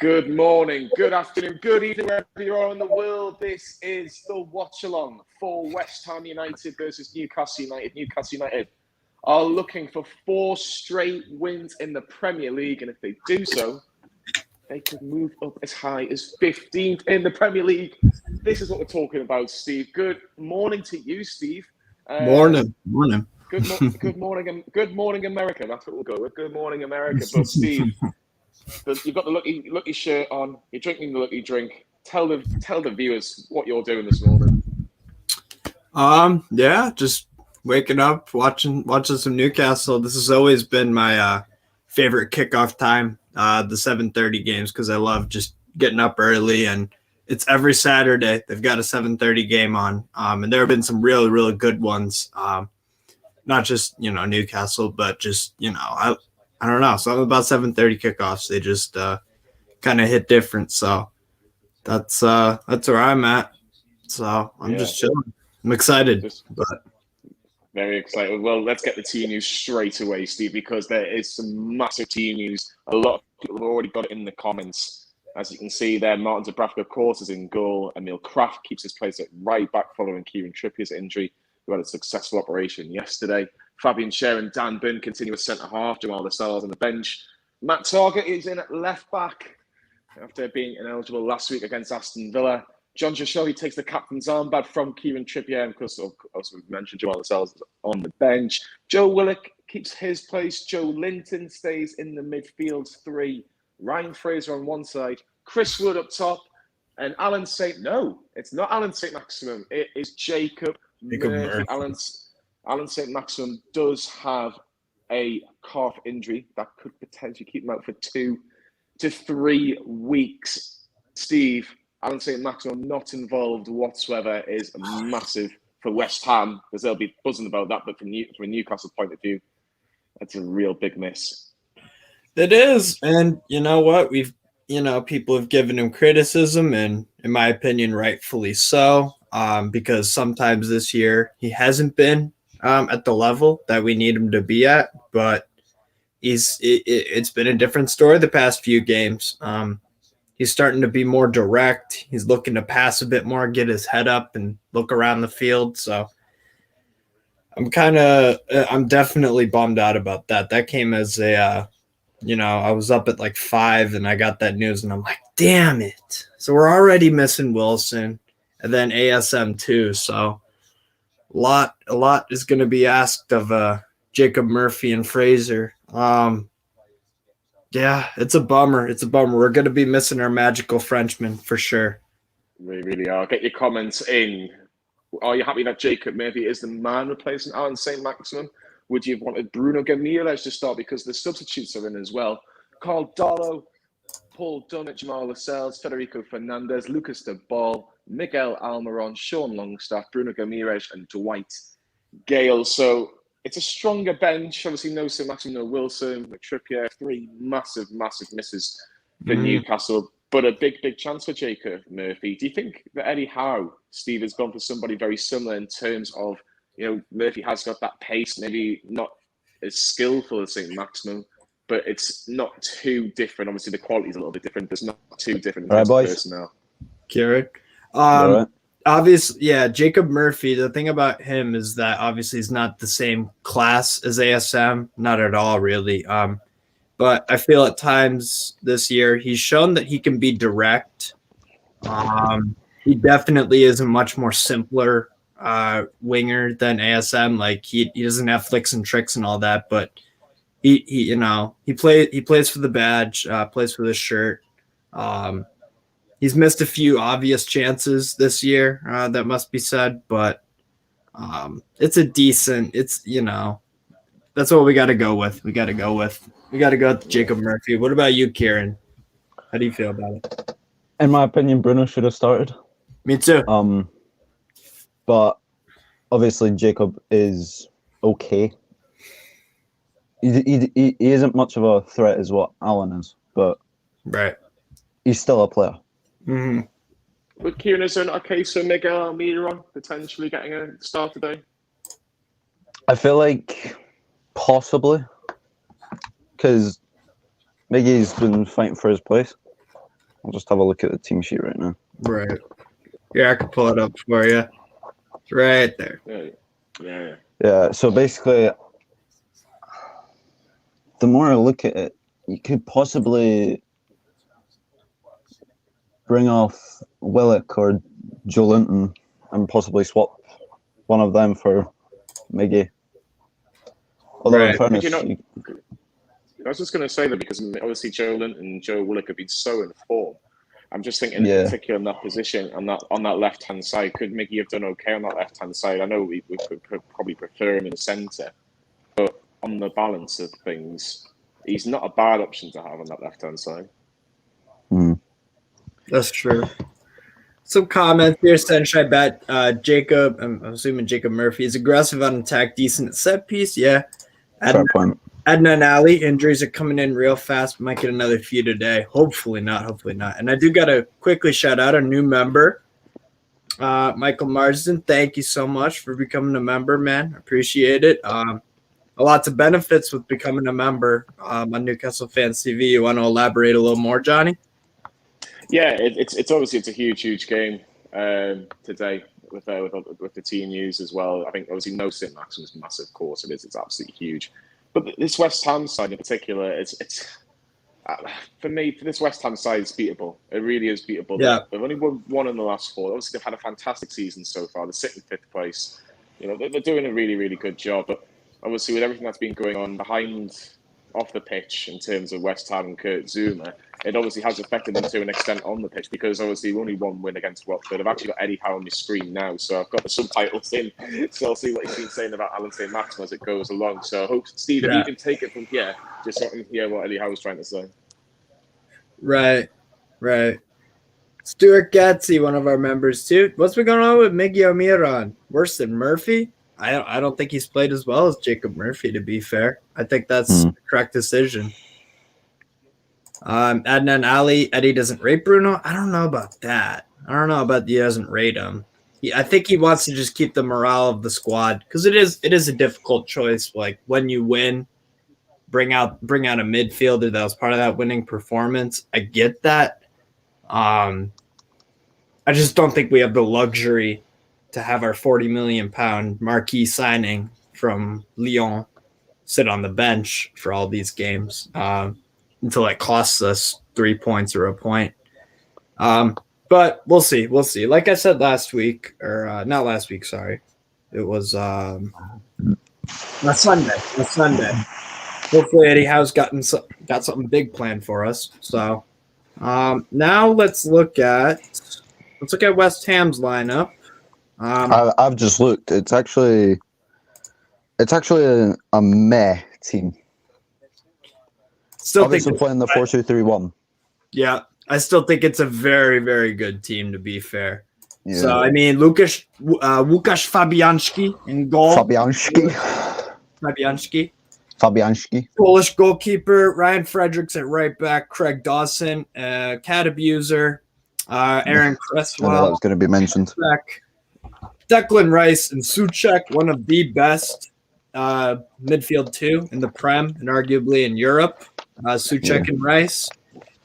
Good morning, good afternoon, good evening, wherever you are in the world. This is the watch-along for West Ham United versus Newcastle United. Newcastle United are looking for 4 straight wins in the Premier League, and if they do so, they could move up as high as 15th in the Premier League. This is what we're talking about, Steve. Good morning to you, Steve. Morning. Good morning, America. That's what we'll go with. Good morning, America. But Steve, you've got the lucky shirt on. You're drinking the lucky drink. Tell the viewers what you're doing this morning. Just waking up, watching some Newcastle. This has always been my favorite kickoff time, the 7:30 games, because I love just getting up early, and it's every Saturday. They've got a 7:30 game on, and there have been some really, really good ones. Not just Newcastle, but just I don't know, something about 7:30 kickoffs. They just kind of hit different. So that's where I'm at. So I'm just chilling. I'm excited, but very excited. Well, let's get the team news straight away, Steve, because there is some massive team news. A lot of people have already got it in the comments. As you can see there, Martin Dubravka, of course, is in goal. Emil Kraft keeps his place at right back following Kieran Trippier's injury, who had a successful operation yesterday. Fabian Schär and Dan Burn continue as centre-half. Jamal Lascelles on the bench. Matt Targett is in at left-back after being ineligible last week against Aston Villa. John Joshua takes the captain's armband from Kieran Trippier, and of course, also we mentioned Jamal Lascelles on the bench. Joe Willock keeps his place. Joe Linton stays in the midfield 3. Ryan Fraser on one side. Chris Wood up top. And Alan it's not Alan saint-maximin. It is Jacob Murphy. Alan saint-maximin does have a calf injury that could potentially keep him out for 2 to 3 weeks. Steve, Alan saint-maximin not involved whatsoever is massive for West Ham, because they'll be buzzing about that. But from a Newcastle point of view, that's a real big miss. It is. And you know what? People have given him criticism, and in my opinion, rightfully so, because sometimes this year he hasn't been at the level that we need him to be at, but it's been a different story the past few games. He's starting to be more direct. He's looking to pass a bit more, get his head up and look around the field. So I'm definitely bummed out about that. That came as I was up at like 5 and I got that news and I'm like, damn it. So we're already missing Wilson and then ASM too. So a lot is going to be asked of Jacob Murphy and Fraser. It's a bummer. We're going to be missing our magical Frenchman for sure. We really are. Get your comments in. Are you happy that Jacob Murphy is the man replacing Alan saint-maximin? Would you have wanted Bruno Guimaraes to start because the substitutes are in as well? Carl Darlow, Paul Dunnett, Jamal Lascelles, Federico Fernandez, Lucas de Ball, Miguel Almiron, Sean Longstaff, Bruno Guimaraes, and Dwight Gale. So it's a stronger bench. Obviously, no saint-maximin, no Wilson, Trippier. 3 massive misses for Newcastle, but a big chance for Jacob Murphy. Do you think that Eddie Howe, Steve, has gone for somebody very similar in terms of, Murphy has got that pace, maybe not as skillful as saint-maximin, but it's not too different. Obviously, the quality is a little bit different. There's not too different in terms of personnel. Kieran? Obviously, Jacob Murphy, the thing about him is that obviously he's not the same class as ASM, not at all, really. But I feel at times this year he's shown that he can be direct. He definitely is a much more simpler winger than ASM. Like he doesn't have flicks and tricks and all that, but he plays for the badge, plays for the shirt. He's missed a few obvious chances this year, that must be said, but that's what we got to go with. We got to go with Jacob Murphy. What about you, Kieran? How do you feel about it? In my opinion, Bruno should have started. Me too. But obviously Jacob is okay. He isn't much of a threat as what Alan is, but right, he's still a player. Mm-hmm. But Kieran, is there not a case of Miguel Almiron potentially getting a start today? I feel like possibly, because Miggy's been fighting for his place. I'll just have a look at the team sheet right now. Right. Yeah, I can pull it up for you. It's right there. Yeah, so basically, the more I look at it, you could possibly bring off Willock or Joe Linton and possibly swap one of them for Miggy. Although, in fairness, I was just going to say that because obviously Joe Linton and Joe Willock have been so in form. I'm just thinking, in particular, in that position, on that left-hand side, could Miggy have done okay on that left-hand side? I know we could probably prefer him in the centre, but on the balance of things, he's not a bad option to have on that left-hand side. That's true. Some comments here. Sunshine bet Jacob. I'm assuming Jacob Murphy is aggressive on attack, decent at set piece. Yeah. Fair point. Edna and Ali, injuries are coming in real fast. Might get another few today. Hopefully not. And I do got to quickly shout out a new member, Michael Marsden. Thank you so much for becoming a member, man. Appreciate it. Lots of benefits with becoming a member on Newcastle Fans TV. You want to elaborate a little more, Johnny? Yeah, it's obviously a huge game today with the team news as well. I think obviously no saint-maximin is massive, of course it is. It's absolutely huge. But this West Ham side in particular, it's for me, for this West Ham side, it's beatable. It really is beatable. Yeah. They've only won one in the last four. Obviously, they've had a fantastic season so far. They're sitting in 5th place. You know, they're doing a really good job. But obviously, with everything that's been going on off the pitch in terms of West Ham and Kurt Zouma, it obviously has affected them to an extent on the pitch because obviously only one win against Watford. I've actually got Eddie Howe on my screen now, so I've got the subtitles in, so I'll see what he's been saying about Alan Saint-Maximin as it goes along. So I hope, Steve, if you can take it from here, just so I can hear what Eddie Howe was trying to say. Right. Stuart Gatsy, one of our members too. What's been going on with Miggy Almiron? Worse than Murphy? I don't think he's played as well as Jacob Murphy, to be fair. I think that's the correct decision. Adnan Ali, Eddie doesn't rate Bruno. I don't know about that. I don't know about he doesn't rate him. I think he wants to just keep the morale of the squad because it is a difficult choice. Like when you win, bring out a midfielder that was part of that winning performance. I get that. I just don't think we have the luxury to have our £40 million marquee signing from Lyon sit on the bench for all these games until it costs us 3 points or a point. But we'll see. Like I said last week, or not last week, sorry. It was last Sunday. Hopefully Eddie Howe's got something big planned for us. So now let's look at West Ham's lineup. I've just looked. It's actually a meh team. Still obviously playing the 4-2-3-1. Yeah, I still think it's a very, very good team, to be fair. Yeah. So, I mean, Łukasz Fabianski in goal. Fabianski. Polish goalkeeper. Ryan Fredericks at right back. Craig Dawson, cat abuser. Aaron Cresswell. I know that was going to be mentioned. Declan Rice and Souček, one of the best midfield two in the Prem and arguably in Europe. Souček and Rice.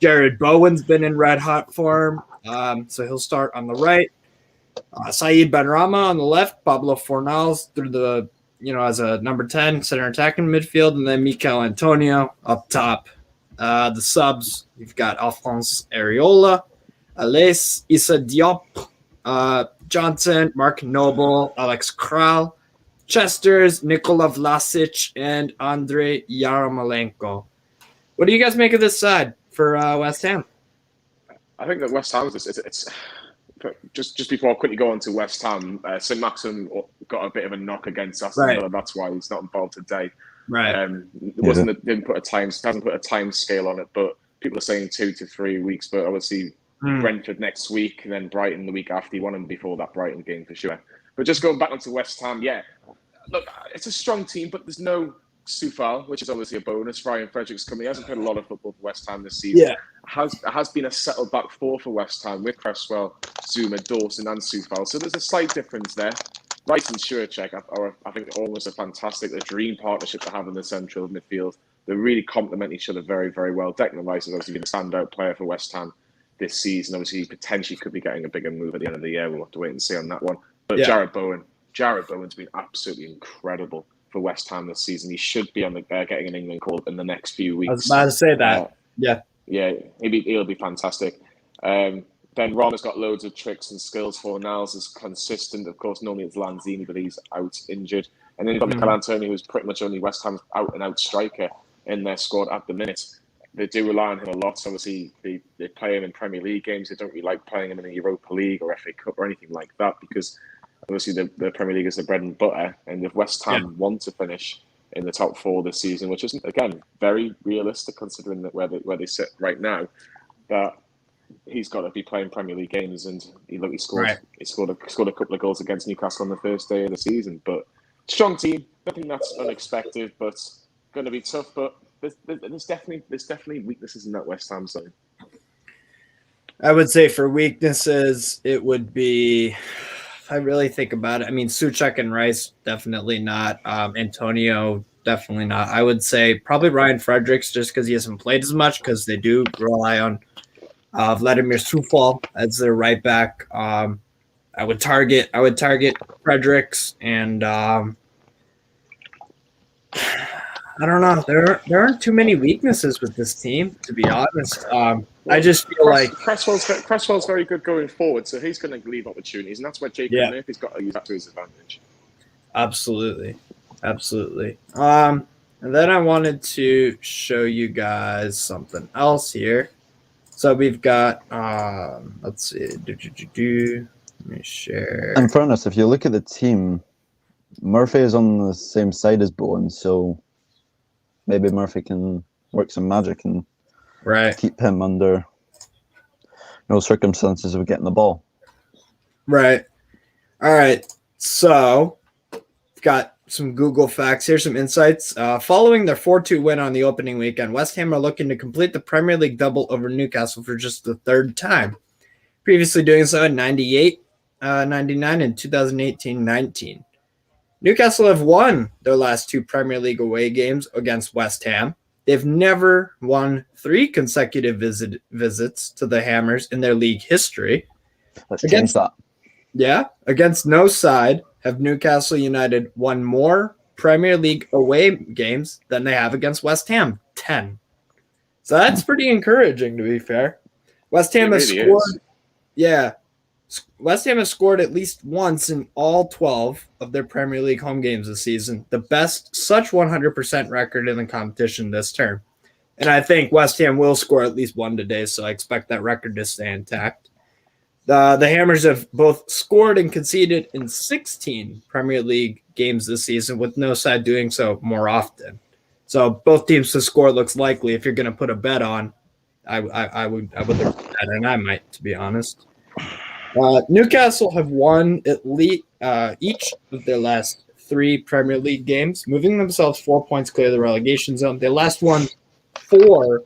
Jared Bowen's been in red hot form, so he'll start on the right. Saeed Benrahma on the left. Pablo Fornals through the as a number 10 center attacking midfield, and then Mikel Antonio up top. The subs, you've got Alphonse Areola, Alès, Issa Diop, Johnson, Mark Noble, Alex Kral, Chesters, Nikola Vlasic, and Andrei Yarmolenko. What do you guys make of this side for West Ham? I think that West Ham it's just before I quickly go on to West Ham, Saint-Maximin got a bit of a knock against Aston Villa. That's why he's not involved today. Right. Hasn't put a time scale on it, but people are saying 2 to 3 weeks. But obviously Brentford next week, and then Brighton the week after. He won him before that Brighton game for sure. But just going back onto West Ham, look, it's a strong team, but there's no Soufal, which is obviously a bonus. Ryan Fredericks coming. He hasn't played a lot of football for West Ham this season. Yeah. It has been a settled back four for West Ham with Cresswell, Zouma, Dawson, and Soufal. So there's a slight difference there. Rice and Souček are, I think, almost a dream partnership to have in the central midfield. They really complement each other very, very well. Declan Rice has obviously been a standout player for West Ham this season. Obviously, he potentially could be getting a bigger move at the end of the year. We'll have to wait and see on that one. But Yeah. Jared Bowen's been absolutely incredible for West Ham this season. He should be on the getting an England call in the next few weeks. I was about to say that. Yeah, he'll be fantastic. Ben Ron has got loads of tricks and skills for. Niles is consistent. Of course, normally it's Lanzini, but he's out injured. And then you've got Mikel Antonio, who's pretty much only West Ham's out-and-out striker in their squad at the minute. They do rely on him a lot. Obviously, they play him in Premier League games. They don't really like playing him in the Europa League or FA Cup or anything like that because obviously the Premier League is the bread and butter. And if West Ham want to finish in the top 4 this season, which isn't, again, very realistic considering that where they sit right now, that he's got to be playing Premier League games. And he scored a couple of goals against Newcastle on the first day of the season. But strong team. Nothing that's unexpected, but going to be tough. But there's definitely weaknesses in that West Ham side. I would say for weaknesses, it would be, if I really think about it, I mean, Souček and Rice, definitely not. Antonio, definitely not. I would say probably Ryan Fredericks, just because he hasn't played as much, because they do rely on Vladimir Sufal as their right back. I would target Fredericks, and I don't know. There aren't too many weaknesses with this team, to be honest. I just feel like Cresswell's very good going forward, so he's going to leave opportunities, and that's where Jacob Murphy's got to use that to his advantage. Absolutely. And then I wanted to show you guys something else here. So we've got let's see. Let me share. In fairness, if you look at the team, Murphy is on the same side as Bowen, so maybe Murphy can work some magic and keep him under no circumstances of getting the ball. Right. All right. So we've got some Google facts here, some insights. Following their 4-2 win on the opening weekend, West Ham are looking to complete the Premier League double over Newcastle for just the 3rd time, previously doing so in 98, 99, and 2018-19. Newcastle have won their last 2 Premier League away games against West Ham. They've never won 3 consecutive visits to the Hammers in their league history. Let's change that. Yeah. Against no side have Newcastle United won more Premier League away games than they have against West Ham, 10. So that's pretty encouraging, to be fair. West Ham has scored. Yeah. West Ham has scored at least once in all 12 of their Premier League home games this season, the best such 100% record in the competition this term. And I think West Ham will score at least one today, so I expect that record to stay intact. The Hammers have both scored and conceded in 16 Premier League games this season, with no side doing so more often. So both teams to score looks likely. If you're going to put a bet on, I would look at that, and I might, to be honest. Newcastle have won at least each of their last 3 Premier League games, moving themselves 4 points clear of the relegation zone. They last won 4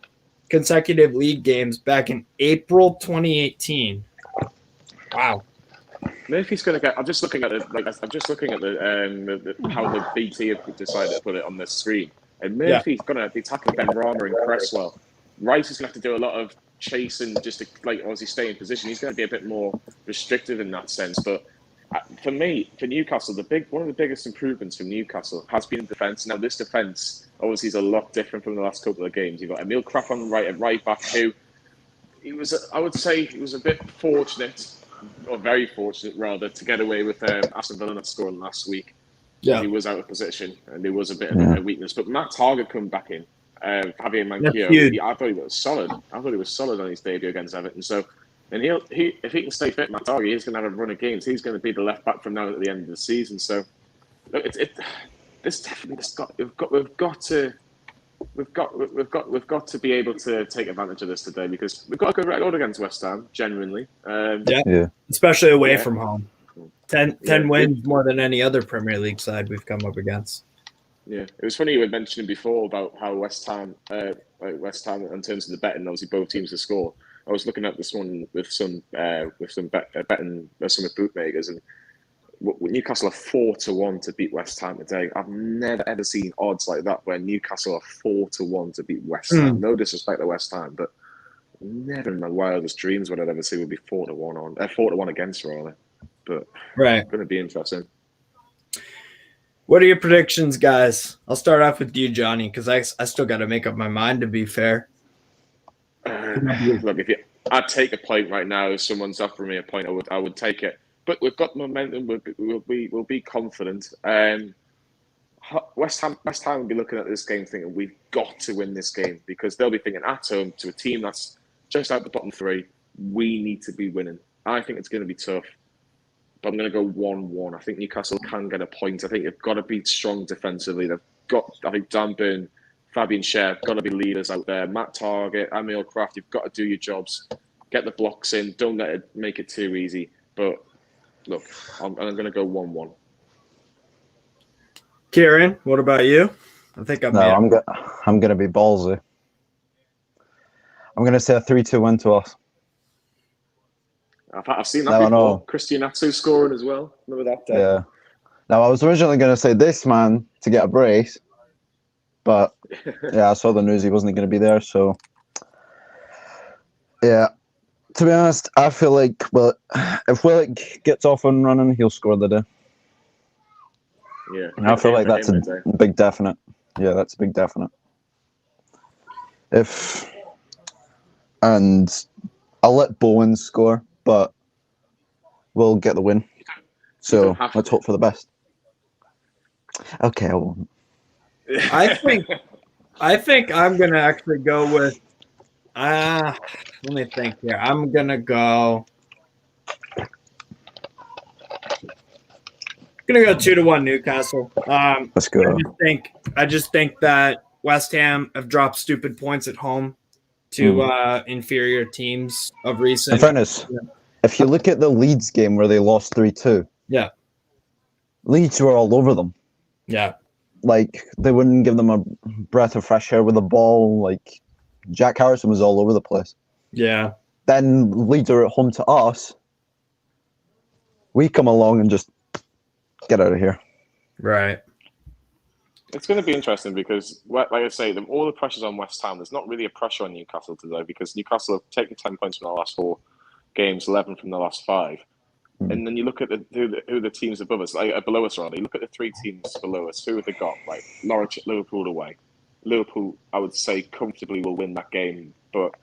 consecutive league games back in April 2018. Wow. Murphy's going to get. I'm just looking at the how the BT have decided to put it on the screen, and Murphy's going to be tackling Ben Rama and Cresswell. Rice is going to have to do a lot of chasing just to obviously stay in position. He's going to be a bit more restrictive in that sense. But for Newcastle, one of the biggest improvements from Newcastle has been defence. Now this defence obviously is a lot different from the last couple of games. You've got Emil Kraft on the right back, who I would say he was a bit fortunate, or very fortunate rather, to get away with Aston Villa not scoring last week. Yeah, he was out of position and there was a bit of a weakness. But Matt Target come back in. Javier Manquillo, I thought he was solid. I thought he was solid on his debut against Everton. So, and if he can stay fit, Matt Target, he's going to have a run of games. He's going to be the left back from now at the end of the season. So, look, we've got to be able to take advantage of this today, because we've got a good record against West Ham, genuinely. Especially away from home. 10 wins more than any other Premier League side we've come up against. Yeah, it was funny you were mentioning before about how West Ham in terms of the betting, obviously both teams to score. I was looking at this one with some betting, some of bookmakers, and Newcastle are 4-1 to beat West Ham today. I've never ever seen odds like that where Newcastle are 4-1 to beat West Ham. No disrespect to West Ham, but Never in my wildest dreams would I'd ever see would be 4-1 on, 4-1 against rather. But right, going to be interesting. What are your predictions, guys? I'll start off with you, Johnny, because I still got to make up my mind. To be fair, look, I'd take a point right now. If someone's offering me a point, I would take it. But we've got momentum. We'll be confident. West Ham will be looking at this game thinking we've got to win this game because they'll be thinking at home to a team that's just out the bottom three. We need to be winning. I think it's going to be tough, but I'm going to go 1-1. I think Newcastle can get a point. I think they've got to be strong defensively. I think Dan Burn, Fabian Schär have got to be leaders out there. Matt Target, Emil Kraft, you've got to do your jobs. Get the blocks in. Don't let it make it too easy. But look, I'm going to go 1-1. Kieran, what about you? I think I'm going to be ballsy. I'm going to say a 3-2 win to us. I've seen that before. Christian Atsu scoring as well. Remember that day? Yeah. Now, I was originally going to say this man to get a brace, but I saw the news he wasn't going to be there. So, yeah, to be honest, I feel like, if Willock gets off and running, he'll score the day. Yeah, and I feel like that's a big definite. Yeah, that's a big definite. And I'll let Bowen score, but we'll get the win. So let's hope for the best. Okay, I won't. I think I'm gonna actually go with. Let me think here. I'm gonna go. 2-1 Newcastle. Let's go. I just think that West Ham have dropped stupid points at home to inferior teams of recent. In fairness, if you look at the Leeds game where they lost 3-2, Leeds were all over them. Yeah, like they wouldn't give them a breath of fresh air with the ball. Like Jack Harrison was all over the place. Yeah. Then Leeds are at home to us. We come along and just get out of here. Right. It's going to be interesting because, like I say, all the pressure's on West Ham. There's not really a pressure on Newcastle today because Newcastle have taken 10 points from the last 4 games, 11 from the last 5. And then you look at who the teams above us, below us rather. You look at the 3 teams below us. Who have they got? Like Norwich, Liverpool away. Liverpool, I would say, comfortably will win that game. But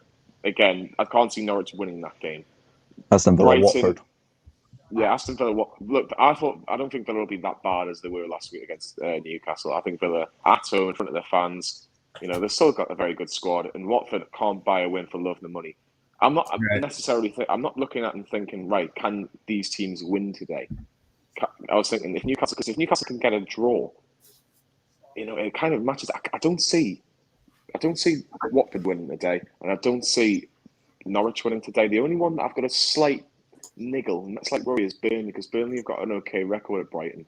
again, I can't see Norwich winning that game. Aston Villa, Watford. Yeah, Aston Villa. Look, I don't think Villa will be that bad as they were last week against Newcastle. I think Villa at home in front of their fans. They've still got a very good squad, and Watford can't buy a win for love nor money. I'm not necessarily. I'm not looking at and thinking, right, can these teams win today? I was thinking if Newcastle can get a draw, it kind of matches. I don't see Watford winning today, and I don't see Norwich winning today. The only one that I've got a slight niggle, and that's like worry, is Burnley, because Burnley have got an okay record at Brighton.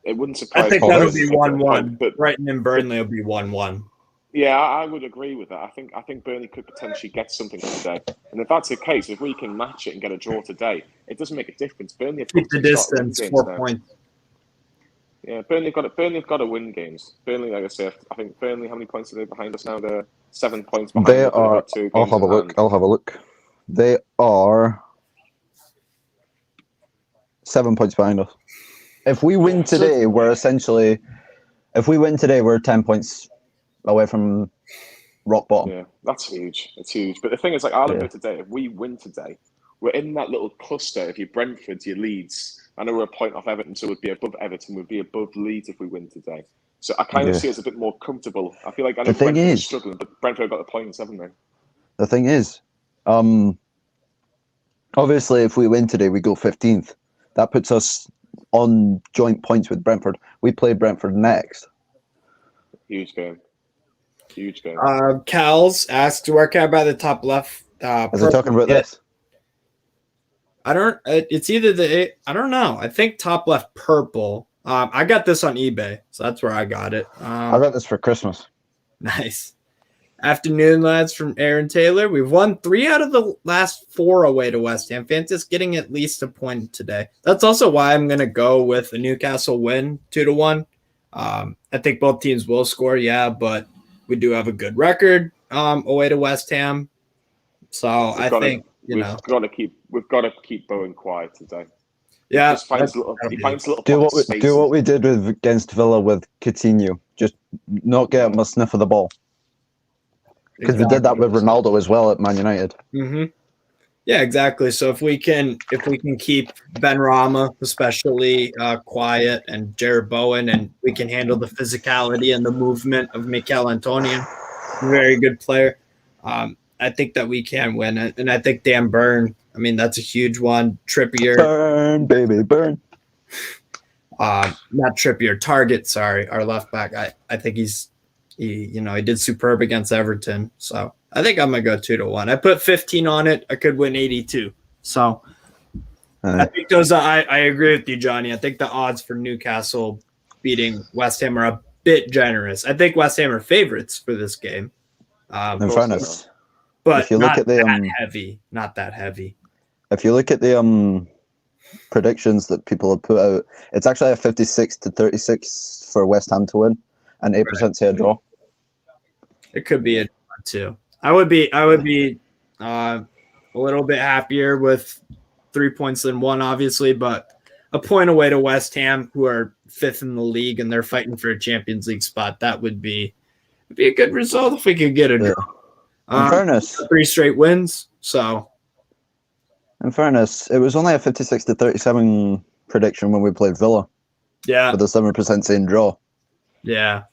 It wouldn't surprise me. I think that'll be 1-1. But Brighton and Burnley will be 1-1. Yeah, I would agree with that. I think Burnley could potentially get something today, and if that's the case, if we can match it and get a draw today, it doesn't make a difference. Burnley have keep the distance, 4 points. Yeah, Burnley have got to win games. Burnley, like I said, I think Burnley. How many points are they behind us now? They're 7 points behind. They are. I'll have a look. They are 7 points behind us. If we win today, we're 10 points away from rock bottom. Yeah, that's huge. It's huge. But the thing is, I look at today, if we win today, we're in that little cluster. If you're Brentford, you're Leeds. I know we're a point off Everton, so we'd be above Everton. We'd be above Leeds if we win today. So I kind of see us a bit more comfortable. I feel like I know Brentford is struggling, but Brentford got the points, haven't they? The thing is, obviously, if we win today, we go 15th. That puts us on joint points with Brentford. We play Brentford next. Huge game. Cal's asks, where can I buy the top left? Is he talking about this? I don't. It's either I don't know. I think top left purple. I got this on eBay, so that's where I got it. I got this for Christmas. Nice. Afternoon, lads, from Aaron Taylor. We've won 3 out of the last 4 away to West Ham. Fantasy getting at least a point today. That's also why I'm going to go with a Newcastle win, 2-1. I think both teams will score, but we do have a good record. away to West Ham. So I think we've got to keep Bowen quiet today. Yeah, he finds little do spaces. what we did against Villa with Coutinho. Just not get him a sniff of the ball. Because we did that with Ronaldo as well at Man United. Mm-hmm. Yeah, exactly. So if we can keep Ben Rama especially quiet and Jared Bowen, and we can handle the physicality and the movement of Mikel Antonio, very good player. I think that we can win it, and I think Dan Burn. I mean, that's a huge one. Trippier, burn, baby, burn. Not Trippier, Target. Sorry, our left back. I think he did superb against Everton. So I think I'm gonna go 2-1. I put 15 on it. I could win 82. So I think those. I agree with you, Johnny. I think the odds for Newcastle beating West Ham are a bit generous. I think West Ham are favorites for this game. In fairness, but if you look at the not that heavy. If you look at the predictions that people have put out, it's actually a 56-36 for West Ham to win, and 8% say a draw. It could be a draw too. I would be a little bit happier with 3 points than one, obviously, but a point away to West Ham, who are 5th in the league and they're fighting for a Champions League spot. That would be a good result if we could get a draw. In fairness, 3 straight wins. So, in fairness, it was only a 56-37 prediction when we played Villa. Yeah, with a 7% saying draw. Yeah,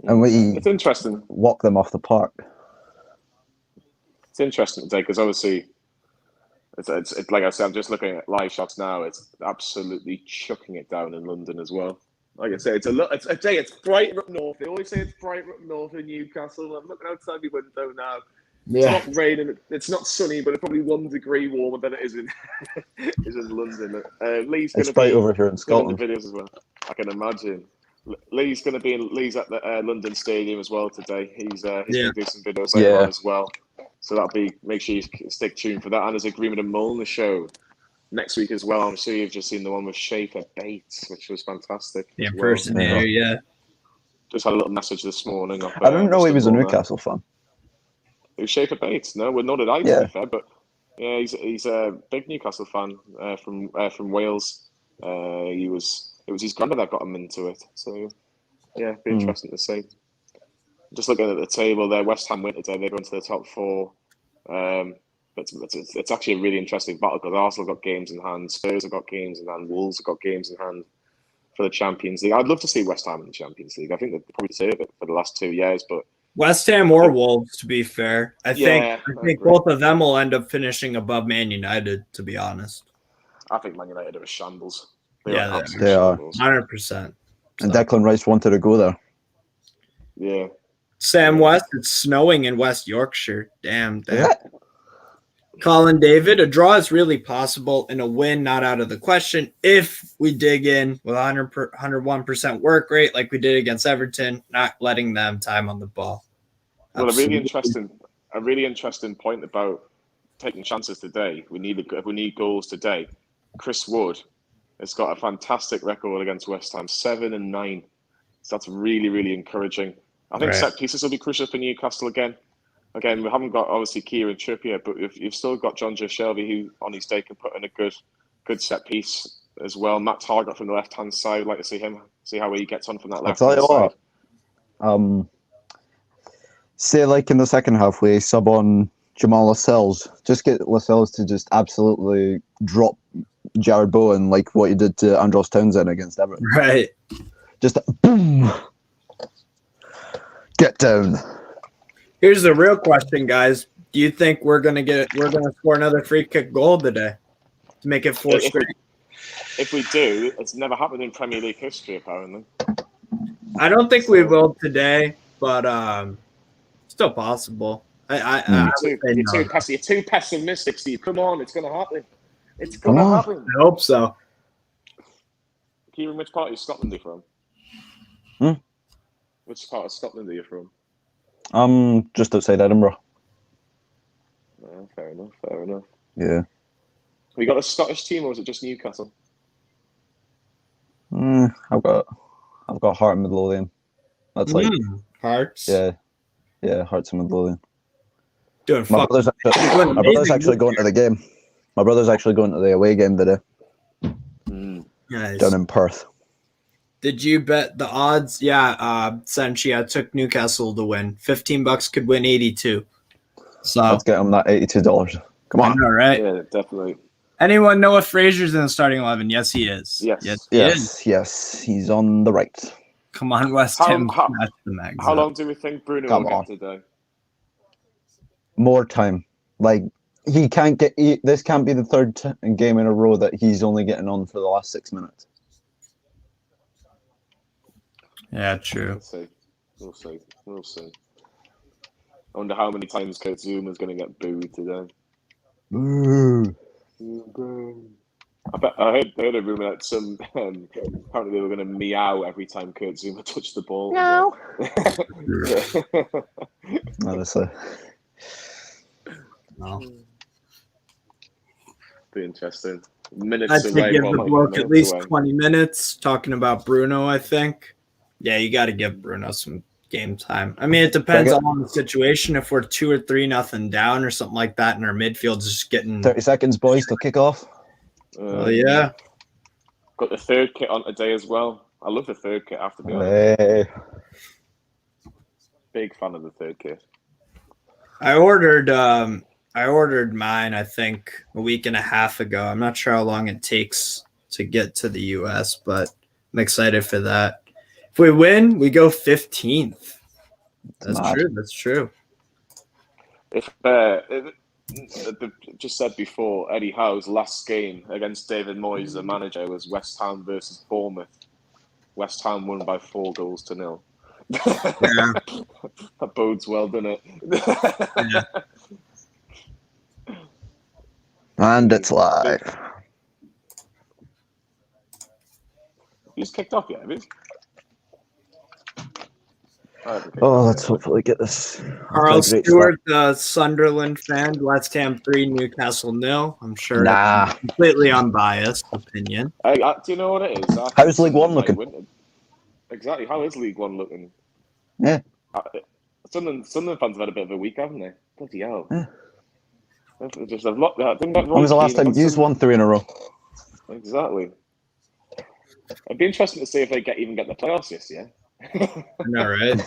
and it's interesting. Walk them off the park. It's interesting today because obviously, it's like I said, I'm just looking at live shots now. It's absolutely chucking it down in London as well. Like I say, it's brighter up north. They always say it's brighter up north in Newcastle. I'm looking outside the window now. Yeah. It's not raining. It's not sunny, but it's probably 1 degree warmer than it is in London. Lee's going to be over here in Scotland. The videos as well. I can imagine. Lee's going to be Lee's at the London Stadium as well today. He's going to do some videos later on as well. So that'll be, make sure you stick tuned for that. And there's Agreement and Mullen show next week as well. I'm sure you've just seen the one with Schaefer Bates, which was fantastic. Yeah, impersonator, yeah. Just had a little message this morning. I didn't know he was a Newcastle fan. Who's Schaefer Bates? No, well, nor did I, to be fair. But yeah, he's a big Newcastle fan from Wales. It was his granddad that got him into it. So yeah, it'd be interesting to see. Just looking at the table there, West Ham win today. They're going to the top 4. It's actually a really interesting battle because Arsenal have got games in hand, Spurs have got games in hand, Wolves have got games in hand for the Champions League. I'd love to see West Ham in the Champions League. I think they probably deserve it for the last 2 years, but West Ham or Wolves, to be fair, I think both of them will end up finishing above Man United. To be honest, I think Man United are a shambles. They are 100%. And Declan Rice wanted to go there. Yeah. Sam West, it's snowing in West Yorkshire. Damn. Colin David, a draw is really possible and a win not out of the question if we dig in with 101% work rate like we did against Everton, not letting them time on the ball. Well, a really interesting point about taking chances today. We need goals today. Chris Wood has got a fantastic record against West Ham, 7-9. So that's really, really encouraging. I think set pieces will be crucial for Newcastle again. Again, we haven't got obviously Kieran Trippier, but you've still got John Joe Shelby, who on his day can put in a good set piece as well. Matt Targett from the left hand side, I'd like to see how he gets on from that left hand side. Say like in the second half, we sub on Jamal Lascelles. Just get Lascelles to just absolutely drop Jared Bowen like what he did to Andros Townsend against Everton. Right. Just boom. Get down. Here's the real question, guys. Do you think we're gonna score another free kick goal today to make it 4 straight? If we do, it's never happened in Premier League history, apparently. I don't think we will today, but still possible. You're too pessimistic, Steve. Come on, it's gonna happen. It's gonna happen. I hope so. Kieran, which part of Scotland are you from? Which part of Scotland are you from? Just outside Edinburgh. Fair enough. Yeah. We got a Scottish team, or is it just Newcastle? I've got Heart and Midlothian. That's like Hearts. Yeah. Yeah, Hearts and Midlothian. Doing My brother's actually going to the game. My brother's actually going to the away game today. Nice. Down in Perth. Did you bet the odds? Yeah, Senshi, I took Newcastle to win. $15 could win 82. So let's get him that $82. Come on. I know, right? Yeah, definitely. Anyone know if Fraser's in the starting 11? Yes, he is. Yes. He's on the right. Come on, West Ham. How long do we think Bruno will get today? More time. Like, he can't get. This can't be the third game in a row that he's only getting on for the last 6 minutes. Yeah, true. We'll see. I wonder how many times Kurt Zuma's going to get booed today. Boo. I heard a rumor that some apparently they were going to meow every time Kurt Zuma touched the ball. Meow. Honestly. No. Be interesting. Minutes I'd away. give the bloke at least 20 minutes talking about Bruno, I think. Yeah, you got to give Bruno some game time. I mean, it depends on the situation. If we're 2 or 3-0 down or something like that, and our midfield's just getting 30 seconds, boys, till kick off. Oh yeah. Got the third kit on today as well. I love the third kit. I have to be honest. Hey. Big fan of the third kit. I ordered mine, I think, a week and a half ago. I'm not sure how long it takes to get to the US, but I'm excited for that. If we win, we go 15th. That's true. If just said before, Eddie Howe's last game against David Moyes, the manager, was West Ham versus Bournemouth. West Ham won by 4-0. Yeah. That bodes well, doesn't it? Yeah. And it's live. He's kicked off yet, have you? Oh, let's hopefully get this. Carl Stewart, the Sunderland fan, West Ham 3, Newcastle 0. I'm sure that's a completely unbiased opinion. Do you know what it is? How's League One looking? Exactly. How is League One looking? Yeah. Sunderland fans have had a bit of a week, haven't they? Bloody hell. Yeah. When was the last time you won 3 in a row? Exactly. It'd be interesting to see if they even get the playoffs this year. I know, right?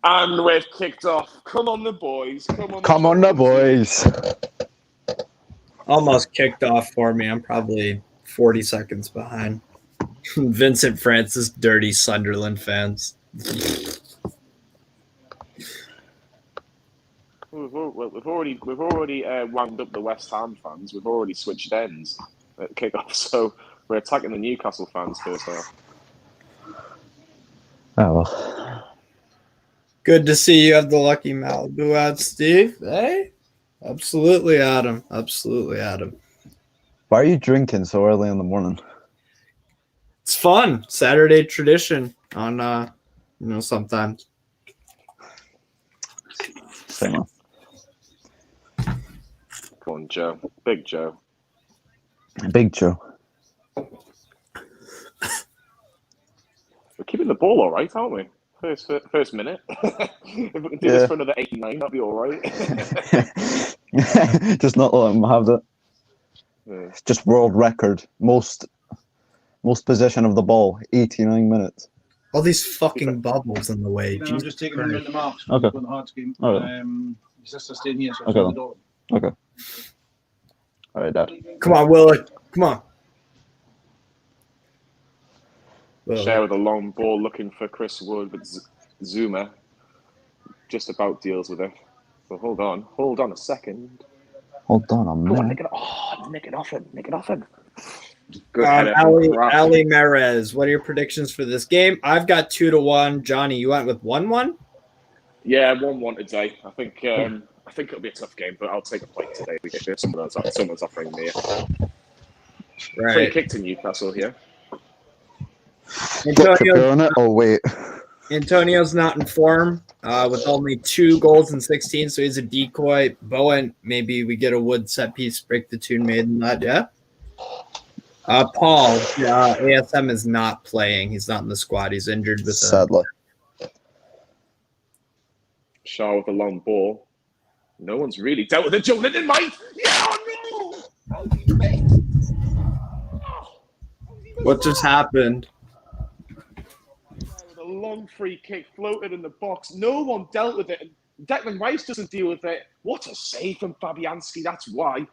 And we've kicked off. Come on, the boys. Come on, the boys. Almost kicked off for me. I'm probably 40 seconds behind. Vincent Francis, dirty Sunderland fans. We've already wound up the West Ham fans. We've already switched ends at kickoff, so we're attacking the Newcastle fans first off. Oh well. Good to see you have the lucky Malibu out, Steve. Hey, absolutely, Adam. Absolutely, Adam. Why are you drinking so early in the morning? It's fun. Saturday tradition on, sometimes. Same on. Come on, Joe. Big Joe. Big Joe. We're keeping the ball all right, aren't we? First minute. If we can do this for another 89, that'd be all right. Just not let them have that. Yeah. It's just world record. Most possession of the ball, 89 minutes. All these fucking bubbles in the way. I'm just taking them in the marks. Okay. The hard scheme. Okay. His sister's staying here, so Okay. the door. Okay. All right, Dad. Come on, Willard. Come on. Share with a long ball looking for Chris Wood, but Zuma just about deals with it. So hold on a second. Hold on a minute. Nick it off him. Good Ali Merez, what are your predictions for this game? I've got 2-1. Johnny, you went with 1-1? Yeah, 1-1 today. I think it'll be a tough game, but I'll take a point today because someone's offering me. Right. Free kick to Newcastle here. Antonio's not in form with only 2 goals in 16, so he's a decoy. Bowen, maybe we get a Wood set piece, break the tune made in that, yeah? Paul, ASM is not playing. He's not in the squad. He's injured with sadly. Shaw with a long ball. No one's really dealt with it. Joe Linton might. Yeah, oh, no! Oh, he missed. What just happened? With a long free kick floated in the box. No one dealt with it. And Declan Rice doesn't deal with it. What a save from Fabianski. That's why.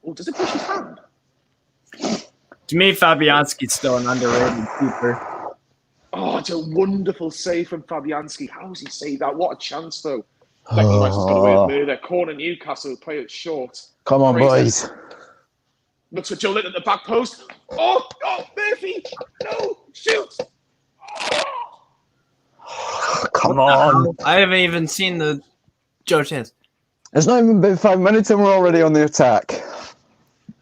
Oh, does it push his hand? To me, Fabianski's still an underrated keeper. Oh, it's a wonderful save from Fabianski. How has he saved that? What a chance, though. Declan Rice has got away with murder. Corner Newcastle, play it short. Come on, boys. Looks for Joe Linton at the back post. Oh, Murphy! No, shoot! Come on. I haven't even seen the Joe chance. It's not even been 5 minutes and we're already on the attack.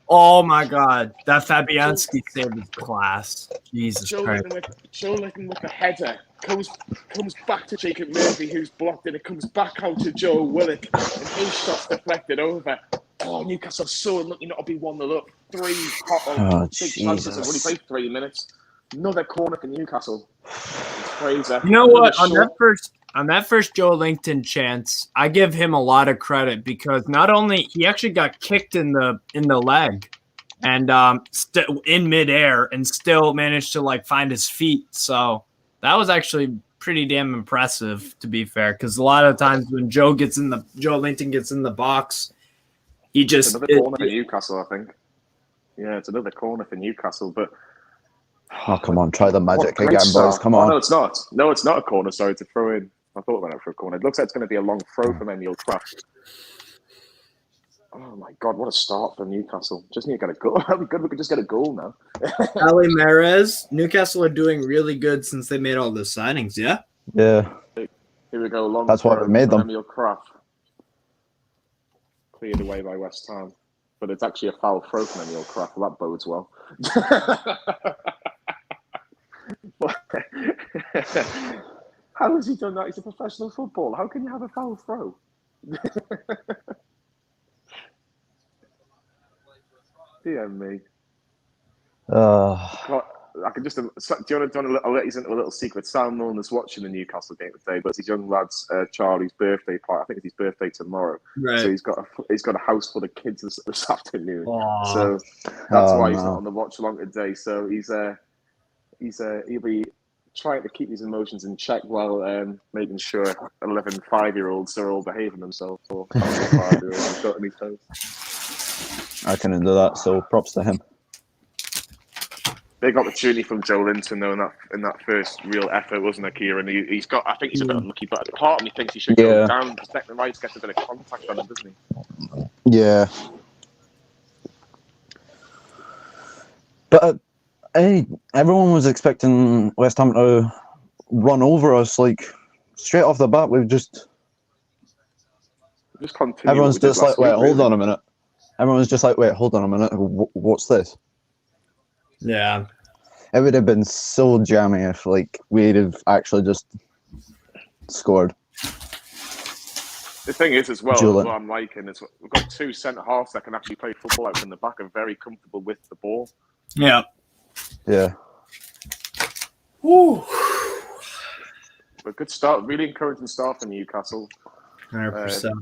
Oh my God, that Fabianski save is class. Jesus Christ. Joe Linton with the header comes back to Jacob Murphy, who's blocked, and it comes back out to Joe Willock, and his shot's deflected over. Oh, Newcastle so unlucky not to be 1-0 up. Three hot big chances. I've only played 3 minutes. Another corner for Newcastle. Fraser. You know what? On that first Joe Linton chance, I give him a lot of credit because not only he actually got kicked in the leg, and in midair, and still managed to like find his feet. So that was actually pretty damn impressive, to be fair. Because a lot of times when Joe Linton gets in the box, he just another corner for Newcastle, I think. Yeah, it's another corner for Newcastle, but. Oh, come on, try the magic again, boys. Come on. No, it's not. No, it's not a corner. Sorry to throw in. I thought about it for a corner. It looks like it's going to be a long throw from Emil Kraft. Oh, my God. What a start for Newcastle. Just need to get a goal. That'd be good. We could just get a goal now. Ali Mahrez, Newcastle are doing really good since they made all the signings, yeah? Yeah. Here we go. Long That's why we made them. Emil Kraft. Cleared away by West Ham. But it's actually a foul throw from Emil Kraft. Well, that bodes well. How has he done that? He's a professional footballer. How can you have a foul throw? Dear me. I can just. Do you want to? I'll let you into a little secret. Sam Milner's watching the Newcastle game today, but it's his young lad's Charlie's birthday party. I think it's his birthday tomorrow. Right. So he's got a house full of kids this afternoon. Aww. So that's why he's not on the watch along today. So he'll be trying to keep his emotions in check while making sure 11 5-year-olds are all behaving themselves. Or 5-year-olds got any toes. I couldn't do that. So props to him. Big opportunity from Joe Linton though in that first real effort, wasn't it, Kieran? He's got. I think he's a bit unlucky, but part of me thinks he should go down. Declan Rice gets a bit of contact on him, doesn't he? Yeah. But everyone was expecting West Ham to run over us, like straight off the bat. We've just continue. Everyone's just like, wait, hold on a minute. Everyone's just like, wait, hold on a minute. What's this? Yeah. It would have been so jammy if we'd have actually just scored. The thing is as well, what I'm liking is we've got two centre halves that can actually play football out in the back and very comfortable with the ball. Yeah. Yeah. Woo. But good start, really encouraging start for Newcastle. 100%.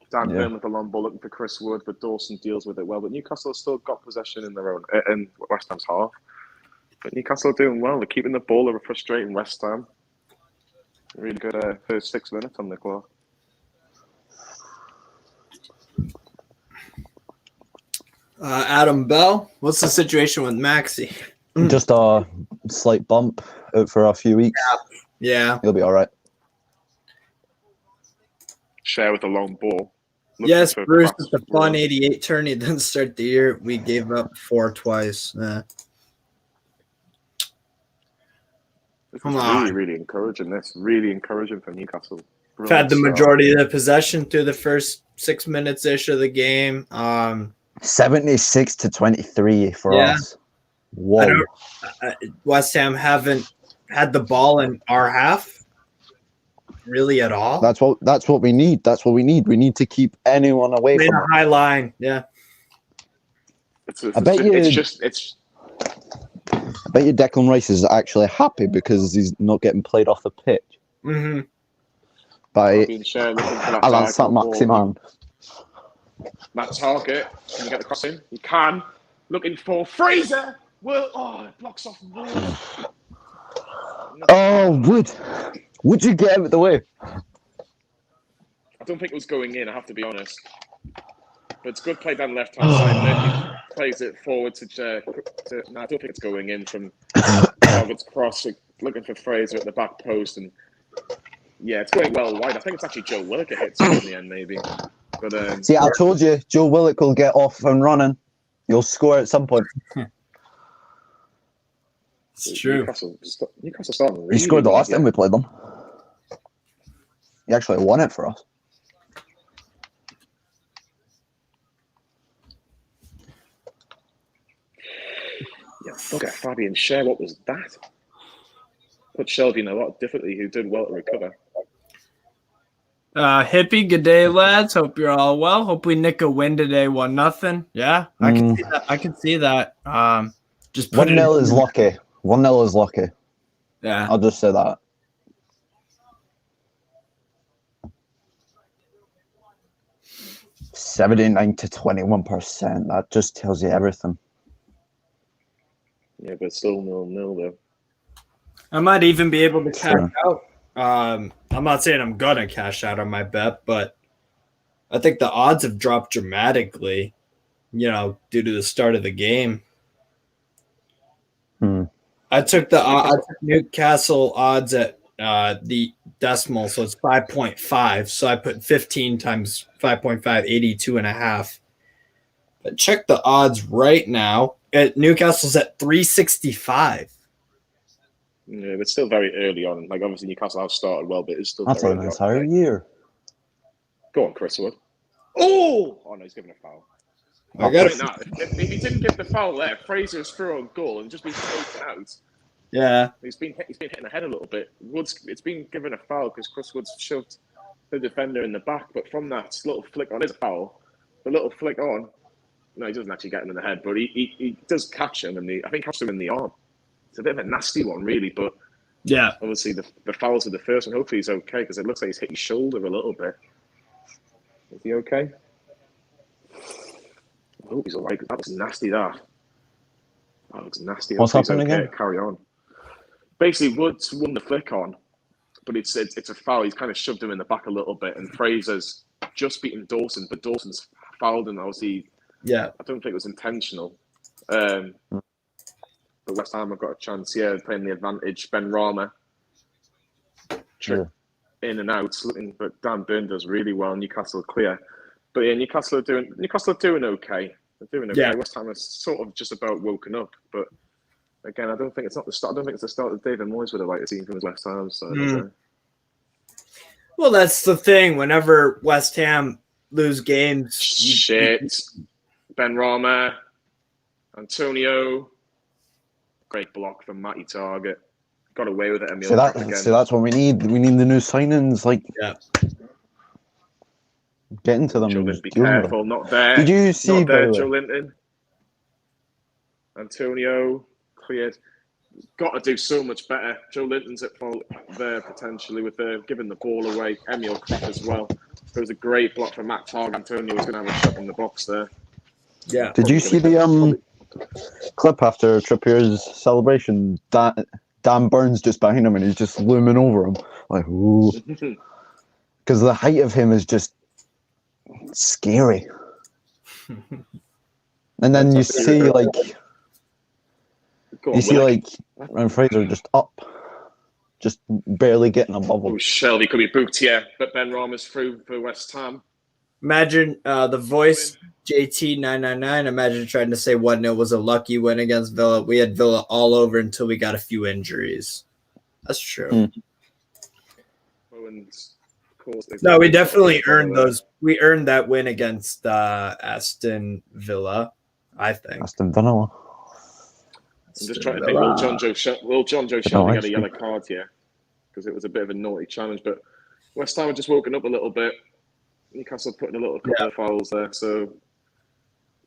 Dan Burn with the long ball looking for Chris Wood, but Dawson deals with it well. But Newcastle has still got possession in their own, in West Ham's half. But Newcastle are doing well. They're keeping the ball. They're frustrating West Ham. Really good first 6 minutes on the clock. Adam Bell, what's the situation with Maxi? Just a slight bump out for a few weeks. Yeah. He'll be all right. Share with a long ball. Yes, Bruce with the fun 88 turn. He didn't start the year. We gave up 4 twice. Come on. Really, really encouraging. This really encouraging for Newcastle. Had the majority of the possession through the first 6 minutes ish of the game. 76-23 for us. Whoa. West Ham haven't had the ball in our half. Really at all? That's what we need. That's what we need. We need to keep anyone away from a high line. Yeah. I bet you Declan Rice is actually happy because he's not getting played off the pitch. Mm-hmm. by Being shared looking for that Alan diagonal ball. Saint-Maximin. That target. Can you get the cross in? You can. Looking for Fraser. Well, it blocks off Wood. Oh, would you get out of the way? I don't think it was going in, I have to be honest. But it's good play down the left-hand side. Murphy plays it forward to no, I don't think it's going in from Target's cross. Looking for Fraser at the back post. And yeah, it's going well wide. I think it's actually Joe Willock that hits it in the end, maybe. But See, I told you, Joe Willock will get off and running. You'll score at some point. It's true. Newcastle starting really He scored the last well, time we played them. He actually won it for us. Yeah, look at Fabian Schär. What was that? Put Shelby in a lot differently, who did well to recover. Hippie, good day, lads. Hope you're all well. Hope we nick a win today, 1-0. Yeah, I can see that. I can see that. Just put 1-0 is lucky. 1-0 is lucky. Yeah, I'll just say that. $79 to 21%. That just tells you everything. Yeah, but still 0-0 though. I might even be able to cash out. I'm not saying I'm gonna cash out on my bet, but I think the odds have dropped dramatically, due to the start of the game. I took Newcastle odds at the decimal, so it's 5.5. So I put 15 times 5.5, 82.5. But check the odds right now. Newcastle's at 365. Yeah, but still very early on. Like, obviously, Newcastle have started well, but it's still That's very an early entire on. year. Go on, Chris Wood. Oh no, he's giving a foul. I got it. If he didn't give the foul there, Fraser's through on goal and just been taken out. Yeah. He's been hitting the head a little bit. It's been given a foul because Chris Wood's shoved the defender in the back, but from that little flick on, is a foul. The little flick on, no, he doesn't actually get him in the head, but he does catch him, and I think catch him in the arm. It's a bit of a nasty one, really, but yeah, obviously the fouls are the first one. Hopefully he's okay because it looks like he's hit his shoulder a little bit. Is he okay? I hope he's all right. That was nasty. That looks nasty. What's happening again? Carry on. Basically, Woods won the flick on, but it's a foul. He's kind of shoved him in the back a little bit, and Fraser's just beaten Dawson, but Dawson's fouled, and obviously, yeah, I don't think it was intentional. But West Ham have got a chance here, playing the advantage. Ben Rama, in and out, but Dan Burn does really well. Newcastle clear, but yeah, Newcastle are doing okay. They're doing okay. Yeah. West Ham has sort of just about woken up, but again, I don't think it's the start that David Moyes would have liked to see from his West Ham side. Well, that's the thing. Whenever West Ham lose games, Ben Rama, Antonio. Great block from Matty Target. Got away with it, Emil. So that's what we need. We need the new signings. Get into them. Joe Linton, be careful. Not there. Did you see Joe Linton? Antonio cleared. Got to do so much better. Joe Linton's at fault there potentially with giving the ball away. Emil Cliff as well. It was a great block from Matt Target. Antonio was going to have a shot in the box there. Yeah. Did you see the clip after Trippier's celebration? Dan Burns just behind him and he's just looming over him. Like, ooh. Because the height of him is just scary. And then you see, and Fraser just up. Just barely getting above him. Oh, Shelby could be booked here, but Ben Rama's through for West Ham. Imagine the voice JT999. Imagine trying to say 1-0 was a lucky win against Villa. We had Villa all over until we got a few injuries. That's true. No, we definitely earned those. We earned that win against Aston Villa, I think. Aston Villa. I'm just trying to think. Will John Joe Shelby get a yellow card here? Because it was a bit of a naughty challenge. But West Ham had just woken up a little bit. Newcastle putting a little couple of fouls there. So,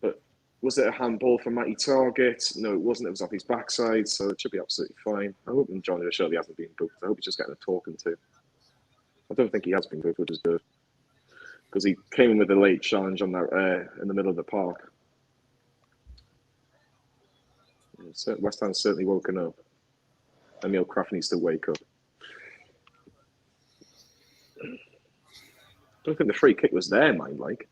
but was it a handball from Matty Target? No, it wasn't. It was off his backside. So it should be absolutely fine. I hope John Joe Shelby hasn't been booked. I hope he's just getting a talking to. I don't think he has been good, which is good. Because he came in with a late challenge on that in the middle of the park. West Ham's certainly woken up. Emil Kraft needs to wake up. I don't think the free kick was there, mind like.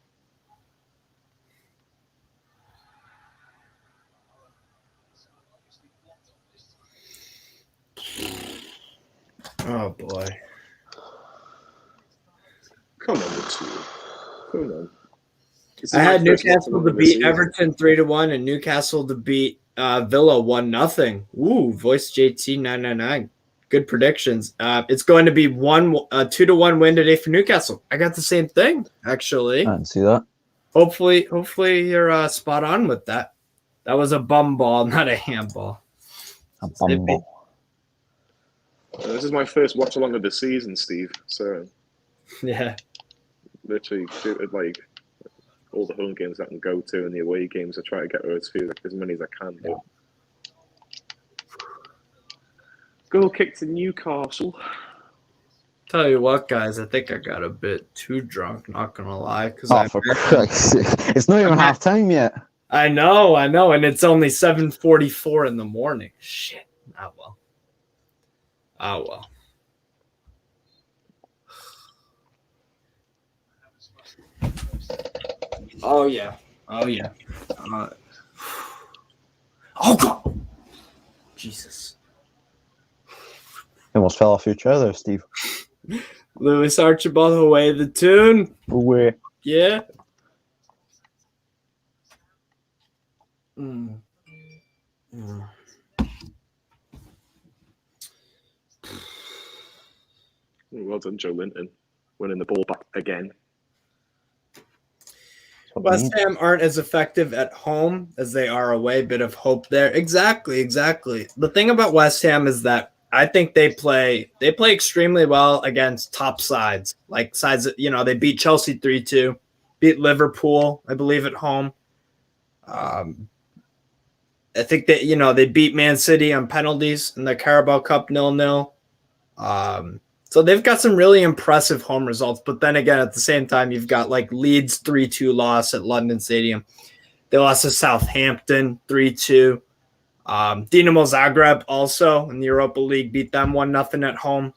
Oh boy. Come on, the two. Come on. I had Newcastle to beat Everton 3-1 and Newcastle to beat Villa 1-0. Ooh, voice JT 999. Good predictions. It's going to be 2-1 win today for Newcastle. I got the same thing, actually. I didn't see that. Hopefully you're spot on with that. That was a bum ball, not a handball. A bum ball. This is my first watch along of the season, Steve. So yeah, literally, like all the home games I can go to and the away games, I try to get to as many as I can. But goal kick to Newcastle. Tell you what, guys, I think I got a bit too drunk. Not gonna lie, because for Christ's sake, it's not even half time yet. I know, and it's only 7:44 in the morning. Shit. Oh well. Oh yeah. Oh God. Jesus. You almost fell off your chair there, Steve. Lewis Archibald away the tune. Away. Yeah. Well done, Joe Linton, winning the ball back again. West Ham aren't as effective at home as they are away. Bit of hope there. Exactly. The thing about West Ham is that I think they play extremely well against top sides, like sides that, they beat Chelsea 3-2, beat Liverpool, I believe, at home. I think that, they beat Man City on penalties in the Carabao Cup 0-0. So they've got some really impressive home results. But then again, at the same time, you've got like Leeds 3-2 loss at London Stadium. They lost to Southampton 3-2. Dinamo Zagreb also in the Europa League beat them 1-0 at home.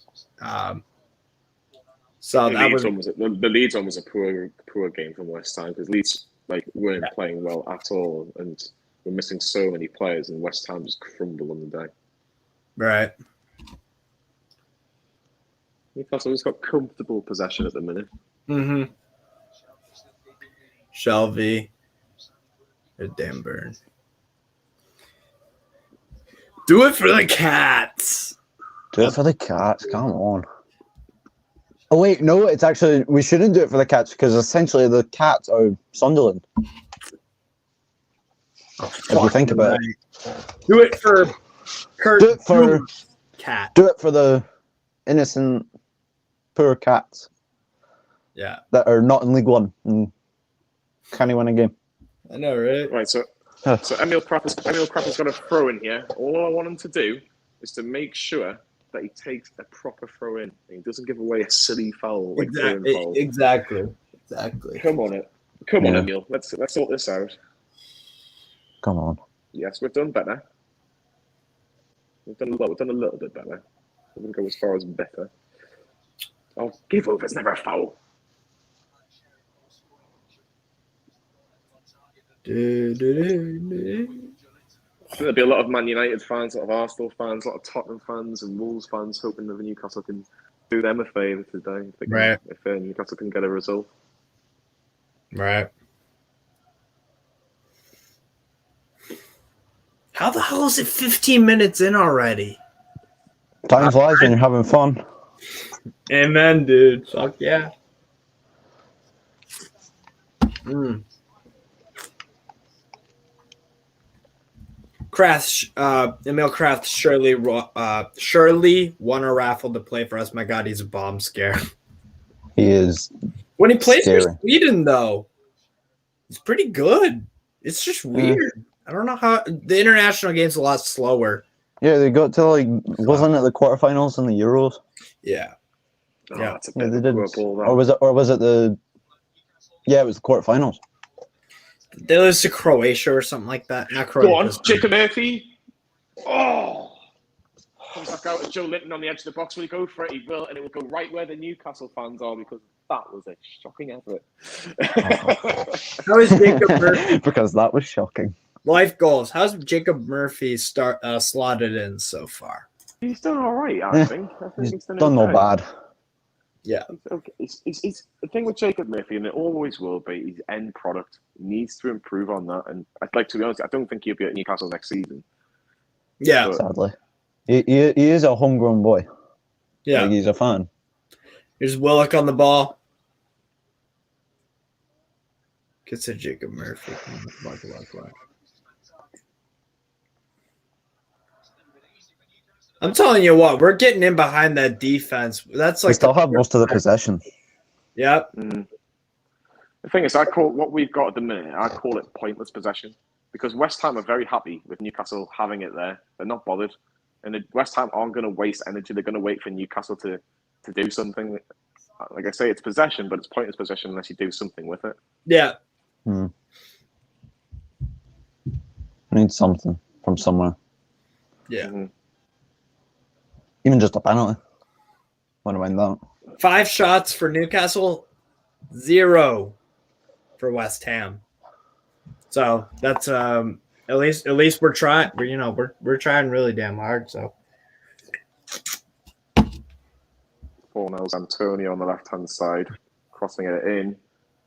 So the Leeds one was a poor game from West Ham because Leeds weren't playing well at all and were missing so many players, and West Ham just crumbled on the day. Right. Newcastle's got comfortable possession at the minute. Mm-hmm. Shelby. Damn burn. Do it for the Cats. Do it for the Cats. Come on. Oh, wait. No, it's actually... We shouldn't do it for the Cats because essentially the Cats are Sunderland. If you think about it. Do it for Kurt. Do it for... Cat. Do it for the innocent, poor Cats. Yeah. That are not in League One and can't win a game. I know, right? Right, so Emil Kraft has got a throw in here. All I want him to do is to make sure that he takes a proper throw in. And he doesn't give away a silly foul. Exactly. Come on, Emil. Let's sort this out. Come on. Yes, we've done better. We've done a little bit better. I wouldn't go as far as better. Oh, give over. It's never a foul. There'll be a lot of Man United fans, a lot of Arsenal fans, a lot of Tottenham fans and Wolves fans hoping that Newcastle can do them a favour today. If Newcastle can get a result. Right. How the hell is it 15 minutes in already? Time flies when you're having fun. Amen, dude. Fuck yeah. Emil Kraft surely won a raffle to play for us. My God, he's a bomb scare. He is. When he plays for Sweden, though, it's pretty good. It's just weird. I don't know how the international game's a lot slower. Yeah, they got to wasn't it the quarterfinals in the Euros? Yeah. Oh, Yeah. that's a Yeah, bit they of did. a poor ball. Or was it the? Yeah, it was the quarterfinals. They lose to Croatia or something like that. Not Go on, Croatia. Jacob Murphy. Oh! Comes back out with Joe Linton on the edge of the box. Will he go for it? He will, and it will go right where the Newcastle fans are because that was a shocking effort. How is Jacob Murphy? Because that was shocking. Life goals. How's Jacob Murphy slotted in so far? He's done all right, I think. He's done no bad. Yeah. Okay. He's the thing with Jacob Murphy, and it always will be, his end product. He needs to improve on that. And I'd like to be honest, I don't think he'll be at Newcastle next season. Yeah. But Sadly, he is a homegrown boy. Yeah. Like, he's a fan. Here's Willock on the ball. Gets to Jacob Murphy. I'm telling you what, we're getting in behind that defense. That's like We still have most of the possession. Yep. The thing is, I call what we've got at the minute, I call it pointless possession. Because West Ham are very happy with Newcastle having it there. They're not bothered. And West Ham aren't going to waste energy. They're going to wait for Newcastle to do something. Like I say, it's possession, but it's pointless possession unless you do something with it. Yeah. I need something from somewhere. Yeah. Even just a penalty. Wouldn't mind that. 5 shots for Newcastle, 0 for West Ham. So that's at least we're trying. We're trying really damn hard. So 4-0's Antonio on the left-hand side, crossing it in,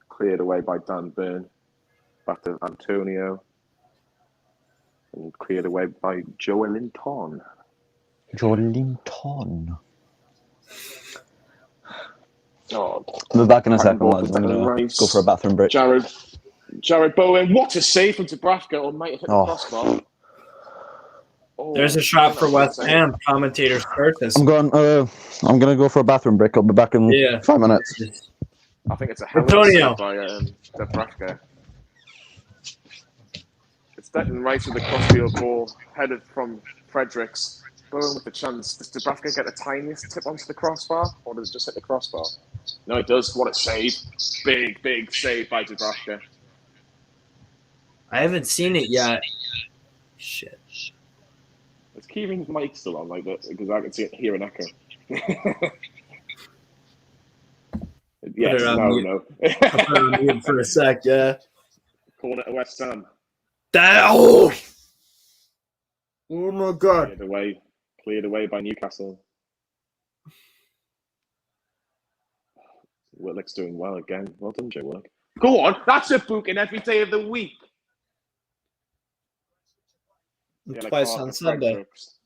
cleared away by Dan Burn. Back to Antonio, and cleared away by Joelinton. Oh, We'll be back in a second, ball lads. from I'm going Declan to Rice. go for a bathroom break. Jared Bowen, what a save from Dubravka, or might have hit the crossbar. Oh, there's a shot for West Ham. Commentators purchase. I'm going to go for a bathroom break. I'll be back in 5 minutes. I think it's a hell of a Antonio save by Dubravka. It's Declan Rice with the crossfield ball, headed from Fredericks. Bowen with the chance. Does Dubravka get the tiniest tip onto the crossbar, or does it just hit the crossbar? No, it does. What a save. Big save by Dubravka. I haven't seen it yet. Shit. Is Kieran's mic still on like that? Because I can see it, hear an echo. Yes, no. I put it on mute for a sec, yeah. Corner to West Ham. Oh my God. Cleared away by Newcastle. Willock's doing well again. Well done, Joe Willock. Go on, that's a booking every day of the week. Twice on Sunday. Fredericks.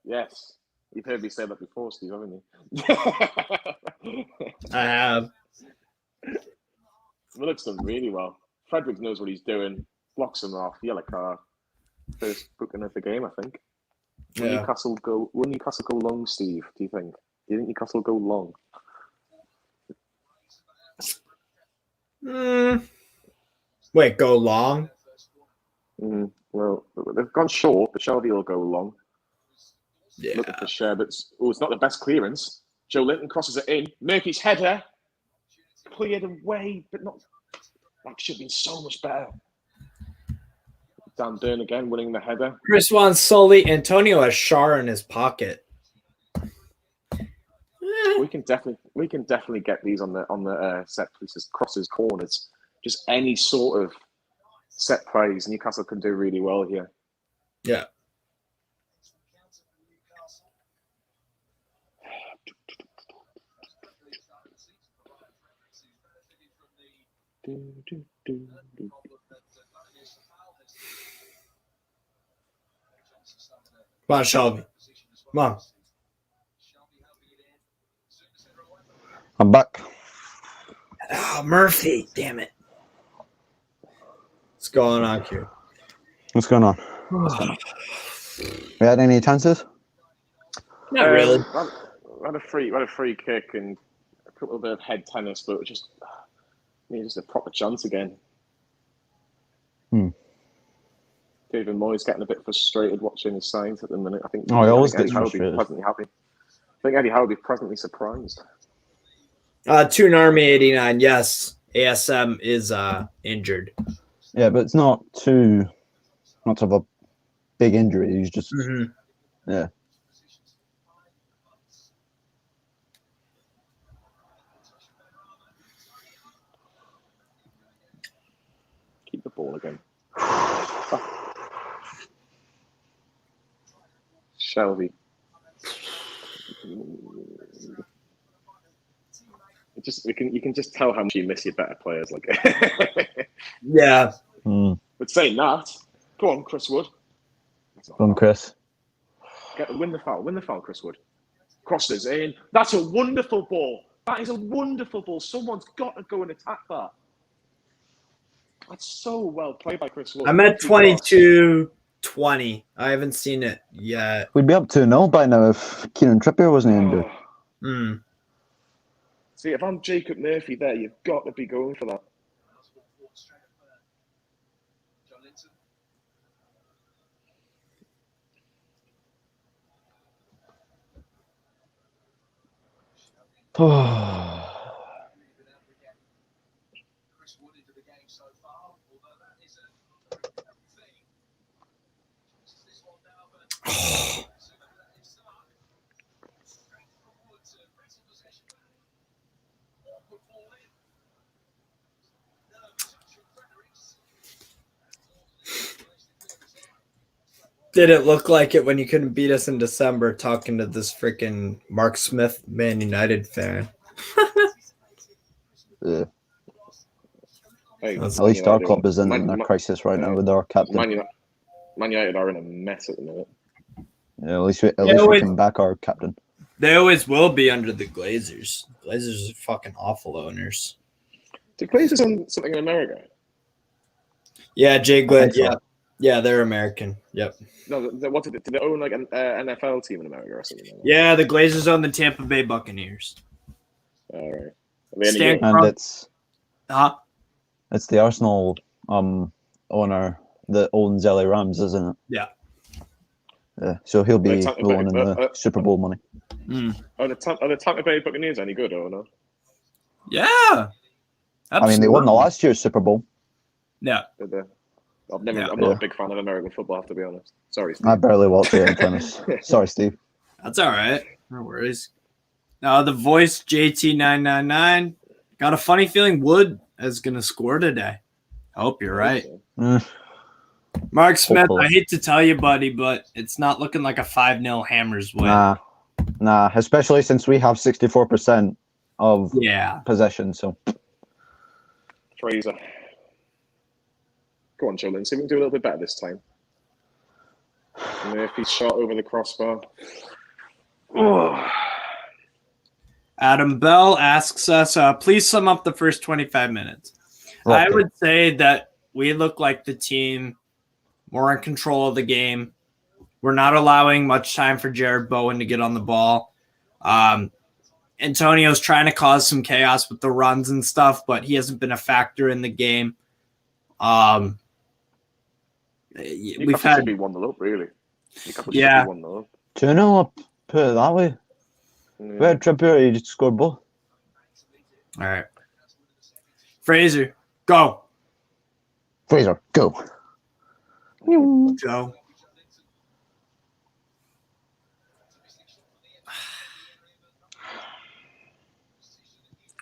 Yes. You've heard me say that before, Steve, haven't you? I have. Willock's done really well. Fredericks knows what he's doing. Blocks him off. Yellow card. First booking of the game, I think. Will Newcastle go long, Steve, do you think? Do you think Newcastle will go long? Wait, go long? Well, they've gone short. The Shelby will go long. Yeah. Look at the share, but it's not the best clearance. Joe Linton crosses it in. Murphy's header cleared away, but not. That should have been so much better. Dan Dern again winning the header. Chris wants Sully. Antonio has Shar in his pocket. We can definitely get these on the set pieces, crosses, corners, just any sort of set plays. Newcastle can do really well here. Yeah. Come on, Shelby. Come on. I'm back. Oh, Murphy. Damn it. What's going on, Q? What's going on? We had any chances? Not really. We had a free kick and a little bit of head tennis, but just a proper chance again. David Moyes getting a bit frustrated watching his sides at the minute. I think. He always Eddie gets Howe will be frustrated. pleasantly happy. I think Eddie Howe will be pleasantly surprised. Toon Army 89. Yes, ASM is injured. Yeah, but it's not too much of a big injury. He's just yeah. Keep the ball again. Shelby. You can just tell how much you miss your better players. Like, yeah. But saying that, go on, Chris Wood. Go on, Chris. Win the foul, Chris Wood. Crossed us in. That's a wonderful ball. That is a wonderful ball. Someone's got to go and attack that. That's so well played by Chris Wood. I'm at 22-20. I haven't seen it yet. We'd be up 2-0 by now if Kieran Trippier wasn't injured. See, if I'm Jacob Murphy there, you've got to be going for that. Did it look like it when you couldn't beat us in December talking to this freaking Mark Smith Man United fan? Yeah. Hey, at least our club is in a crisis right now with our captain. Man United are in a mess at the minute. Yeah, at least we can back our captain. They always will be under the Glazers. Glazers are fucking awful owners. Do Glazers own something in America? Yeah, Jay Glad. So. Yeah, they're American. Yep. No, what did they own? Like an NFL team in America or something? Like that? Yeah, the Glazers own the Tampa Bay Buccaneers. All right. And it's the Arsenal owner that owns LA Rams, isn't it? Yeah. Yeah. So he'll be the one in the Super Bowl money. Are the Tampa Bay Buccaneers any good or no? Yeah. Absolutely. I mean, they won the last year's Super Bowl. Yeah. I'm not a big fan of American football, I have to be honest. Sorry, Steve. I barely watch it in tennis. Sorry, Steve. That's all right. No worries. The voice JT999 got a funny feeling Wood is going to score today. I hope you're right. Mark Smith, hopefully. I hate to tell you, buddy, but it's not looking like a 5-0 Hammers win. Nah, especially since we have 64% of possession. So, Fraser. Go on, Joe Lindsay. We can do a little bit better this time. Murphy shot over the crossbar. Oh. Adam Bell asks us, please sum up the first 25 minutes. Okay. I would say that we look like the team more in control of the game. We're not allowing much time for Jared Bowen to get on the ball. Antonio's trying to cause some chaos with the runs and stuff, but he hasn't been a factor in the game. We've had to be 1-0 up, really. Yeah. 2-0 up, put it that way. We had Trippier, he just scored both. All right. Fraser, go. Fraser, go. Joe.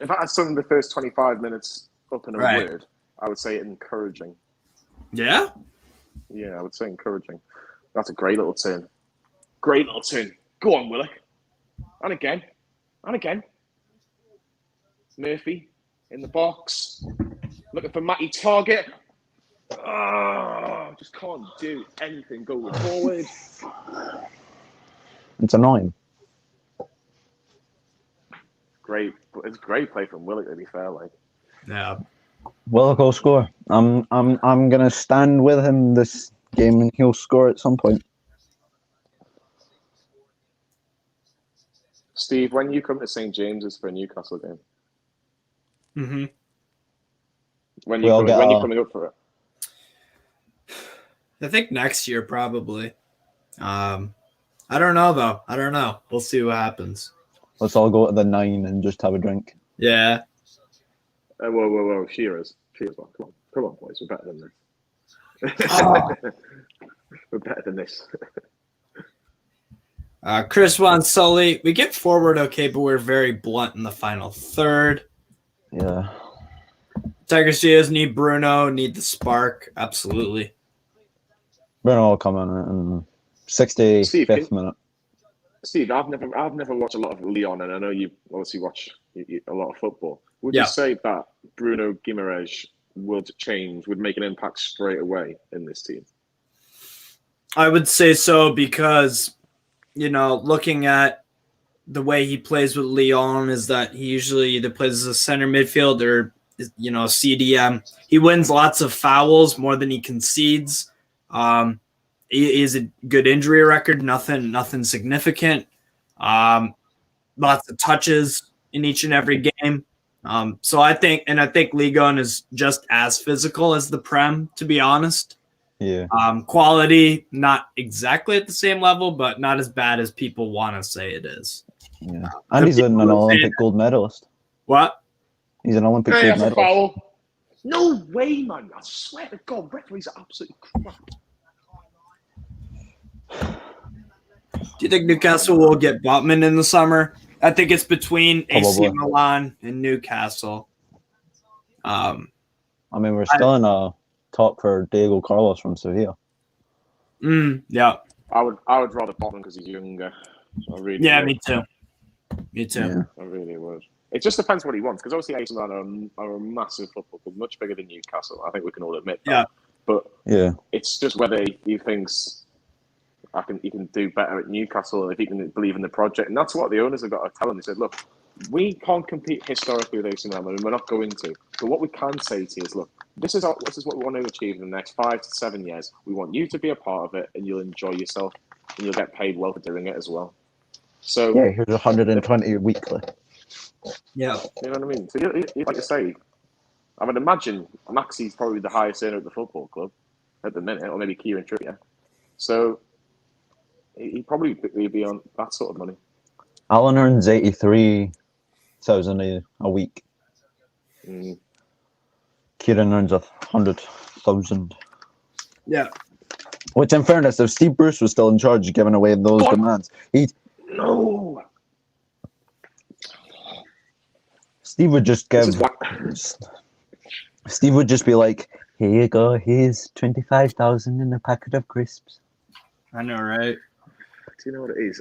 If I had summed the first 25 minutes up in a word, I would say encouraging. Yeah? Yeah, I would say encouraging. That's a great little turn. Great little turn. Go on, Willock. And again. Murphy in the box. Looking for Matty Target. Oh, just can't do anything going forward. It's annoying. Great. It's great play from Willock, to be fair. Like, yeah. Willock will score. I'm gonna stand with him this game, and he'll score at some point. Steve, when you come to St. James's for a Newcastle game, when you're coming up for it, I think next year probably. I don't know though. I don't know. We'll see what happens. Let's all go to the 9 and just have a drink. Yeah. Whoa. Shearer's one. Come on, boys. We're better than this. Oh. We're better than this. Chris wants Sully. We get forward okay, but we're very blunt in the final third. Yeah. Tiger Steelers need Bruno, need the spark. Absolutely. Bruno will come in 65th minute. Steve, I've never watched a lot of Lyon, and I know you obviously watch a lot of football. Would you say that Bruno Guimaraes would make an impact straight away in this team? I would say so because, looking at the way he plays with Lyon is that he usually either plays as a center midfield or, CDM. He wins lots of fouls more than he concedes. He is a good injury record, nothing significant. Lots of touches in each and every game. So I think Ligue 1 is just as physical as the Prem, to be honest. Yeah. Quality, not exactly at the same level, but not as bad as people want to say it is. Yeah. And he's an Olympic gold medalist. What? He's an Olympic gold medalist. Foul. No way, man. I swear to God, referees are absolutely crap. Do you think Newcastle will get Botman in the summer? I think it's between AC Milan and Newcastle. We're still in a talk for Diego Carlos from Sevilla. Yeah. I would rather Botman because he's younger. Me too. Yeah. I really would. It just depends what he wants, because obviously AC Milan are a massive football club, much bigger than Newcastle. I think we can all admit that. Yeah. But yeah, it's just whether he thinks he can do better at Newcastle, if he can believe in the project. And that's what the owners have got to tell him. They said, look, we can't compete historically with AC Milan, and we're not going to. But what we can say to you is, look, this is what we want to achieve in the next 5 to 7 years. We want you to be a part of it, and you'll enjoy yourself, and you'll get paid well for doing it as well. So yeah, here's 120 weekly. Yeah. You know what I mean? So you like to say, I would imagine Maxi's probably the highest earner at the football club at the minute, or maybe Kieran Trippier. So he'd probably be on that sort of money. Alan earns 83,000 a week. Kieran earns 100,000. Yeah. Which, in fairness, if Steve Bruce was still in charge, giving away those demands, no. Steve would just Steve would just be like, "Here you go. Here's 25,000 in a packet of crisps." I know, right? Do you know what it is?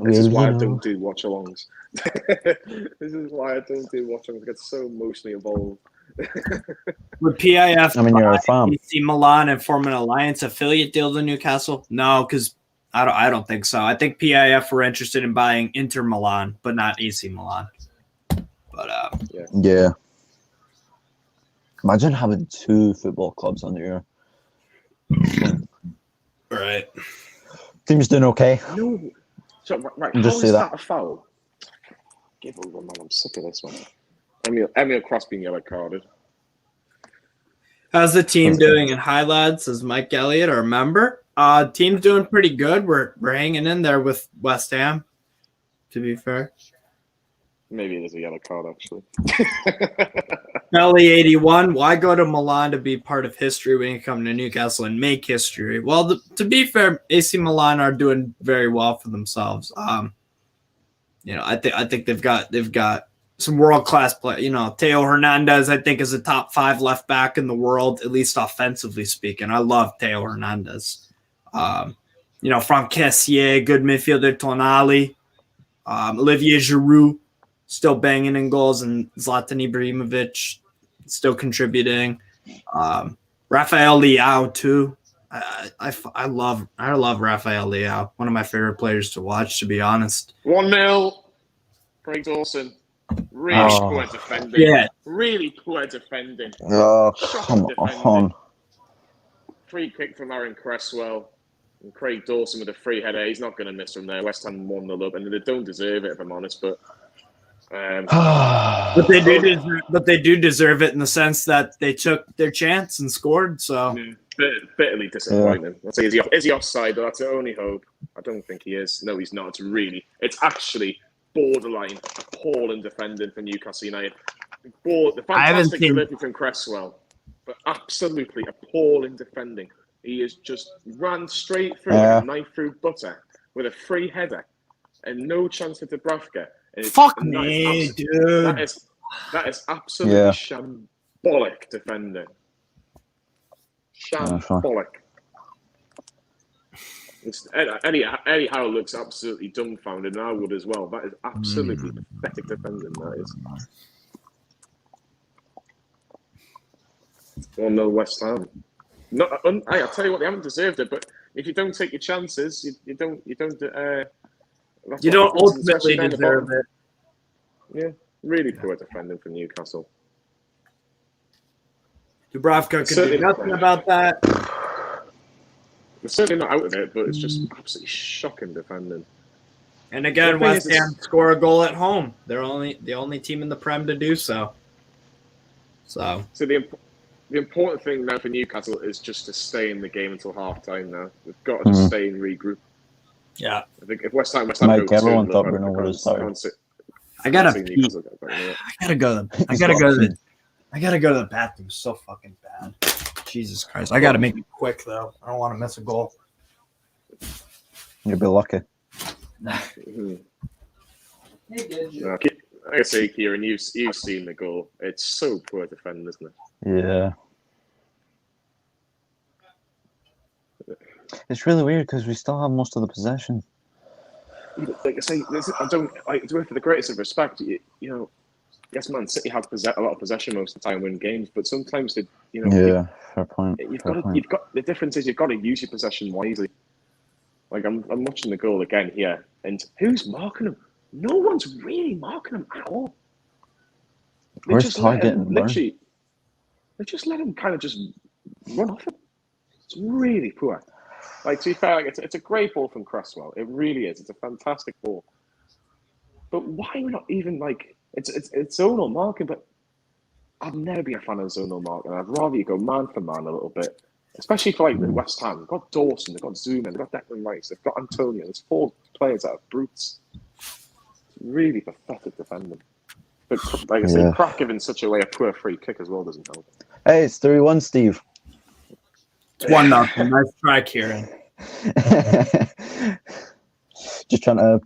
This is why I don't do watch-alongs. This is why I don't do watch-alongs. I get so emotionally involved. Would PIF you're a fan. AC Milan and form an alliance affiliate deal to Newcastle? No, because I don't think so. I think PIF were interested in buying Inter Milan, but not AC Milan. But yeah. Imagine having 2 football clubs under your. Right. Team's doing okay. No. So, right, just how is that a foul? Give over, man. I'm sick of this one. Emil Cross being yellow carded. How's the team doing in High Lads? Says Mike Elliott, our member. Team's doing pretty good. We're hanging in there with West Ham, to be fair. Maybe there's a yellow card, actually. Belly 81. Why go to Milan to be part of history when you come to Newcastle and make history? Well, to be fair, AC Milan are doing very well for themselves. I think they've got some world class play. Teo Hernandez, I think, is a top 5 left back in the world, at least offensively speaking. I love Teo Hernandez. Franck Kessié, good midfielder. Tonali, Olivier Giroud, still banging in goals, and Zlatan Ibrahimovic still contributing. Rafael Leao too. I love Rafael Leao. One of my favorite players to watch, to be honest. 1-0. Craig Dawson. Really poor defending. Yeah. Really poor defending. Oh, come on. Free kick from Aaron Cresswell. And Craig Dawson with a free header. He's not going to miss from there. West Ham 1-0 up, and they don't deserve it, if I'm honest. But they do deserve it in the sense that they took their chance and scored. So bitterly disappointing. I'll say, is he offside? That's the only hope. I don't think he is. No, he's not. It's actually borderline appalling defending for Newcastle United. The fantastic delivery from Cresswell, but absolutely appalling defending. He has just ran straight through like a knife through butter with a free header and no chance for Dubravka. Fuck me, dude. That is absolutely shambolic defending. Shambolic. Eddie Howe looks absolutely dumbfounded, and I would as well. That is absolutely pathetic defending. That is. 1-0 West Ham. I'll tell you what, they haven't deserved it, but if you don't take your chances, you don't ultimately deserve it. Yeah, really poor defending for Newcastle. Dubravka can do nothing about that. We're certainly not out of it, but it's just absolutely shocking defending. And again, West Ham score a goal at home. They're the only team in the Prem to do so. So the important thing now for Newcastle is just to stay in the game until half-time now. We've got to just stay and regroup. Yeah. I think if West Ham Mike, everyone thought Bruno would have started. I gotta go to the bathroom so fucking bad. Jesus Christ. I gotta make it quick though. I don't want to miss a goal. You'll be lucky. Like I say, Kieran, you've seen the goal. It's so poor defending, isn't it? Yeah. It's really weird because we still have most of the possession. Like I say, I don't do it for the greatest of respect. You know, yes, Man City have a lot of possession most of the time, win games, but sometimes they, fair point. You've got the difference is you've got to use your possession wisely. Like I'm watching the goal again here, and who's marking him? No one's really marking him at all. They just let him kind of just run off him. It's really poor. Like, to be fair, like, it's a great ball from Cresswell. It really is. It's a fantastic ball. But why are we not even like it's zonal marking? But I've never been a fan of zonal marking. I'd rather you go man for man a little bit, especially for like the West Ham. They've got Dawson, they've got Zuma, they've got Declan Rice, they've got Antonio. There's 4 players that are brutes. It's really pathetic defending. But like I say, Crack giving such a poor free kick as well doesn't help. Hey, it's 3-1, Steve. It's 1-0. Nice try, Kieran. Just trying to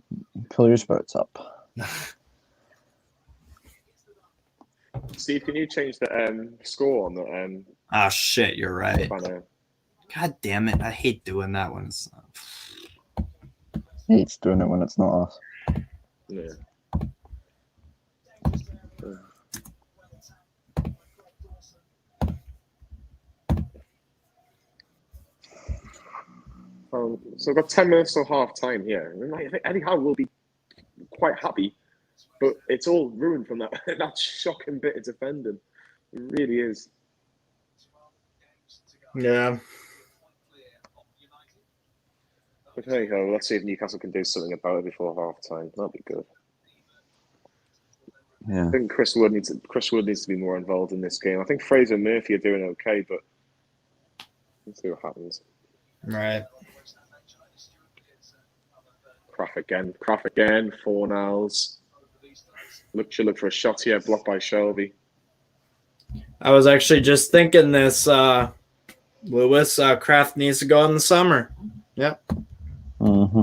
pull your spirits up. Steve, can you change the score on the Ah, shit, you're right. God damn it. I hate doing that one. He hates doing it when it's not us. Yeah. So we've got 10 minutes till half time here. I think Eddie Howe will be quite happy, but it's all ruined from that shocking bit of defending. It really is. Yeah. But hey ho, let's see if Newcastle can do something about it before half time. That'll be good. Yeah. I think Chris Wood needs to be more involved in this game. I think Fraser and Murphy are doing okay, but let's see what happens. Right. Craft again, Fornals. Should look for a shot here, blocked by Shelby. I was actually just thinking this. Lewis Kraft needs to go in the summer. Yep. Mm-hmm.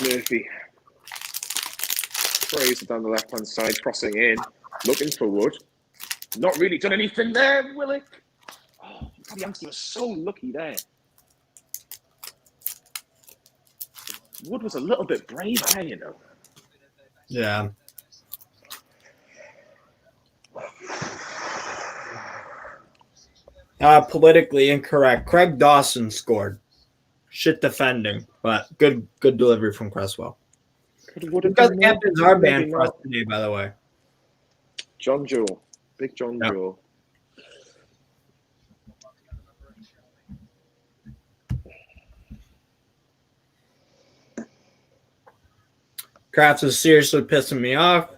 Murphy. Fraser down the left-hand side, crossing in, looking for Wood. Not really done anything there, Willick. Oh, the youngster was so lucky there. Wood was a little bit brave there, you know. Yeah. Politically incorrect. Craig Dawson scored. Shit defending, but good delivery from Cresswell. Because captains are banned for us today, by the way. John Jewell. Big John Jewell. Kraft is seriously pissing me off.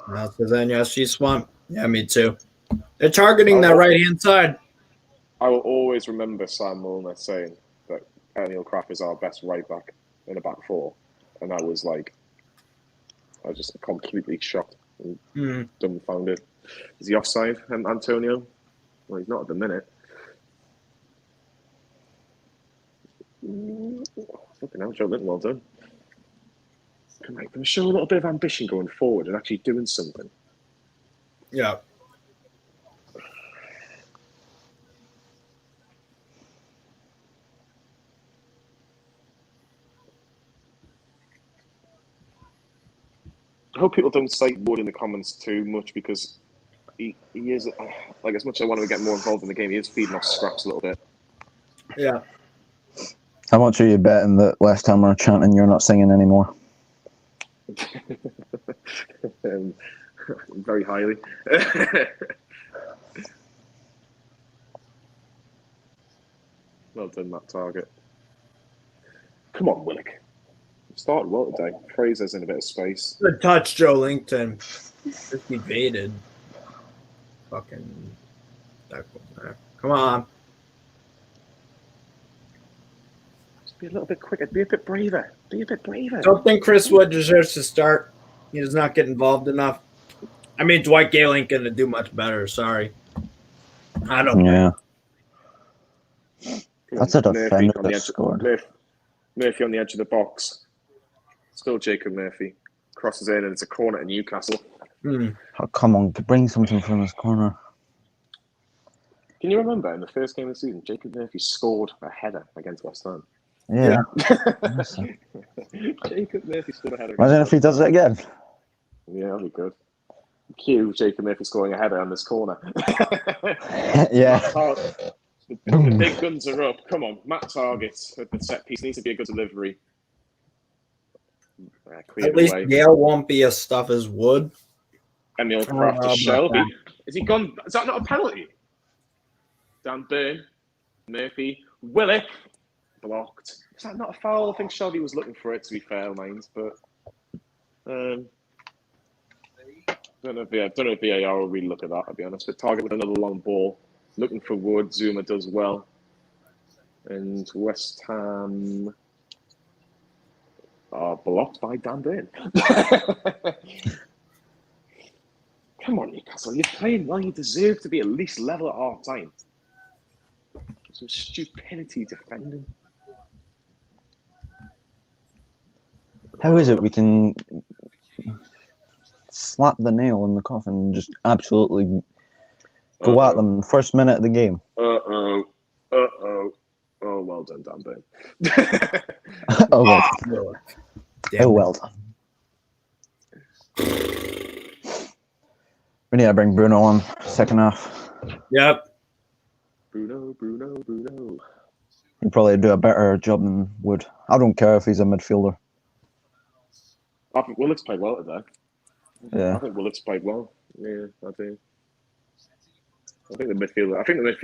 Because then SG Swamp. Yeah, me too. They're targeting that right-hand side. I will always remember Sam Milner saying that Neil Kraft is our best right back in a back four. And I was like, I was just completely shocked and dumbfounded. Is he offside, Antonio? Well, he's not at the minute. Fucking hell, Joe Linton, well done. Can show a little bit of ambition going forward and actually doing something. Yeah. I hope people don't cite Wood in the comments too much because he is, like, as much as I want to get more involved in the game, he is feeding off scraps a little bit. Yeah. How much are you betting that West Ham are chanting "You're not singing anymore"? Very highly. Well done, Matt Target. Come on, Willock. Started well today. Fraser's in a bit of space. Good touch, Joe Linton. Just evaded. Fucking. Come on. Just be a little bit quicker. Be a bit braver. Don't think Chris Wood deserves to start. He does not get involved enough. I mean, Dwight Gale ain't going to do much better. Sorry. I don't know. Yeah. That's a defender that scored. Murphy on the edge of the box. Still Jacob Murphy. Crosses in and it's a corner to Newcastle. Oh, come on, bring something from this corner. Can you remember in the first game of the season, Jacob Murphy scored a header against West Ham? Yeah. Jacob Murphy scored a header. Imagine if he does it again. Yeah, that'd be good. Cue Jacob Murphy scoring a header on this corner. Yeah. The big guns are up. Come on, Matt Target at the set piece needs to be a good delivery. At least Gale won't be as stuff as Wood. Emil Kraft to Shelby. Is he gone? Is that not a penalty? Dan Burn, Murphy, Willock, blocked. Is that not a foul? I think Shelby was looking for it, to be fair, Mines, but don't know if VAR will really look at that, I'll be honest. But Target with another long ball, looking for Wood. Zuma does well, and West Ham are blocked by Dan Burn. Come on, Newcastle, you're playing well. You deserve to be at least level at half time. Some stupidity defending. How is it we can slap the nail in the coffin and just absolutely go at them first minute of the game? Oh, well done, Dan Burn. Oh, well done. We need to bring Bruno on second half. Yep. Bruno. He'd probably do a better job than Wood. I don't care if he's a midfielder. I think Willock's played well today. Yeah. I think Willock's played well. Yeah, I do. I think the midfielder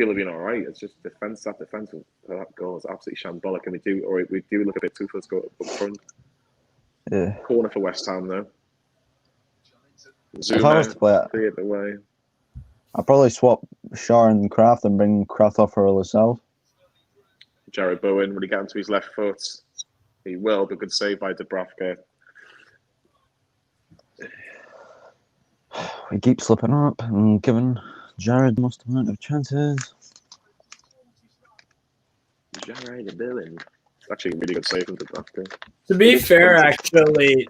have been all right. It's just that defense for that goal is absolutely shambolic, and we do look a bit toothless go up front. Yeah. Corner for West Ham though. Zuma, if I was to play cleared the way. I'd probably swap Shaw and Kraft and bring Kraft off for Lascelles. Jared Bowen, will he get onto his left foot? He will, but good save by Dubravka. We keep slipping up and giving Jared the most amount of chances. Jared Bowen. Actually, a really good save from Dubravka. To be fair, actually,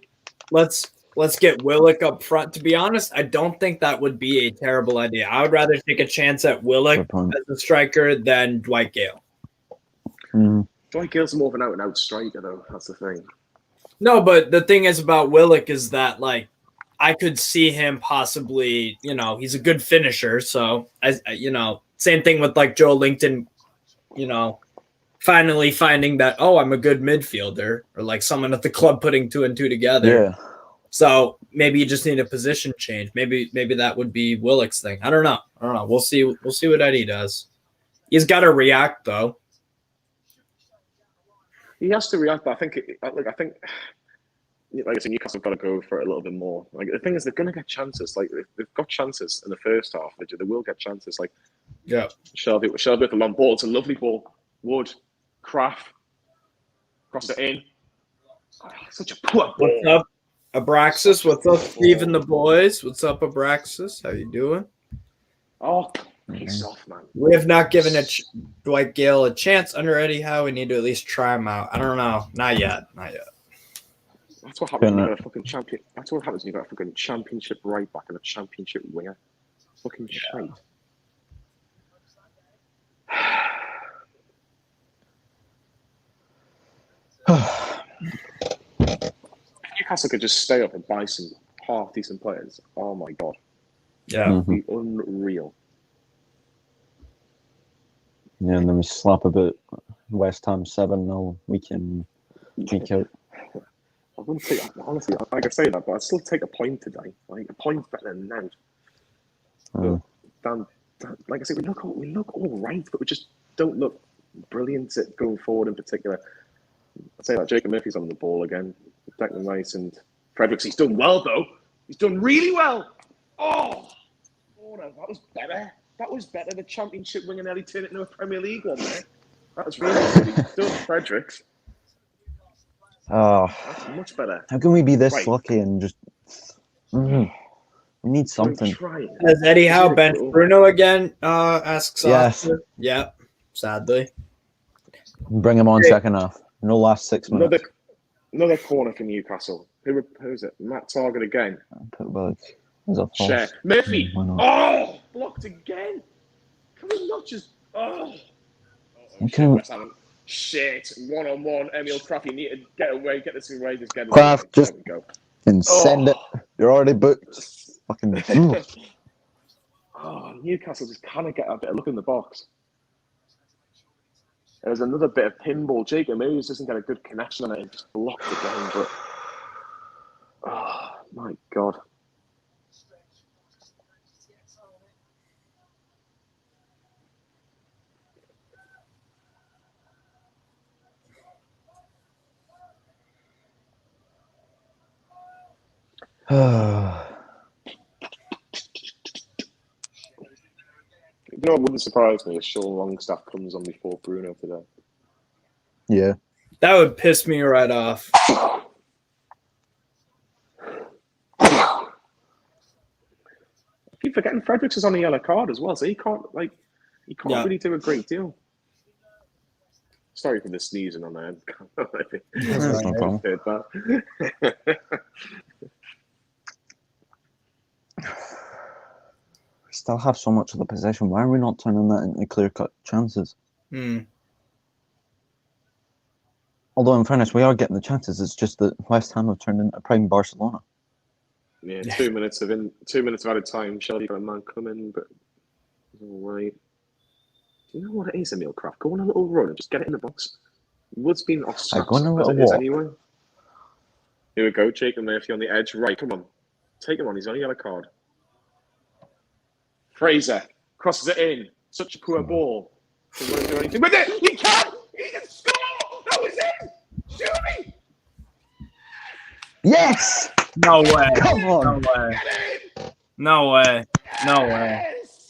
let's get Willock up front. To be honest, I don't think that would be a terrible idea. I would rather take a chance at Willock as a striker than Dwight Gale. Dwight Gale's more of an out-and-out striker, though. That's the thing. No, but the thing is about Willock is that, like, I could see him possibly, he's a good finisher. So, same thing with, like, Joe Linton, finally finding that, I'm a good midfielder, or, like, someone at the club putting 2 and 2 together. Yeah. So maybe you just need a position change. Maybe that would be Willock's thing. I don't know. We'll see what Eddie does. He's got to react though. He has to react, but I think, like I said, Newcastle have got to go for it a little bit more. Like the thing is, they're going to get chances. Like they've got chances in the first half. They will get chances. Like Shelby with the long ball. It's a lovely ball. Wood, Kraft, cross it in. Such a poor ball. What's up? Abraxas, what's up, Steve and the boys? What's up, Abraxas? How you doing? Oh, piss off, man. We have not given Dwight Gale a chance under Eddie Howe. We need to at least try him out. I don't know. Not yet. That's what happens when you got a fucking champion. That's what happens when you got a fucking championship right back and a championship winger. Fucking shite. Newcastle could just stay up and buy some half decent players. Oh my god. Yeah. It'd be unreal. Yeah, and then we slap about West Ham 7-0 week in, week out. I wouldn't take, honestly, like I say that, but I'd still take a point today. Like, a point's better than none. Like I said, we look all right, but we just don't look brilliant at going forward in particular. I'd say that Jacob Murphy's on the ball again. Declan Rice and Fredericks. He's done well, though. He's done really well. Oh, that was better. That was better. The championship winger nearly turned it into a Premier League one, man. That was really good. He's done Fredericks. Oh, that's much better. How can we be this lucky and just... we need something. Has Eddie Howe benched Bruno again? Asks yes. Yep, sadly. Bring him on second half. No last 6 minutes. Another corner for Newcastle. Who's it? Matt Target again. Share. Murphy. Oh, blocked again. Can we not just... Shit. One-on-one. Emil Kraft, you need to get away. Get this away. Just get it. Kraft, just and send it. You're already booked. Fucking... Newcastle just kind of get a bit of look in the box. There's another bit of pinball. Jacob Moyes doesn't get a good connection on it and just blocked again. But oh my god. You know what wouldn't surprise me if Sean Longstaff comes on before Bruno today. Yeah. That would piss me right off. I keep forgetting Fredericks is on a yellow card as well, so he can't really do a great deal. Sorry for the sneezing on there. That's no problem. We still have so much of the possession. Why are we not turning that into clear-cut chances? Although, in fairness, we are getting the chances. It's just that West Ham have turned into prime Barcelona. Yeah, 2 minutes of added time. Shelby got a man coming, but it's all right. Do you know what it is, Emil Kraft? Go on a little run and just get it in the box. Wood's been off straps go on a as little it is walk. anyway. Here we go. Jacob Murphy on the edge. Right, come on. Take him on. He's on a yellow card. Fraser crosses it in. Such a poor ball. He won't do anything with it. He can! He can score! That was it! Shoot me! Yes! No way. Come on. No way. No way. No way.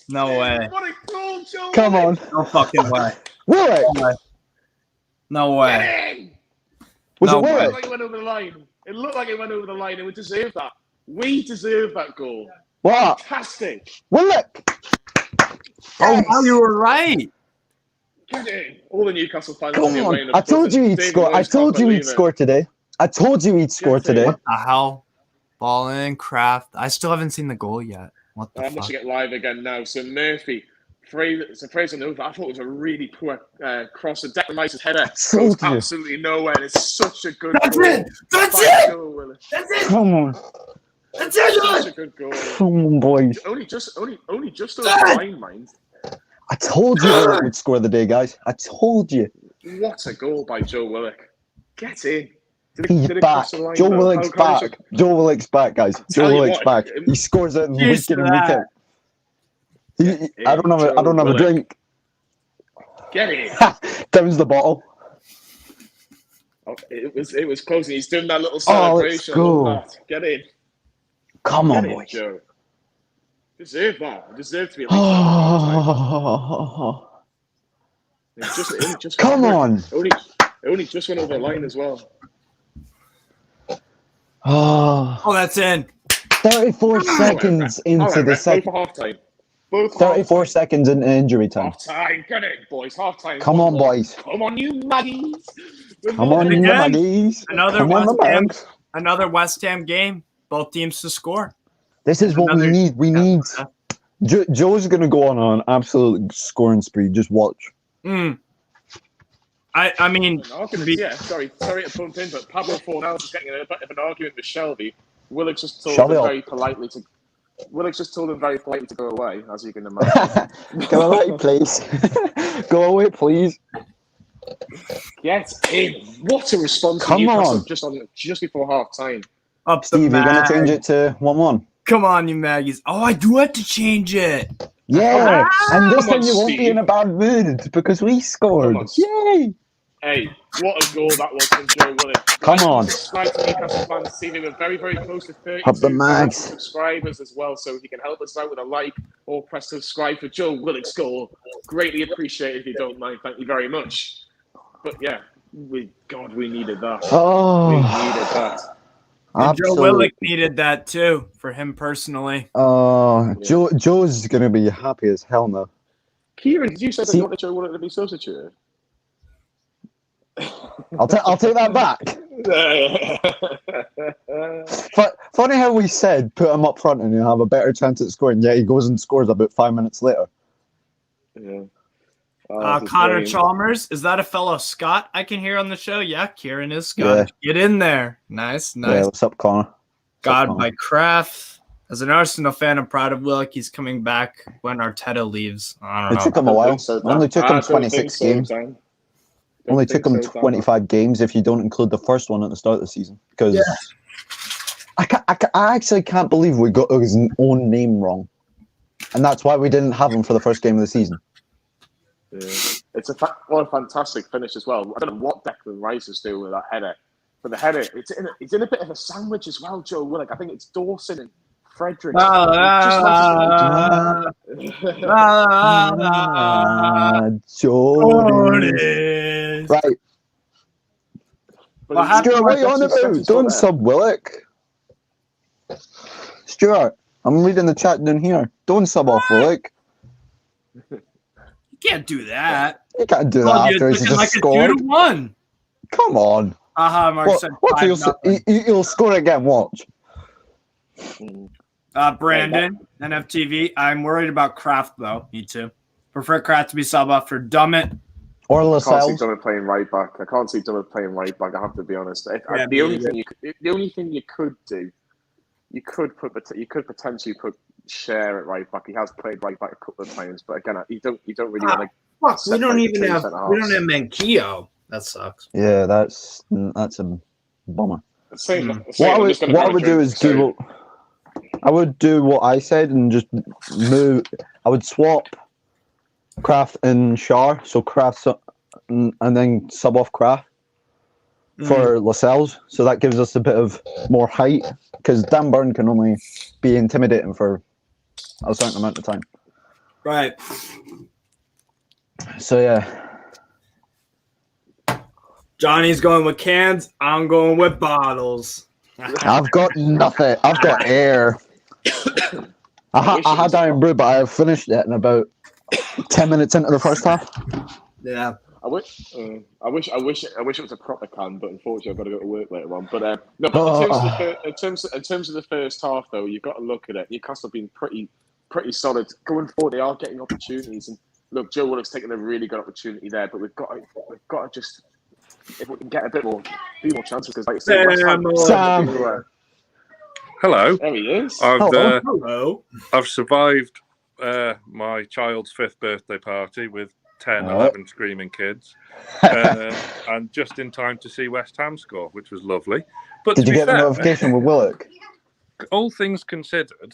No way. What a goal, Joe! Come on. No fucking way. Willock! No way. Was No it way. It Willock? looked like it went over the line. It looked like it went over the line and we deserve that. We deserve that goal. What? Fantastic. Willock! Oh, wow, you were right. Get in. All the Newcastle fans. Come on. I told you he'd score. I told you he'd score today. I told you he'd score today. What the hell? Ball in, Kraft. I still haven't seen the goal yet. What the I'm fuck? watching it live again now. So Murphy, Fraser over. I thought it was a really poor cross. And Declan Rice's header goes absolutely nowhere. And it's such a good That's goal. it! That's it! That's it! Come on. That's it! Such a good goal. Come on, boys. Only just over the line, mind. I told you Willock would score the day, guys. I told you. What a goal by Joe Willock. Get in. He's back. Joe Willock's back. Joe Willock's back, guys. Joe Willock's back. He scores it week in and week out. I don't have a drink. Get in. Downs the bottle. Oh, it was close. He's doing that little celebration. Oh, let's go. Get in. Come on, Get in, boys. Joe. Deserve that. Deserve to be. Just come on. Only just went over the line as well. Oh, that's in. 34 seconds into the second. Both for half-time. Both 34 seconds into injury time. Half-time. Get it, boys. Half-time. Come on, boys. Come on, you Maggies. Come on, the Maggies. Another Come on, the Mags. Another West Ham game. Both teams to score. This is what we need. We need. Joe's going to go on an absolute scoring spree. Just watch. I mean, sorry to pump in, but Pablo Fornals is getting a bit of an argument with Shelby. Willock's just told him very politely to go away, as you can imagine. Go away, please. Go away, please. Get in. What a response. Come on. Just before half time. Steve, you're going to change it to 1-1. Come on, you Maggies. Oh, I do have to change it. Yeah. And this time you won't be in a bad mood because we scored. Yay. Hey, what a goal that was from Joe Willock. Come on. Newcastle fans see we were very, very close to 32,000 subscribers as well, so if you can help us out with a like or press subscribe for Joe Willock's goal, greatly appreciated if you don't mind. Thank you very much. But yeah, we needed that. Oh. We needed that. And Joe Willock needed that too, for him personally. Joe's going to be happy as hell now. Kieran, did you say that you wanted Joe Willock to be substituted? I'll take that back. Funny how we said put him up front and he'll have a better chance at scoring, yet he goes and scores about 5 minutes later. Yeah. Connor Chalmers, is that a fellow Scot I can hear on the show? Yeah, Kieran is Scottish. Yeah. Get in there. Nice. Yeah, what's up, Connor? God by Kraft. As an Arsenal fan, I'm proud of Willock. He's coming back when Arteta leaves. I don't know. It took him a while. Only took him 26 games. Only took him 25 games if you don't include the first one at the start of the season. Because I actually can't believe we got his own name wrong. And that's why we didn't have him for the first game of the season. Yeah. It's a fantastic finish as well. I don't know what Declan Rice is doing with that header. But the header, it's in a bit of a sandwich as well, Joe Willock. I think it's Dawson and Frederick. Jordan. Right. Stuart, what are you on about? Don't sub Willock. Stuart, I'm reading the chat down here. Don't sub off Willock. You can't do that. You can't do that after he's just scored. 2-1. Come on. Mark said he'll score again, watch. Brandon, NFTV. I'm worried about Kraft, though. Me too. Prefer Kraft to be sub off for Dummett. Or I Lascelles. can't see Dummett playing right back. I have to be honest. The only thing you could do, you could potentially put Cher at right back. He has played right back a couple of times, but again, you don't really want to. We don't have Manquillo. That sucks. Yeah, that's a bummer. What I would do is I would do what I said and just move. I would swap Kraft and Shar, so Kraft and then sub off Kraft for Lascelles. So that gives us a bit of more height because Dan Burn can only be intimidating for a certain amount of time. Right. So yeah. Johnny's going with cans. I'm going with bottles. I've got nothing. I've got air. I had Iron Brew, but I finished it in about 10 minutes into the first half. Yeah. I wish it was a proper can, but unfortunately I've got to go to work later on. But in terms of the first half, though, you've got to look at it. Newcastle have been pretty solid going forward. They are getting opportunities, and look, Joe Willock's taking a really good opportunity there. But we've got to just, if we can get a few more chances, because like Sam. Hello. There he is. Hello. I've survived my child's 5th birthday party with 10, 11 screaming kids, and just in time to see West Ham score, which was lovely. But did you get the notification with Willock? All things considered,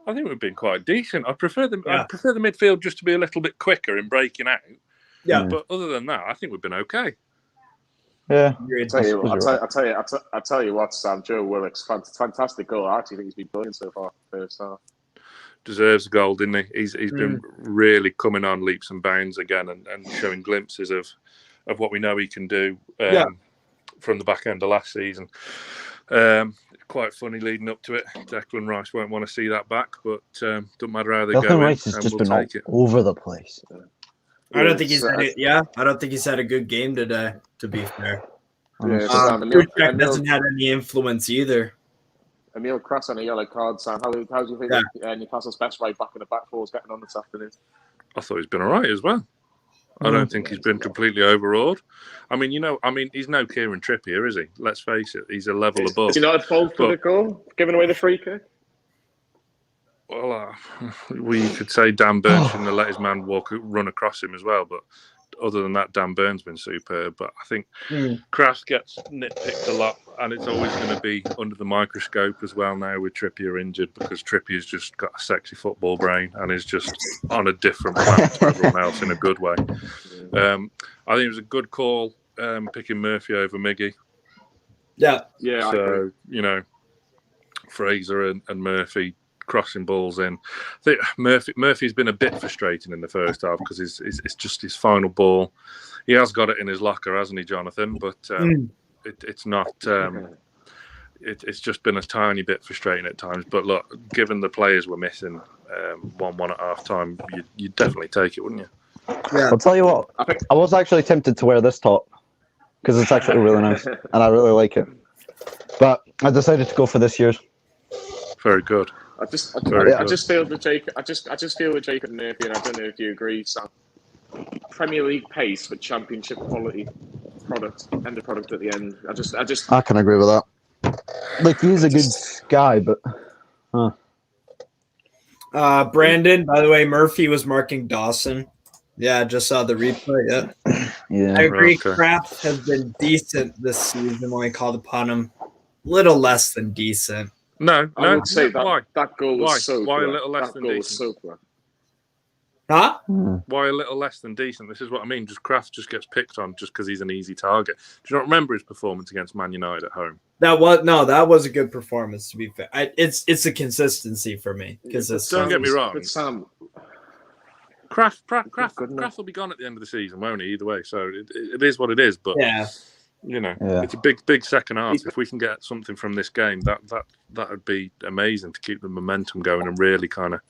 I think we've been quite decent. I prefer the midfield just to be a little bit quicker in breaking out. Yeah. But other than that, I think we've been okay. Yeah. I'll tell you what, Sam. Joe Willock's fantastic goal. I actually think he's been brilliant so far. First half. Deserves a goal, didn't he? He's been really coming on leaps and bounds again and showing glimpses of what we know he can do from the back end of last season. Quite funny leading up to it. Declan Rice won't want to see that back, but don't matter how they Declan go Rice in, has and just we'll been all take it. over the place. I don't think he's had it. Yeah, I don't think he's had a good game today. To be fair, Suchek doesn't have any influence either. Emil Cross on a yellow card, Sam. How do you think Newcastle's best right back in the back four is getting on this afternoon? I thought he's been all right as well. I don't think he's been completely overawed. I mean, he's no Kieran Trippier, is he? Let's face it, he's a level above. Is he not at fault for the goal, giving away the free kick? Well, we could say Dan Burns shouldn't have let his man run across him as well, but other than that, Dan Burns been superb. But I think Kraft gets nitpicked a lot, and it's always going to be under the microscope as well now with Trippier injured, because Trippier's just got a sexy football brain and is just on a different planet to everyone else in a good way. I think it was a good call picking Murphy over Miggy. Yeah. So, Fraser and Murphy crossing balls in. I think Murphy's been a bit frustrating in the first half because it's just his final ball. He has got it in his locker, hasn't he, Jonathan? But it's not. It's just been a tiny bit frustrating at times. But look, given the players we're missing, 1-1 at half time, you'd definitely take it, wouldn't you? Yeah. I'll tell you what. I was actually tempted to wear this top because it's actually really nice and I really like it. But I decided to go for this year's. Very good. I just feel with Jacob Murphy, and I don't know if you agree, Sam. Premier League pace, but Championship quality end product at the end. I can agree with that. Like, he's a good guy, but Brandon, by the way, Murphy was marking Dawson. Yeah, I just saw the replay. Yeah. I agree. Okay. Kraft has been decent this season when I called upon him. Little less than decent. No, I would say why? That goal was so why clear. A little less than decent? Huh? Why a little less than decent? This is what I mean. Just Kraft just gets picked on just because he's an easy target. Do you not remember his performance against Man United at home? That was a good performance. To be fair, it's a consistency for me. Don't get me wrong. Sam, Kraft will be gone at the end of the season, won't he? Either way, so it is what it is. But it's a big second half. If we can get something from this game, that would be amazing to keep the momentum going and really kind of.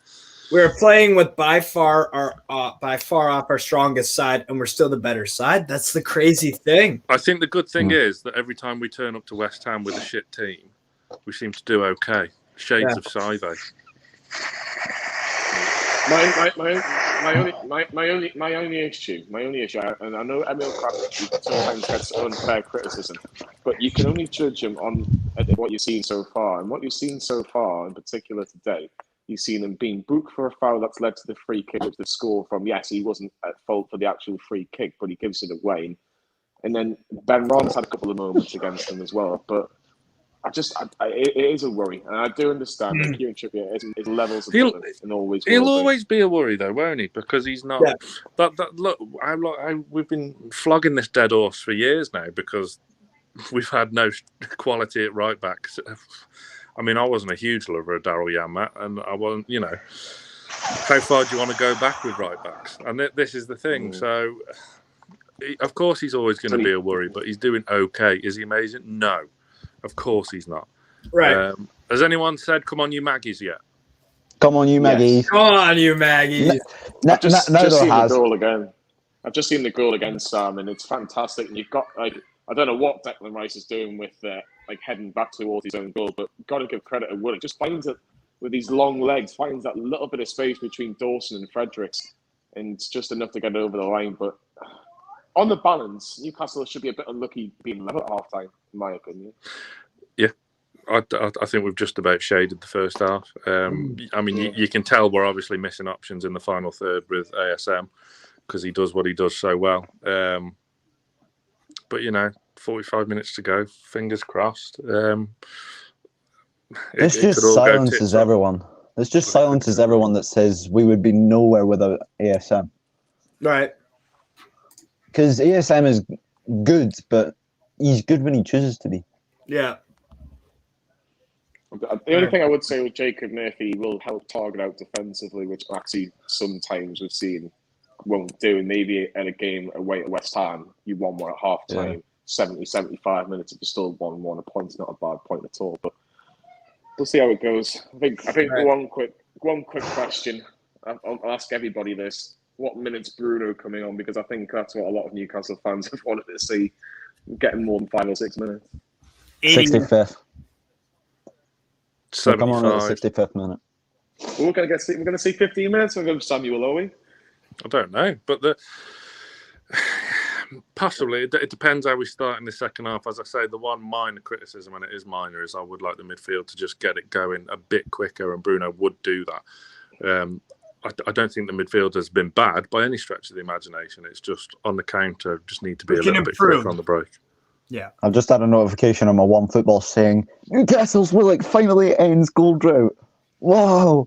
We're playing with by far off our strongest side, and we're still the better side. That's the crazy thing. I think the good thing is that every time we turn up to West Ham with a shit team, we seem to do okay. Shades of Saive. My only issue, and I know Emil Kraft sometimes gets unfair criticism, but you can only judge him on what you've seen so far, and what you've seen so far, in particular today, you've seen him being booked for a foul that's led to the free kick, which the score from. Yes, he wasn't at fault for the actual free kick, but he gives it away, and then Ben Ron's had a couple of moments against him as well, but. It is a worry, and I do understand that Kieran Trippier is levels of and always. He'll always be a worry, though, won't he? Because he's not. Yeah. Look, we've been flogging this dead horse for years now because we've had no quality at right back. I mean, I wasn't a huge lover of Daryl Janmaat, and I wasn't. How far do you want to go back with right backs? And this is the thing. So, of course, he's always going to be a worry, but he's doing okay. Is he amazing? No. Of course he's not. Right. Has anyone said, come on, you Maggies, yet? Come on, you Maggies. Yes. Come on, you Maggies. I've just seen the goal again. I've just seen the goal again, Sam, and it's fantastic. And you've got, I don't know what Declan Rice is doing with, heading back towards his own goal, but got to give credit to Wood. It just finds it with these long legs, finds that little bit of space between Dawson and Fredericks, and it's just enough to get over the line. But on the balance, Newcastle should be a bit unlucky being level at half-time, in my opinion. Yeah, I think we've just about shaded the first half. I mean, you can tell we're obviously missing options in the final third with ASM because he does what he does so well. But, 45 minutes to go, fingers crossed. This just silences everyone. This just silences everyone that says we would be nowhere without ASM. Right. Because ASM is good, but he's good when he chooses to be. Yeah. The only thing I would say with Jacob Murphy will help target out defensively, which actually sometimes we've seen won't do. Maybe at a game away at West Ham, you won one at half time. 70, 75 minutes, if you're still 1-1, a point's not a bad point at all. But we'll see how it goes. I think Right. one quick question. I'll ask everybody this: what minute's Bruno coming on? Because I think that's what a lot of Newcastle fans have wanted to see, getting more than 5 or 6 minutes. 65th. So come on at the 75. 65th minute. We're going to see 15 minutes of Samuel, are we? I don't know, but possibly it depends how we start in the second half. As I say, the one minor criticism, and it is minor, is I would like the midfield to just get it going a bit quicker, and Bruno would do that. I don't think the midfield has been bad by any stretch of the imagination. It's just on the counter, just need to be a little bit quicker on the break. Yeah. I've just had a notification on my OneFootball saying Newcastle's Willock finally ends goal drought. Whoa.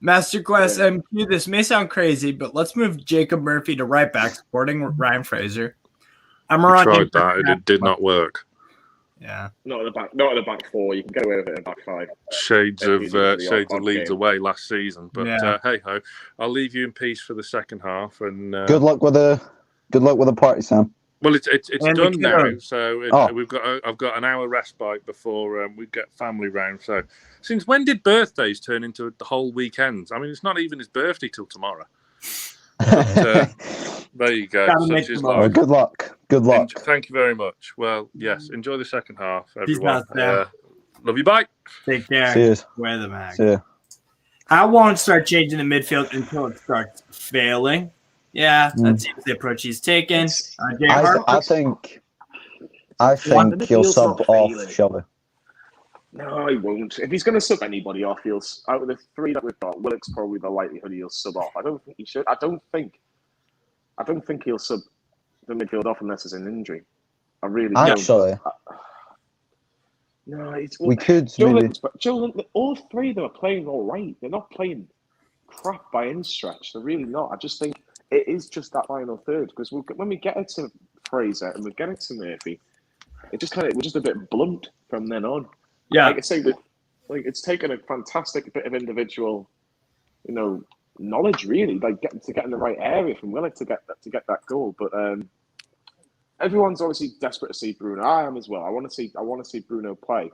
Masterclass MQ. This may sound crazy, but let's move Jacob Murphy to right back, supporting Ryan Fraser. We tried that. It did not work. Yeah. Not at the back four. You can get away with it in back five. Shades of Leeds away last season, but Yeah. hey ho, I'll leave you in peace for the second half. And Good luck with the party, Sam. Well, it's done now, so I've got an hour respite before we get family round. So, since when did birthdays turn into the whole weekend? I mean, it's not even his birthday till tomorrow. But, there you go. Such is life. Well, good luck. Good luck. Thank you very much. Well, yes, enjoy the second half, Peace everyone. out, Love you. Bye. Take care. Cheers. Wear the mag. See ya. I won't start changing the midfield until it starts failing. Yeah, that seems the approach he's taken. I think he'll sub off Shelby. No, he won't. If he's going to sub anybody off, out of the three that we've got, Willock's probably the likelihood he'll sub off. I don't think he should. I don't think he'll sub the midfield off unless it's an injury. I really Actually, no, we could Joe, all three of them are playing all right. They're not playing crap by any stretch. They're really not. I just think it is just that final third, because when we get it to Fraser and we get it to Murphy, we're just a bit blunt from then on. Yeah, like I say, it's taken a fantastic bit of individual, knowledge really, like to get in the right area from Willock to get that goal. But everyone's obviously desperate to see Bruno. I am as well. I want to see Bruno play,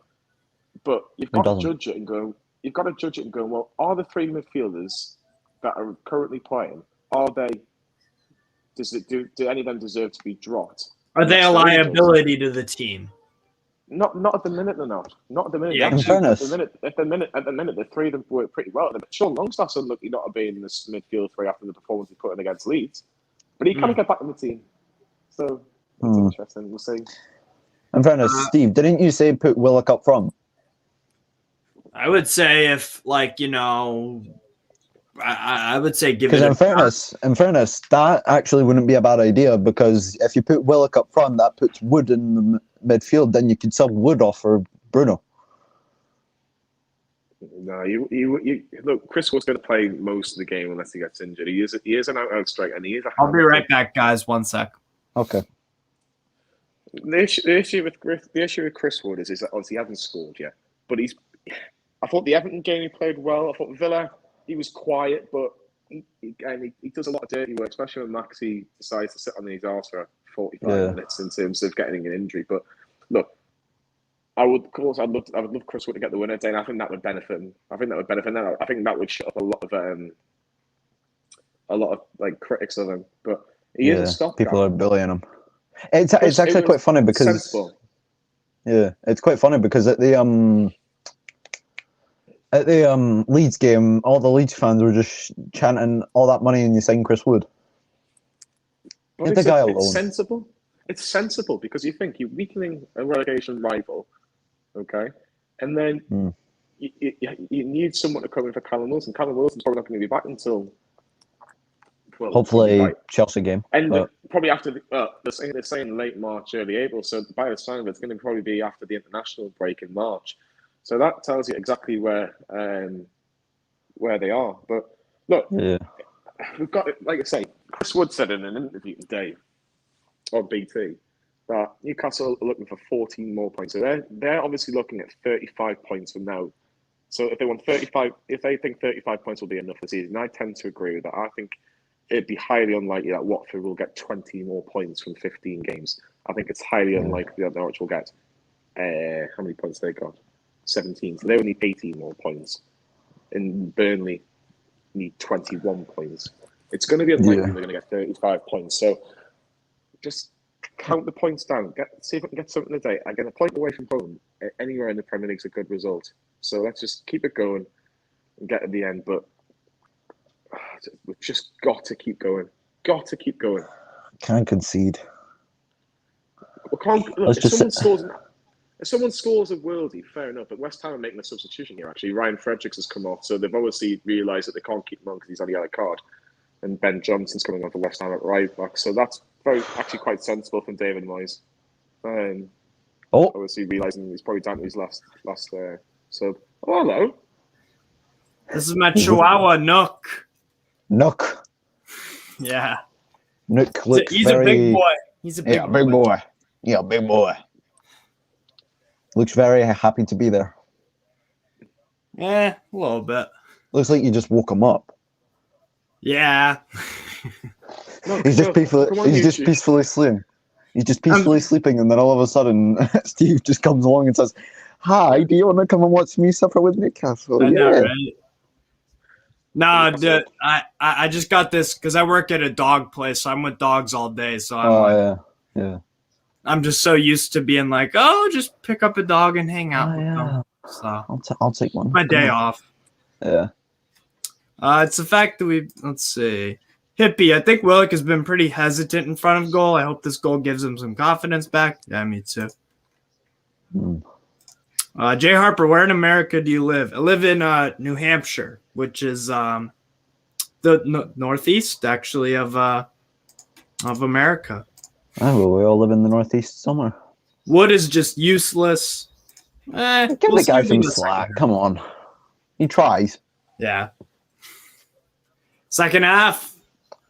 but you've got to judge it and go. Well, are the three midfielders that are currently playing, do any of them deserve to be dropped? Are they a liability to the team? Not at the minute. They're not. Not at the minute. Yeah. In fairness, at the minute, the three of them work pretty well. Sean Longstaff's unlucky not to be in this midfield three after the performance he put in against Leeds, but he kind of get back in the team. So it's interesting. We'll see. In fairness, Steve, didn't you say put Willock up front? I would say I would say give it. Because in fairness, that actually wouldn't be a bad idea, because if you put Willock up front, that puts Wood in the midfield. Then you could sub Wood off for Bruno. No, you look. Chris Wood's going to play most of the game unless he gets injured. He is an out striker, and he is. I'll be right back, guys. 1 sec. Okay. The issue with Chris Wood is that obviously he hasn't scored yet, but I thought the Everton game he played well. I thought Villa, he was quiet, but he does a lot of dirty work, especially when Maxi decides to sit on his arse for 45 minutes in terms of getting an injury. But look, I'd love Chris Wood to get the winner today, and I think that would benefit him. I think that would shut up a lot of like critics of him. But he is a stopgap. People are bullying him. It's actually quite funny because sensible. Yeah, it's quite funny because at the Leeds game, all the Leeds fans were just chanting all that money and you sign Chris Wood. But it's sensible. It's sensible because you think you're weakening a relegation rival, okay? And then you need someone to come in for Callum Wilson. Callum Wilson's probably not going to be back until hopefully Chelsea game. And probably after they're saying late March, early April. So by the time it's going to probably be after the international break in March. So that tells you exactly where they are. But look, we've got, like I say, Chris Wood said in an interview today on BT that Newcastle are looking for 14 more points. So they're obviously looking at 35 points from now. So if they think 35 points will be enough this season, I tend to agree with that. I think it'd be highly unlikely that Watford will get 20 more points from 15 games. I think it's highly unlikely that Norwich will get. How many points they got? 17. So they would need 18 more points. And Burnley need 21 points. It's going to be unlikely they're going to get 35 points. So just count the points down. See if I can get something today. I get a point away from home. Anywhere in the Premier League's a good result. So let's just keep it going and get to the end. But we've just got to keep going. Got to keep going. Can't concede. We can't, look, if someone scores a worldie, fair enough. But West Ham are making a substitution here, actually. Ryan Fredericks has come off. So they've obviously realised that they can't keep him on because he's on the yellow card. And Ben Johnson's coming on for West Ham at right back. So that's actually quite sensible from David Moyes. Obviously realising he's probably down to his last sub. Oh, hello. This is my Chihuahua, Nook. Nook. Yeah. Nook looks He's a big boy. He's a big boy. Big boy. Yeah, big boy. Looks very happy to be there. Yeah, a little bit. Looks like you just woke him up. Yeah. He's just peacefully sleeping. He's just peacefully sleeping, and then all of a sudden, Steve just comes along and says, "Hi, do you want to come and watch me suffer with Newcastle?" I know, right? No, dude, I just got this because I work at a dog place, so I'm with dogs all day. So I'm I'm just so used to being like, oh, just pick up a dog and hang out with them. So I'll take one. My day off. Yeah. It's the fact that let's see. Hippie, I think Willock has been pretty hesitant in front of goal. I hope this goal gives him some confidence back. Yeah, me too. Jay Harper, where in America do you live? I live in New Hampshire, which is the northeast, actually, of America. Oh, well, we all live in the northeast somewhere. Wood is just useless. Give the guy some slack. Come on. He tries. Yeah. Second half.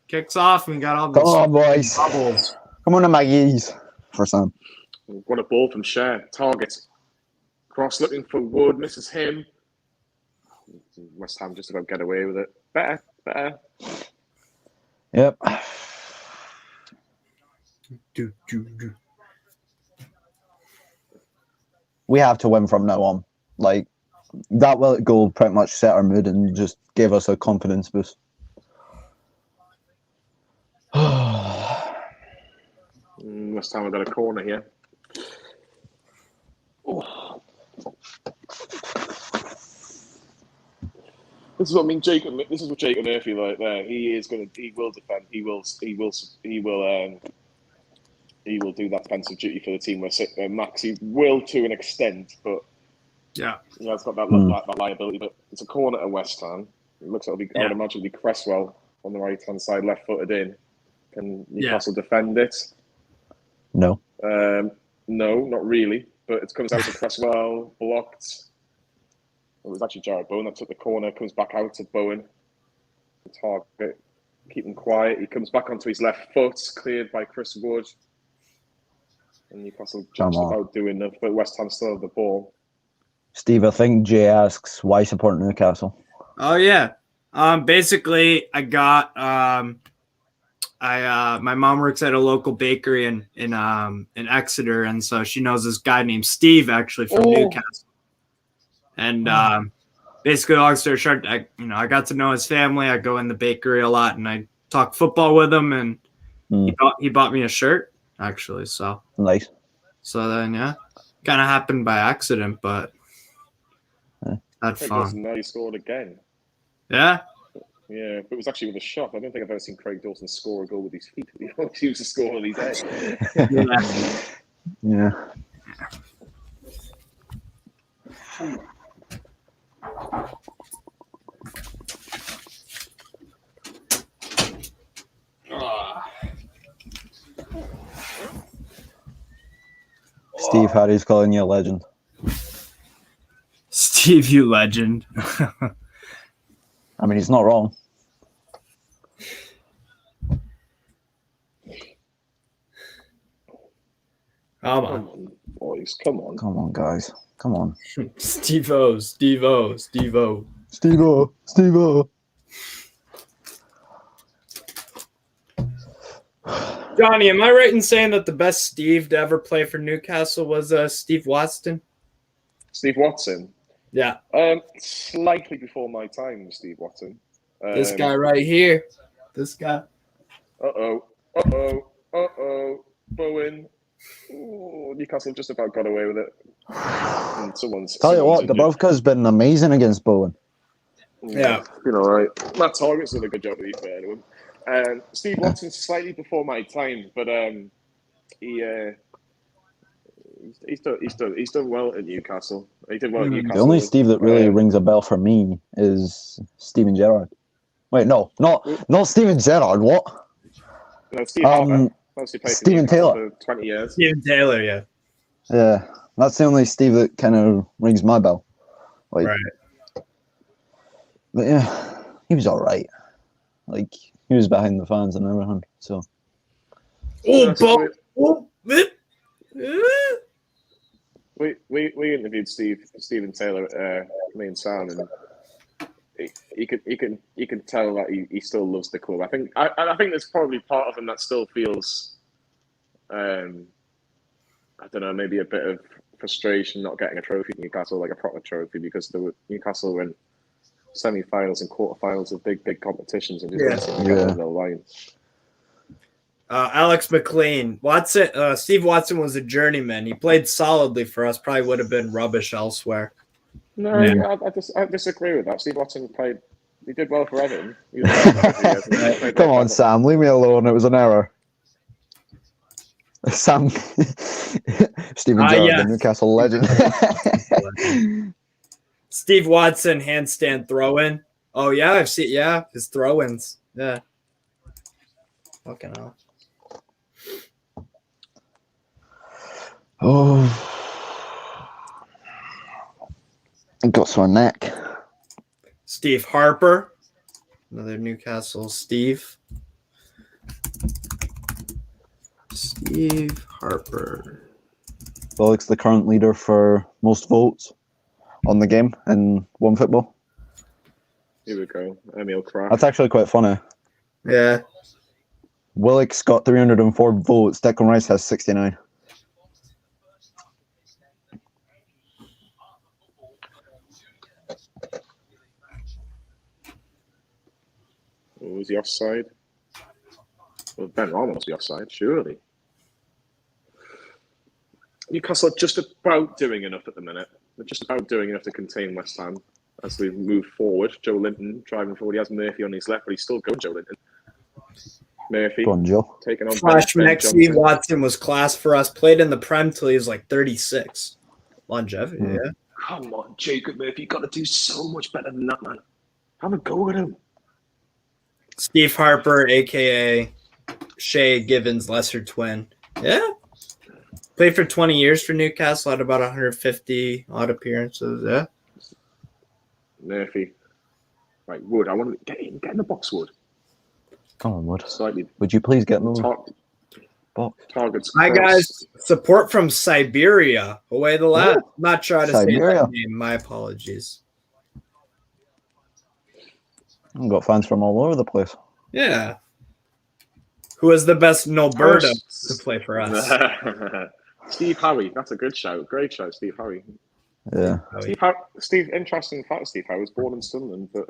Kicks off and we got all these boys. bubbles. Come on to my geese for some. What a ball from Cher. Target. Cross looking for Wood. Misses him. West Ham just about get away with it. Better. Yep. We have to win from now on. Like, that Willock goal pretty much set our mood and just gave us a confidence boost. West Ham have got a corner here. Oh. This is what I mean. This is what Jacob Murphy like there. He will defend. He will do that defensive duty for the team. Where Maxi will to an extent, but it's got that liability. But it's a corner at West Ham. It looks like I would imagine it'll be Cresswell on the right hand side, left footed in. Can Newcastle defend it? No. No, not really. But it comes out to Cresswell, blocked. It was actually Jared Bowen that took the corner, comes back out to Bowen. The target, keep him quiet. He comes back onto his left foot, cleared by Chris Wood. And Newcastle just about doing enough, but West Ham still have the ball. Steve, I think Jay asks, why support Newcastle? Oh, yeah. Basically, I got... my mom works at a local bakery in Exeter, and so she knows this guy named Steve actually from Newcastle. And basically, long story short, I got to know his family. I go in the bakery a lot, and I talk football with him. And he bought me a shirt actually. So nice. So then, kind of happened by accident, but had fun. Now he scored again. Yeah. Yeah, but it was actually with a shot. I don't think I've ever seen Craig Dawson score a goal with his feet. He always used to score with his head. Yeah. Steve, Harry's calling you a legend. Steve, you legend. I mean, he's not wrong. Come on, boys. Come on. Come on, guys. Come on. Steve-O. Johnny, am I right in saying that the best Steve to ever play for Newcastle was Steve Watson? Steve Watson? Yeah. Slightly before my time, Steve Watson. This guy right here. This guy. Bowen. Ooh, Newcastle just about got away with it. Tell you what, Dubrovka's been amazing against Bowen. Yeah. You know, right. Matt Target's done a good job, to be fair to him. Steve Watson's slightly before my time, but he's done well at Newcastle. He did well at Newcastle. The only Steve that really rings a bell for me is Steven Gerrard. Wait, not Steven Gerrard. What? No, Steve Harper. Steven Taylor. For 20 years. Steven Taylor, yeah. Yeah, that's the only Steve that kind of rings my bell. Like, right. But yeah, he was all right. Like, he was behind the fans and everything. So. We interviewed Steven Taylor, me and Sam, and you can tell that he still loves the club. I think there's probably part of him that still feels, I don't know, maybe a bit of frustration not getting a trophy at Newcastle, like a proper trophy, because Newcastle were in semi-finals and quarter-finals of big competitions and just didn't seem to get over the line. Alex McLean. Steve Watson was a journeyman. He played solidly for us. Probably would have been rubbish elsewhere. No, yeah. I disagree with that. Steve Watson played. He did well for Everton. Come on, Sam. Leave me alone. It was an error. Sam. Stephen Gerrard, the Newcastle legend. Steve Watson handstand throw-in. Oh yeah, I've seen. Yeah, his throw-ins. Yeah. Fucking hell. Oh, got sore neck. Steve Harper, another Newcastle Steve. Steve Harper. Alex, the current leader for most votes on the game in One Football. Here we go. Emil Kraft. That's actually quite funny. Yeah. Willock's got 304 votes. Declan Rice has 69. Was he offside? Well, Ben Rama must be offside, surely. Newcastle are just about doing enough at the minute. They're just about doing enough to contain West Ham as we move forward. Joe Linton driving forward. He has Murphy on his left, but he's still going, Joe Linton. Murphy. Go on, Joe. Taking on Flashback. Steve Watson was class for us. Played in the Prem till he was like 36. Longevity, yeah. Come on, Jacob Murphy. You've got to do so much better than that, man. Have a go at him. Steve Harper, a.k.a. Shay Givens' lesser twin. Yeah. Played for 20 years for Newcastle, had about 150 odd appearances. Yeah. Murphy. Right, Wood. I want to get in the box, Wood. Come on, Wood. Slightly. Would you please get in the box? Targets. Hi, guys. Support from Siberia. Away the lad. Oh, Not trying to say that name. My apologies. I've got fans from all over the place. Yeah. Who is the best Noberta to play for us? Steve Howe. That's a good shout. Great shout, Steve Howe. Yeah. Steve, interesting fact, Steve Howe was born in Sunderland, but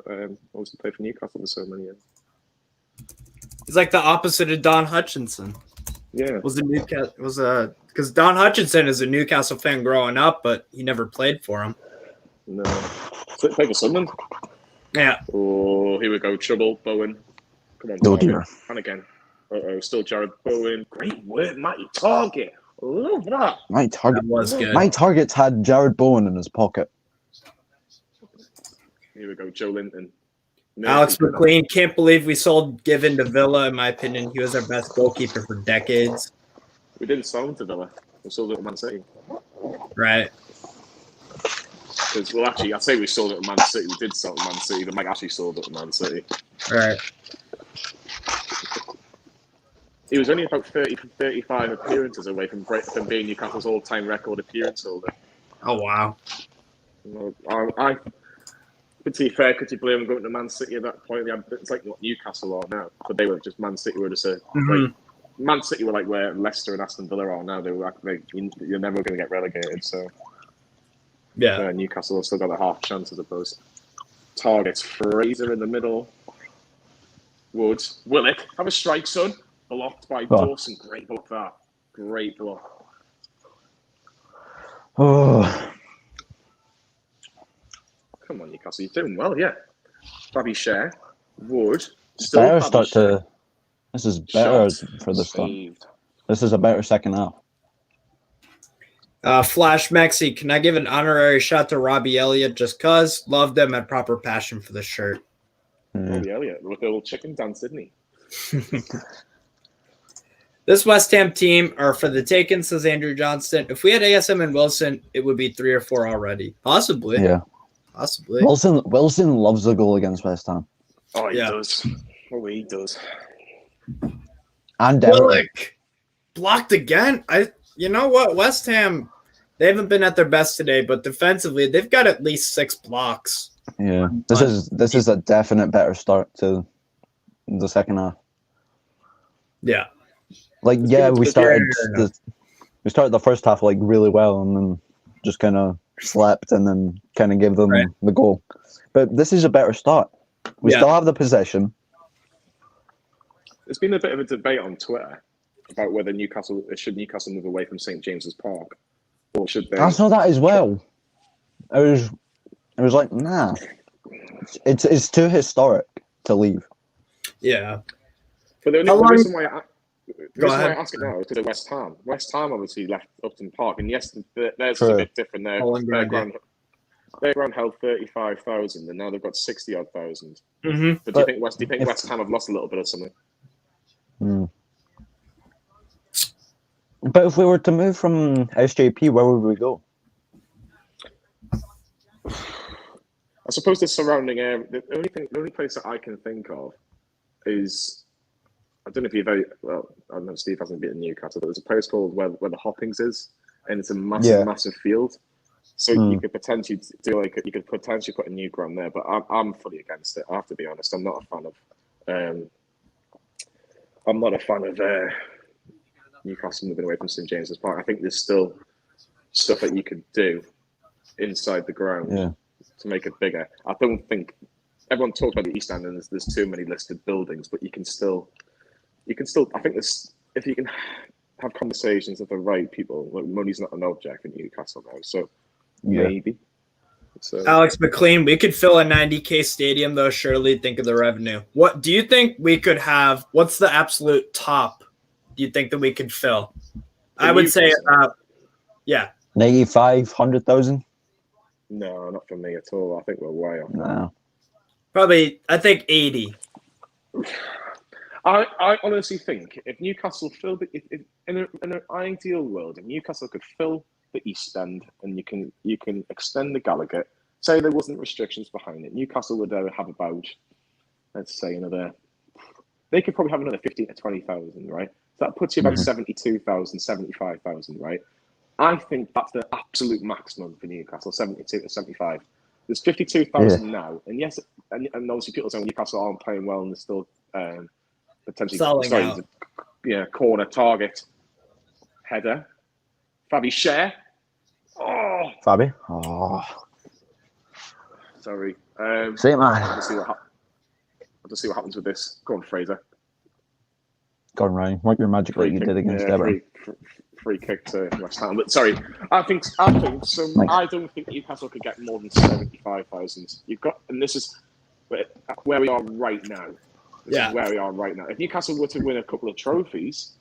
also played for Newcastle for so many years. He's like the opposite of Don Hutchinson. Yeah. Because Don Hutchinson is a Newcastle fan growing up, but he never played for him. No. Played for Sunderland? Yeah. Oh, here we go. Trouble, Bowen. Come on, Oh, dear. And again. Still Jared Bowen. Great work, Matty Target. Love that. My target was good. My target's had Jared Bowen in his pocket. Here we go. Joe Linton. Alex McLean. Can't believe we sold Given to Villa. In my opinion, he was our best goalkeeper for decades. We didn't sell him to Villa. We sold it to Man City. Right. Because, well, actually, I'd say we sold it to Man City. We did sell it to Man City. The Mike actually sold it to Man City. Right. He was only about 30 from 35 appearances away from being Newcastle's all-time record appearance holder. Oh, wow. To be fair, could you blame him going to Man City at that point? It's like what Newcastle are now. But they were just Man City were just a Man City were like where Leicester and Aston Villa are now. They were like, you're never going to get relegated. So yeah, Newcastle have still got a half chance, I suppose. Targets Fraser in the middle. Wood. Willock have a strike, son. Blocked by Dawson. Great block that. Great block. Oh, Come on, Newcastle. You're doing well, yeah. Fabi Share. Wood. Still better Fabi start Share. to. This is better Shot. for the start. Saved. This is a better second half. Flash Maxi, can I give an honorary shot to Robbie Elliott just cause? Loved him, had proper passion for the shirt. Robbie Elliott with the little chicken dance, didn't he? This West Ham team are for the taken, says Andrew Johnston. If we had ASM and Wilson, it would be 3 or 4 already. Possibly. Yeah. Possibly. Wilson loves a goal against West Ham. Oh, he does. Oh, he does. And Willock blocked again. You know what? West Ham, they haven't been at their best today, but defensively, they've got at least 6 blocks. Yeah. This is a definite better start to the second half. Yeah. Like, we started the first half like really well, and then just kind of slept, and then kind of gave them the goal. But this is a better start. We still have the possession. There's been a bit of a debate on Twitter about whether Newcastle move away from St James's Park, or should they? I saw that as well. It was like, nah, it's too historic to leave. Yeah. But the reason why I ask it now is because of West Ham. West Ham obviously left Upton Park, and yes, theirs is a bit different. Their ground held 35,000, and now they've got 60-odd thousand. Mm-hmm. But do you think West Ham have lost a little bit of something? But if we were to move from SJP, where would we go? I suppose the surrounding area. The only place that I can think of is, I don't know if you've I know Steve hasn't been in Newcastle, but there's a place called where the Hoppings is, and it's a massive field. So you could potentially put a new ground there, but I'm fully against it. I have to be honest. I'm not a fan of Newcastle moving away from St James's Park. I think there's still stuff that you could do inside the ground to make it bigger. I don't think everyone talks about the East End and there's too many listed buildings, but you can still. I think if you can have conversations with the right people. Like, money's not an object in Newcastle now, so maybe. So, Alex McLean, we could fill a 90K stadium, though. Surely, think of the revenue. What do you think we could have? What's the absolute top? Do you think that we could fill? I would say, 95,000. No, not for me at all. I think we're way off. No. Probably, I think 80. I honestly think if Newcastle filled it, if in an ideal world, if Newcastle could fill the East End and you can extend the Gallagher, say there wasn't restrictions behind it, Newcastle would have about, let's say, they could probably have another 15 to 20,000, right? So that puts you about 72,000, 75,000, right? I think that's the absolute maximum for Newcastle, 72 to 75. There's 52,000 now, and yes, and obviously people saying Newcastle aren't playing well and they're still potentially corner target header. Fabi Share. Oh, Fabi. Oh, sorry. Say it, man. I'll just see what happens with this. Go on, Fraser. Go on, Ryan. Work your magic like you did against Everton. Free kick to West Ham. But sorry, I think so. I don't think Newcastle could get more than 75,000. You've got, and this is where we are right now. This is where we are right now. If Newcastle were to win a couple of trophies,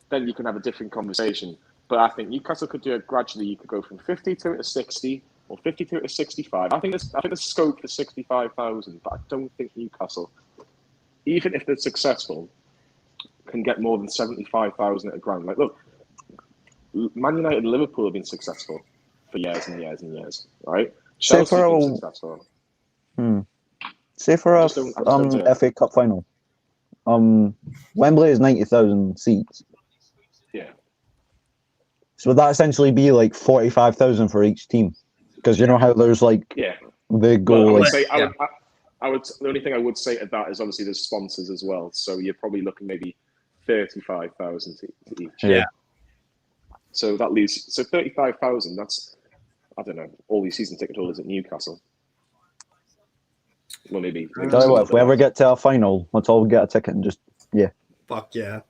then you can have a different conversation. But I think Newcastle could do it gradually. You could go from 52 to 60 or 52 to 65. I think there's scope for 65,000, but I don't think Newcastle, even if they're successful, can get more than 75,000 at a ground. Like, look, Man United and Liverpool have been successful for years and years and years, right? Chelsea have been successful. Say for a FA Cup final, Wembley is 90,000 seats. Yeah. So would that essentially be like 45,000 for each team? Because you know how there's like they go. Well, I would. The only thing I would say to that is obviously there's sponsors as well. So you're probably looking maybe 35,000 each. Yeah. So that leaves 35,000. That's, I don't know, all these season ticket holders at Newcastle. Well, maybe Tell you what, if we ever get to our final, let's all get a ticket and just Fuck yeah.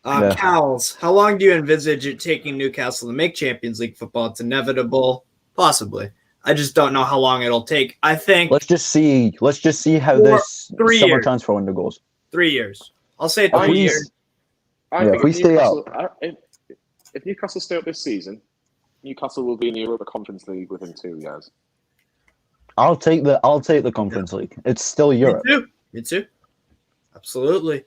Cals, how long do you envisage it taking Newcastle to make Champions League football? It's inevitable, possibly. I just don't know how long it'll take. I think let's just see how this summer transfer window goes. 3 years. I'll say 3 years. I think if we stay up, if Newcastle stay up this season, Newcastle will be in the Europa Conference League within 2 years. I'll take the Conference League. It's still Europe. Me too. Absolutely.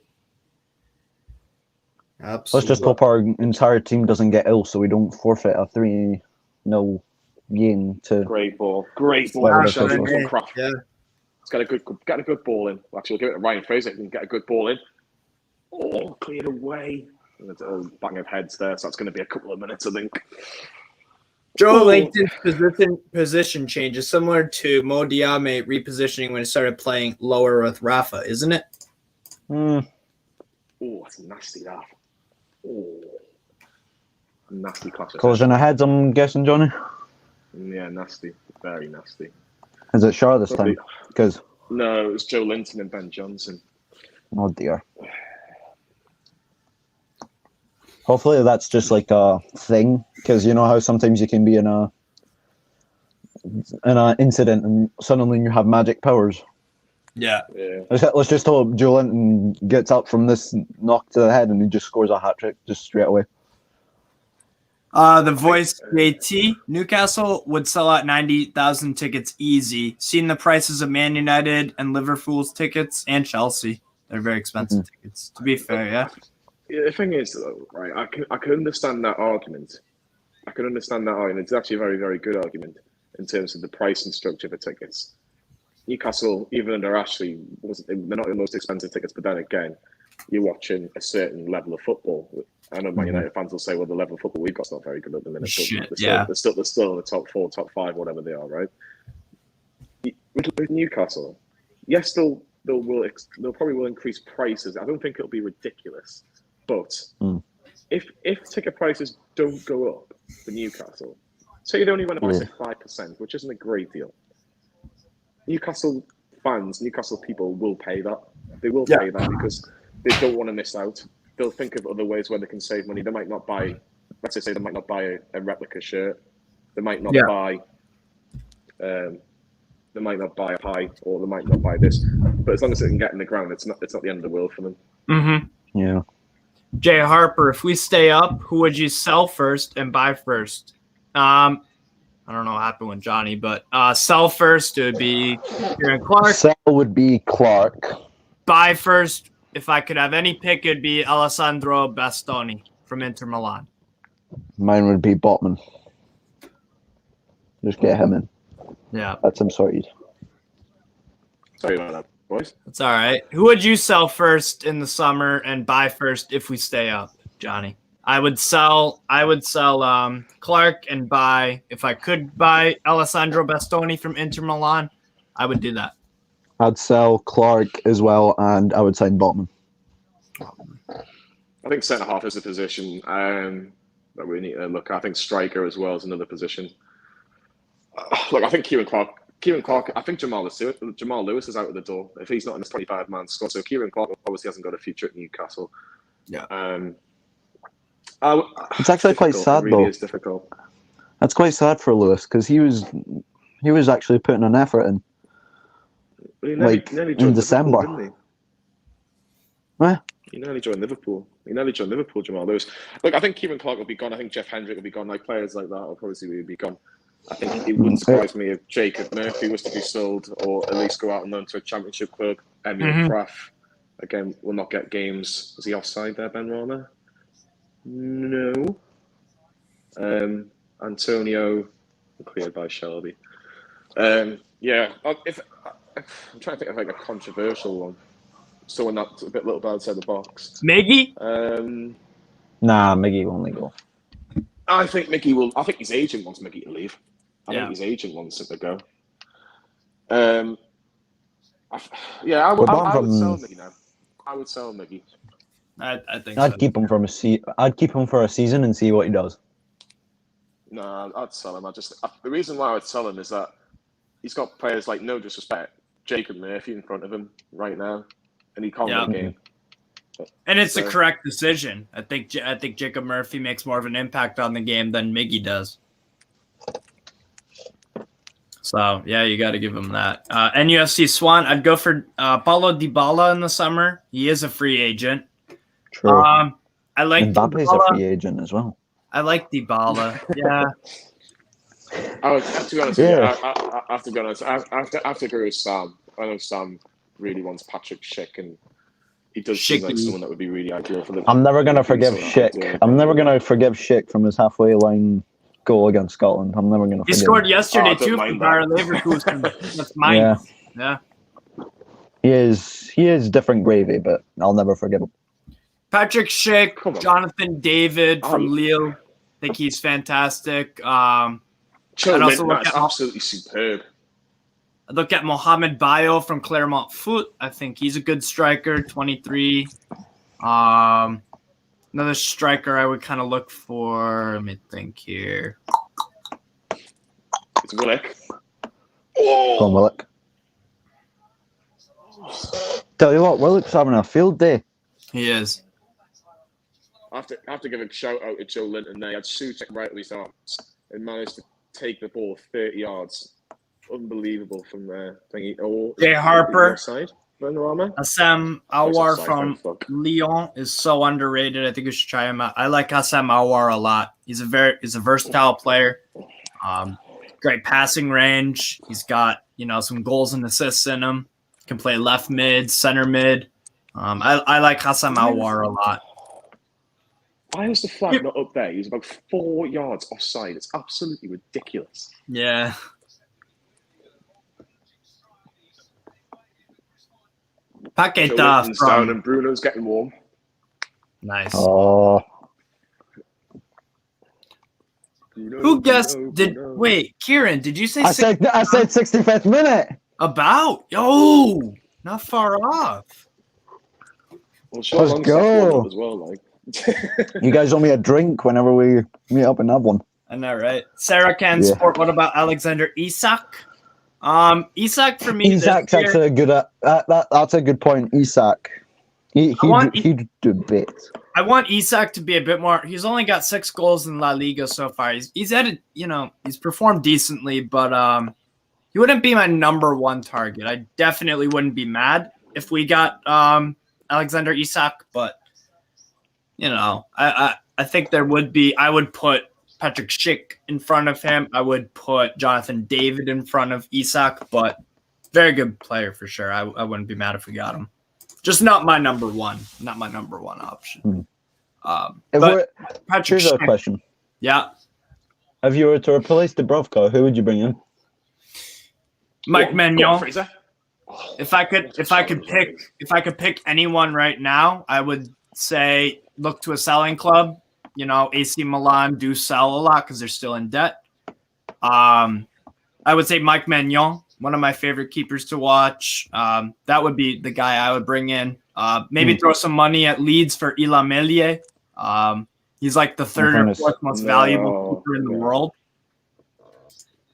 Let's just hope our entire team doesn't get ill, so we don't forfeit a 3-0 game to. Great ball. Yeah. It's got a good ball in. Actually, we'll give it to Ryan Fraser. He can get a good ball in. Oh, cleared away. There's a bang of heads there, so that's going to be a couple of minutes, I think. Joe Langton's position change is similar to Mo Diame repositioning when he started playing lower with Rafa, isn't it? Oh, that's nasty, that. Oh, nasty clash. Collision of heads, I'm guessing, Johnny? Yeah, nasty. Very nasty. Is it Shah this time? Because no, it was Joe Linton and Ben Johnson. Oh dear. Hopefully that's just like a thing, because you know how sometimes you can be in a incident and suddenly you have magic powers. Yeah. Let's just hope Joe Linton gets up from this knock to the head and he just scores a hat trick just straight away. The voice JT, Newcastle would sell out 90,000 tickets easy. Seeing the prices of Man United and Liverpool's tickets and Chelsea, they're very expensive tickets. To be fair, yeah. The thing is, though, right? I can understand that argument. It's actually a very, very good argument in terms of the pricing structure for tickets. Newcastle, even under Ashley, they're not the most expensive tickets, but then again, you're watching a certain level of football. I know Man United fans will say, well, the level of football we've got's not very good at the minute. They're still in the top 4, top 5, whatever they are, right? With Newcastle, yes, they'll probably will increase prices. I don't think it'll be ridiculous. But if ticket prices don't go up for Newcastle, say they only went up by 5%, which isn't a great deal, Newcastle fans, Newcastle people will pay that. They will pay that because they don't want to miss out. They'll think of other ways where they can save money. They might not buy, let's say they might not buy a replica shirt. They might not buy a pie, or they might not buy this. But as long as they can get in the ground, it's not the end of the world for them. Mm-hmm. Yeah. Jay Harper, if we stay up, who would you sell first and buy first? I don't know what happened with Johnny, but sell first, it would be Kieran Clark. Sell would be Clark. Buy first, if I could have any pick, it'd be Alessandro Bastoni from Inter Milan. Mine would be Botman. Just get him in. Yeah. That's him sorted. Sorry about that, boys. That's all right. Who would you sell first in the summer and buy first if we stay up, Johnny? I would sell Clark and buy, if I could buy Alessandro Bastoni from Inter Milan, I would do that. I'd sell Clark as well, and I would sign Botman. I think centre half is a position that we need to look at. I think striker as well is another position. Look, I think Kieran Clark. I think Jamal Lewis is out of the door if he's not in the 25-man squad. So Kieran Clark obviously hasn't got a future at Newcastle. Yeah. It's actually quite sad, it really though. is difficult. That's quite sad for Lewis because he was actually putting an effort in. Nearly in December. Liverpool, didn't he? What? He nearly joined Liverpool. Jamal Lewis. Look, I think Kieran Clark will be gone. I think Jeff Hendrick will be gone. Like players like that will probably be gone. I think it wouldn't surprise me if Jacob Murphy was to be sold, or at least go out and loan to a Championship club. Emil Kraft, again, will not get games. Was he offside there, Ben Rama? No. Antonio, cleared by Shelby. Yeah, I'm trying to think of like a controversial one. Someone that's a little bit outside the box. Miggy? Nah, Miggy won't go. I think Miggy will. I think his agent wants Miggy to leave. I think his agent wants him to go. I would sell Miggy now. I would sell Miggy. I think I'd keep him I'd keep him for a season and see what he does. No, I'd sell him. The reason why I'd sell him is that he's got players like, no disrespect, Jacob Murphy in front of him right now, and he can't win a game. And it's the correct decision. I think Jacob Murphy makes more of an impact on the game than Miggy does. So yeah, you got to give him that. NUFC Swan, I'd go for Paulo Dybala in the summer. He is a free agent. True. I like Mbappe's a free agent as well. I like Dybala. Yeah. I have to be honest with you. I have to be honest. I have to agree with Sam. I know Sam really wants Patrick Schick, and he does seem like someone that would be really ideal for them. I'm never going to forgive Schick. I'm never going to forgive Schick from his halfway line goal against Scotland. I'm never going to. He scored yesterday too for Bayer Leverkusen. That's mine. Yeah. He is different gravy, but I'll never forgive him. Patrick Schick, Jonathan David from Lille. I think he's fantastic. That's absolutely superb. I look at Mohamed Bayo from Clermont Foot. I think he's a good striker, 23. Another striker I would kind of look for. Let me think here. It's Willock. Go on, Willock. Tell you what, Willock's having a field day. He is. I have to give a shout out to Joe Linton. They had Souček right at his arms and managed to take the ball 30 yards. Unbelievable from there. Jay Harper. Vanarama? Assam Awar from Lyon is so underrated. I think you should try him out. I like Assam Awar a lot. He's a versatile player. Great passing range. He's got some goals and assists in him. Can play left mid, center mid. I like Assam Awar a lot. Why was the flag not up there? He was about 4 yards offside. It's absolutely ridiculous. Yeah. Paqueta down and Bruno's getting warm. Nice. Oh. Who guessed? Wait, Kieran? Did you say? I said 65th minute. Not far off. Well, sure, let's go. As well, like. You guys owe me a drink whenever we meet up and have one. I know, right? Sarah Sport. What about Alexander Isak? Isak for me. Isak's actually good at that's a good point. Isak, he'd do bits. I want Isak to be a bit more. He's only got 6 goals in La Liga so far. He's at he's performed decently, but he wouldn't be my number one target. I definitely wouldn't be mad if we got Alexander Isak, but I think there would be. I would put Patrick Schick in front of him. I would put Jonathan David in front of Isak, but very good player for sure. I wouldn't be mad if we got him. Just not my number one. Not my number one option. But Patrick here's Schick, a question. Yeah. If you were to replace Dubravka, who would you bring in? Mike Maignan. If I could pick anyone right now, I would say look to a selling club. AC Milan do sell a lot because they're still in debt. I would say Mike Maignan, one of my favorite keepers to watch. That would be the guy I would bring in. Maybe throw some money at Leeds for Ilham Elie. He's like the third or fourth most valuable keeper in the world.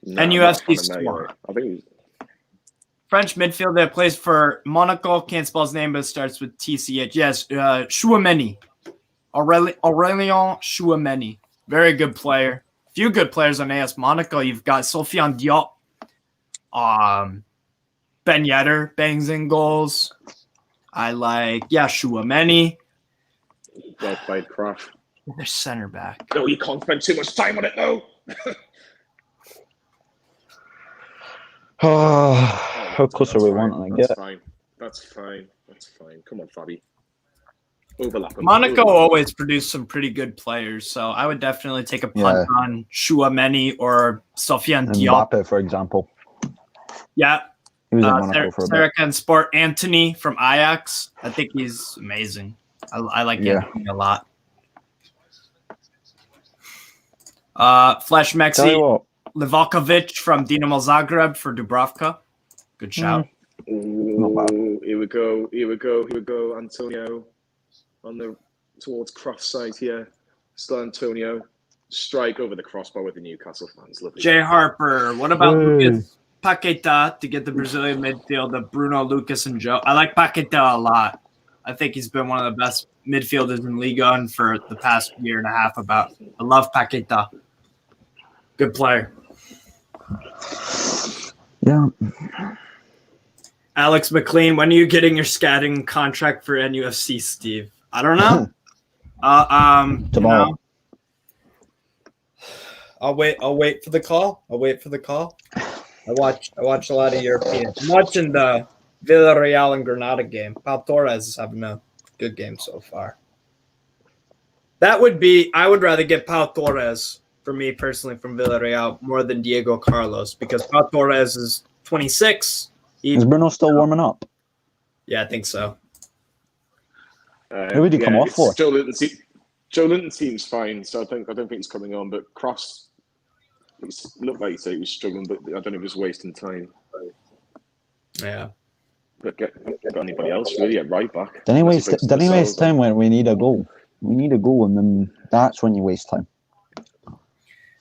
NUFC Sport. French midfielder that plays for Monaco. Can't spell his name, but it starts with TCH. Yes, Chouameni. Aurélien Chouameni. Very good player. Few good players on AS Monaco. You've got Sofiane Diop. Ben Yedder bangs in goals. I like, Chouameni. Well played, Craft. Their center back. No, you can't spend too much time on it, though. How close are we wanting to get? That's fine. Come on, Fabi. Overlap. Monaco always produced some pretty good players, so I would definitely take a punt on Chouameni or Sofiane Diop. Mbappe, for example. Yeah. He was in Monaco for a bit. Sarah Sport Anthony from Ajax. I think he's amazing. I like Anthony a lot. Flash Maxi Livakovic from Dinamo Zagreb for Dubravka. Good shout. Ooh, here we go, Antonio. on the towards cross side here. Still Antonio. Strike over the crossbar with the Newcastle fans. Lovely. Jay Harper, what about Lucas Paqueta to get the Brazilian midfield of Bruno, Lucas, and Joe? I like Paqueta a lot. I think he's been one of the best midfielders in Liga and for the past year and a half. I love Paqueta. Good player. Yeah. Alex McLean, when are you getting your scouting contract for NUFC, Steve? I don't know. Tomorrow. You know, I'll wait for the call. I watch a lot of European. I'm watching the Villarreal and Granada game. Pau Torres is having a good game so far. I would rather get Pau Torres for me personally from Villarreal more than Diego Carlos because Pau Torres is 26. Is Bruno still warming up? Yeah, I think so. Who would he come off for? Joe Linton seems fine, so I don't think he's coming on. But Cross looked like he was struggling, but I don't know if he was wasting time. Yeah. But get anybody else really at right back. Didn't he waste time when we need a goal? We need a goal, and then that's when you waste time.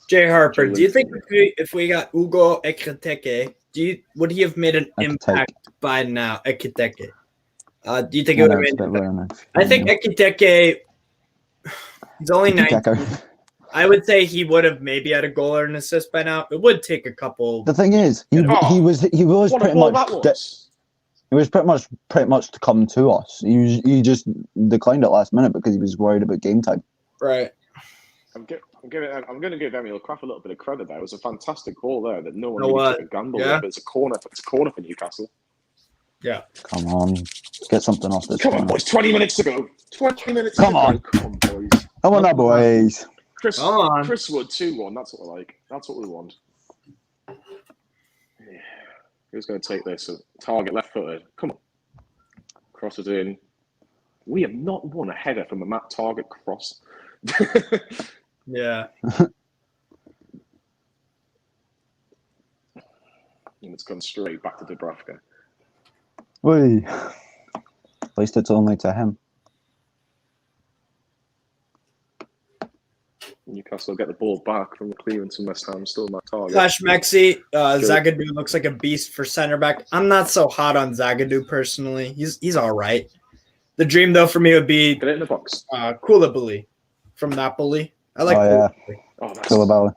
Jay Harper, do you think if we got Hugo Ekitike, would he have made an impact by now? Ekitike. Do you think it would have made? I think Ekitike. He's only 19. I would say he would have maybe had a goal or an assist by now. It would take a couple. The thing is, he was pretty much to come to us. He just declined it last minute because he was worried about game time. Right. I'm going to give Emil Kraft a little bit of credit there. It was a fantastic goal there that no one really took a gamble with. But it's a corner for Newcastle. Yeah. Come on. Get something off this. Come on, boys. 20 minutes to go. 20 minutes Come on, boys. Come on, boys. Chris Wood 2-1. That's what I like. That's what we want. Yeah. Who's going to take this? Target left-footed. Come on. Cross it in. We have not won a header from a Matt Target cross. Yeah. And it's gone straight back to Dubravka. Wait. At least it's only to him. Newcastle get the ball back from the clearance from West Ham. Still not target. Flash Maxi, Zagadou looks like a beast for center back. I'm not so hot on Zagadou personally. He's all right. The dream though for me would be get it in the box. Koulibaly from Napoli. I like Koulibaly.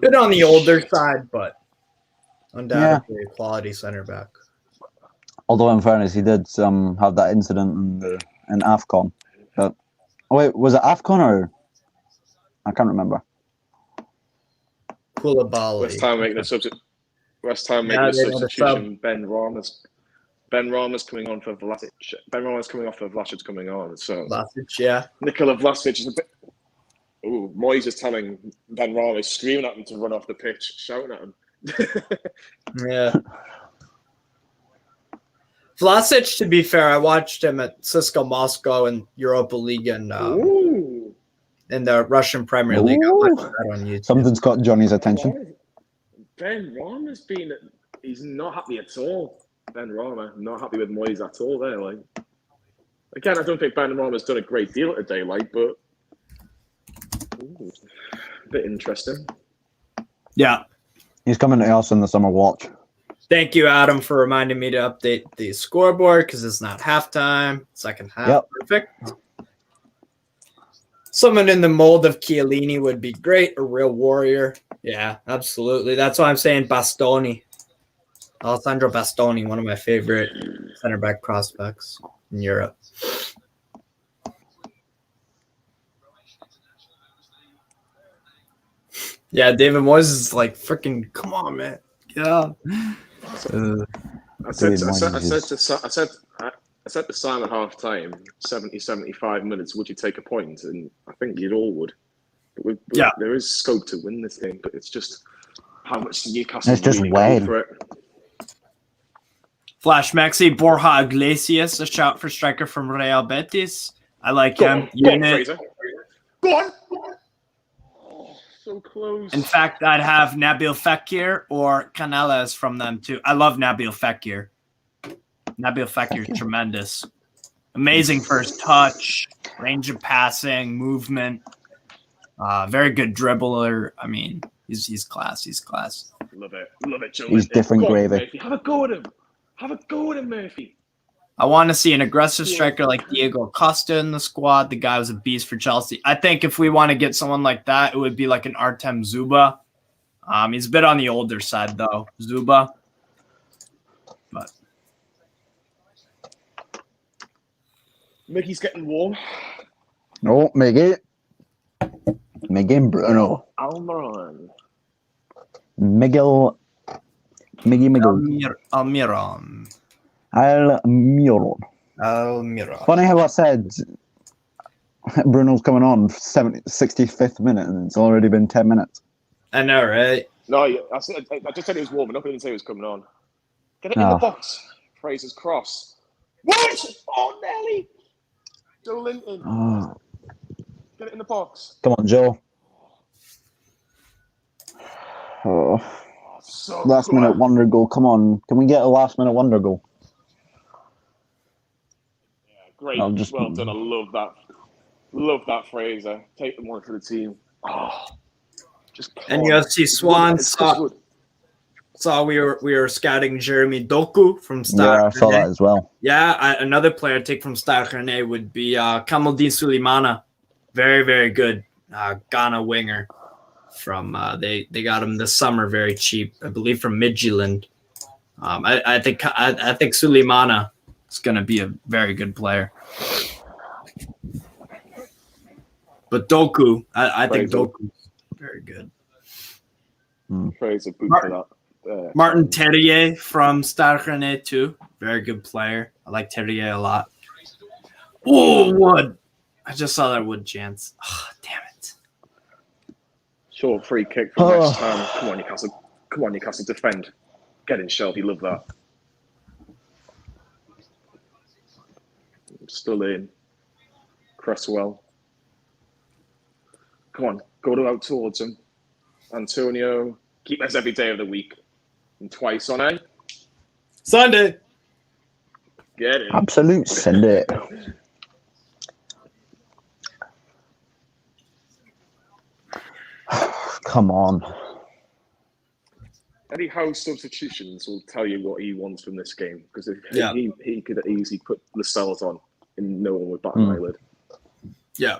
Bit on the older side, but undoubtedly a quality center back. Although in fairness, he did have that incident in AFCON. But was it AFCON or? I can't remember. Koulibaly. West Ham making the substitution. Ben Rama's coming on for Vlasic. Ben Rama's coming off for Vlasic coming on. So Vlasic, yeah. Nikola Vlasic is a bit. Ooh, Moyes is telling Ben Rama, screaming at him to run off the pitch, shouting at him. Yeah. Vlasic, to be fair, I watched him at CSKA Moscow in Europa League and in the Russian Premier League. I watched that on YouTube. Something's got Johnny's attention. Ben Rama's he's not happy at all. Ben Rama, not happy with Moyes at all there. Like, again, I don't think Ben Rama's done a great deal today, but a bit interesting. Yeah. He's coming to us in the summer watch. Thank you, Adam, for reminding me to update the scoreboard because it's not halftime. Second half. Yep. Perfect. Someone in the mold of Chiellini would be great. A real warrior. Yeah, absolutely. That's why I'm saying Bastoni. Alessandro Bastoni, one of my favorite center back prospects in Europe. Yeah, David Moyes is like freaking. Come on, man. Yeah. I said to Simon half time, 70, 75 minutes, would you take a point? And I think you'd all would. But there is scope to win this game, but it's just how much Newcastle it's just really wide. For it. Flash Maxi, Borja Iglesias, a shout for striker from Real Betis. I like him. Go on, Fraser. Go on. Oh, so close. In fact, I'd have Nabil Fekir or Canales from them too. I love Nabil Fekir. Nabil Fekir is tremendous. Amazing first touch, range of passing, movement. Very good dribbler. I mean, he's class. He's class. Love it, Joe. He's different Go on, gravy. Murphy. Have a go at him, Murphy. I want to see an aggressive striker like Diego Costa in the squad. The guy was a beast for Chelsea. I think if we want to get someone like that, it would be like an Artem Zuba. He's a bit on the older side, though, Zuba. But Mickey's getting warm. No, Miggy and Bruno. Almiron. Miguel. Almiron. Funny how I said Bruno's coming on 65th minute and it's already been 10 minutes. I know, right? No, I just said he was warming up. I didn't say he was coming on. Get it in the box. Fraser's cross. What? Oh, Nelly. Joe Linton. Oh. Get it in the box. Come on, Joe. Oh. So Last minute wonder goal. Come on. Can we get a last minute wonder goal? Yeah, great. Well done. I love that. Love that, Fraser. Take them one for the team. Oh, and UFC Swan saw we were scouting Jeremy Doku from Stade. Yeah, I saw that as well. Yeah, another player to take from Stade Rennais would be Kamaldeen Suleimana. Very, very good Ghana winger. From they got him this summer very cheap, I believe, from Midtjylland. I think Suleimana is going to be a very good player. But Doku, I think Doku is very good. Fraser boot for that. Martin Terrier from Stade Rennais too. Very good player. I like Terrier a lot. Oh, Wood. I just saw that Wood chance. Oh, damn it. Short free kick from West Ham. Come on, Newcastle. Defend. Get in, Shelby. Love that. Still in. Cresswell. Come on. Go out towards him. Antonio. Keep us every day of the week. And twice on a Sunday. Get it. Absolute Sunday. Come on. Eddie Howe's substitutions will tell you what he wants from this game, because he could easily put Lascelles on and no one would bat an eyelid. Yeah.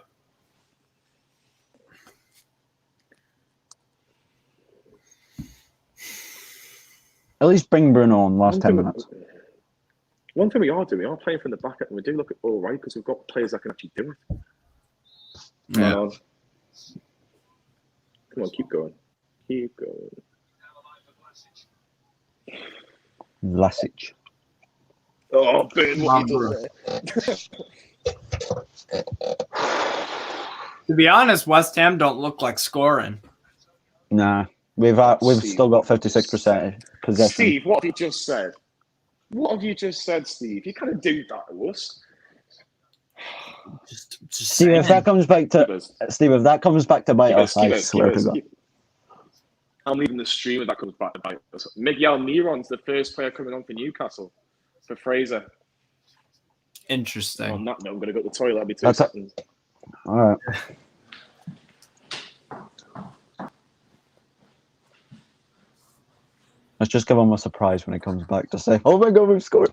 At least bring Bruno on last 10 minutes. One thing we are playing from the back and we do look all right because we've got players that can actually do it. Yeah. Come on, keep going. Keep going. Vlasic. Oh, Ben, what you doing there? To be honest, West Ham don't look like scoring. Nah, we've still got 56% possession. Steve, what have you just said? What have you just said, Steve? You kind of do that to us. Just Steve, if that comes back to bite us, I swear to God. I'm leaving the stream if that comes back to bite us. Miguel Miron's the first player coming on for Newcastle for Fraser. Interesting. On that note, I'm going to go to the toilet. I'll be 2 seconds. All right. Let's just give him a surprise when he comes back to say, "Oh my God, we've scored."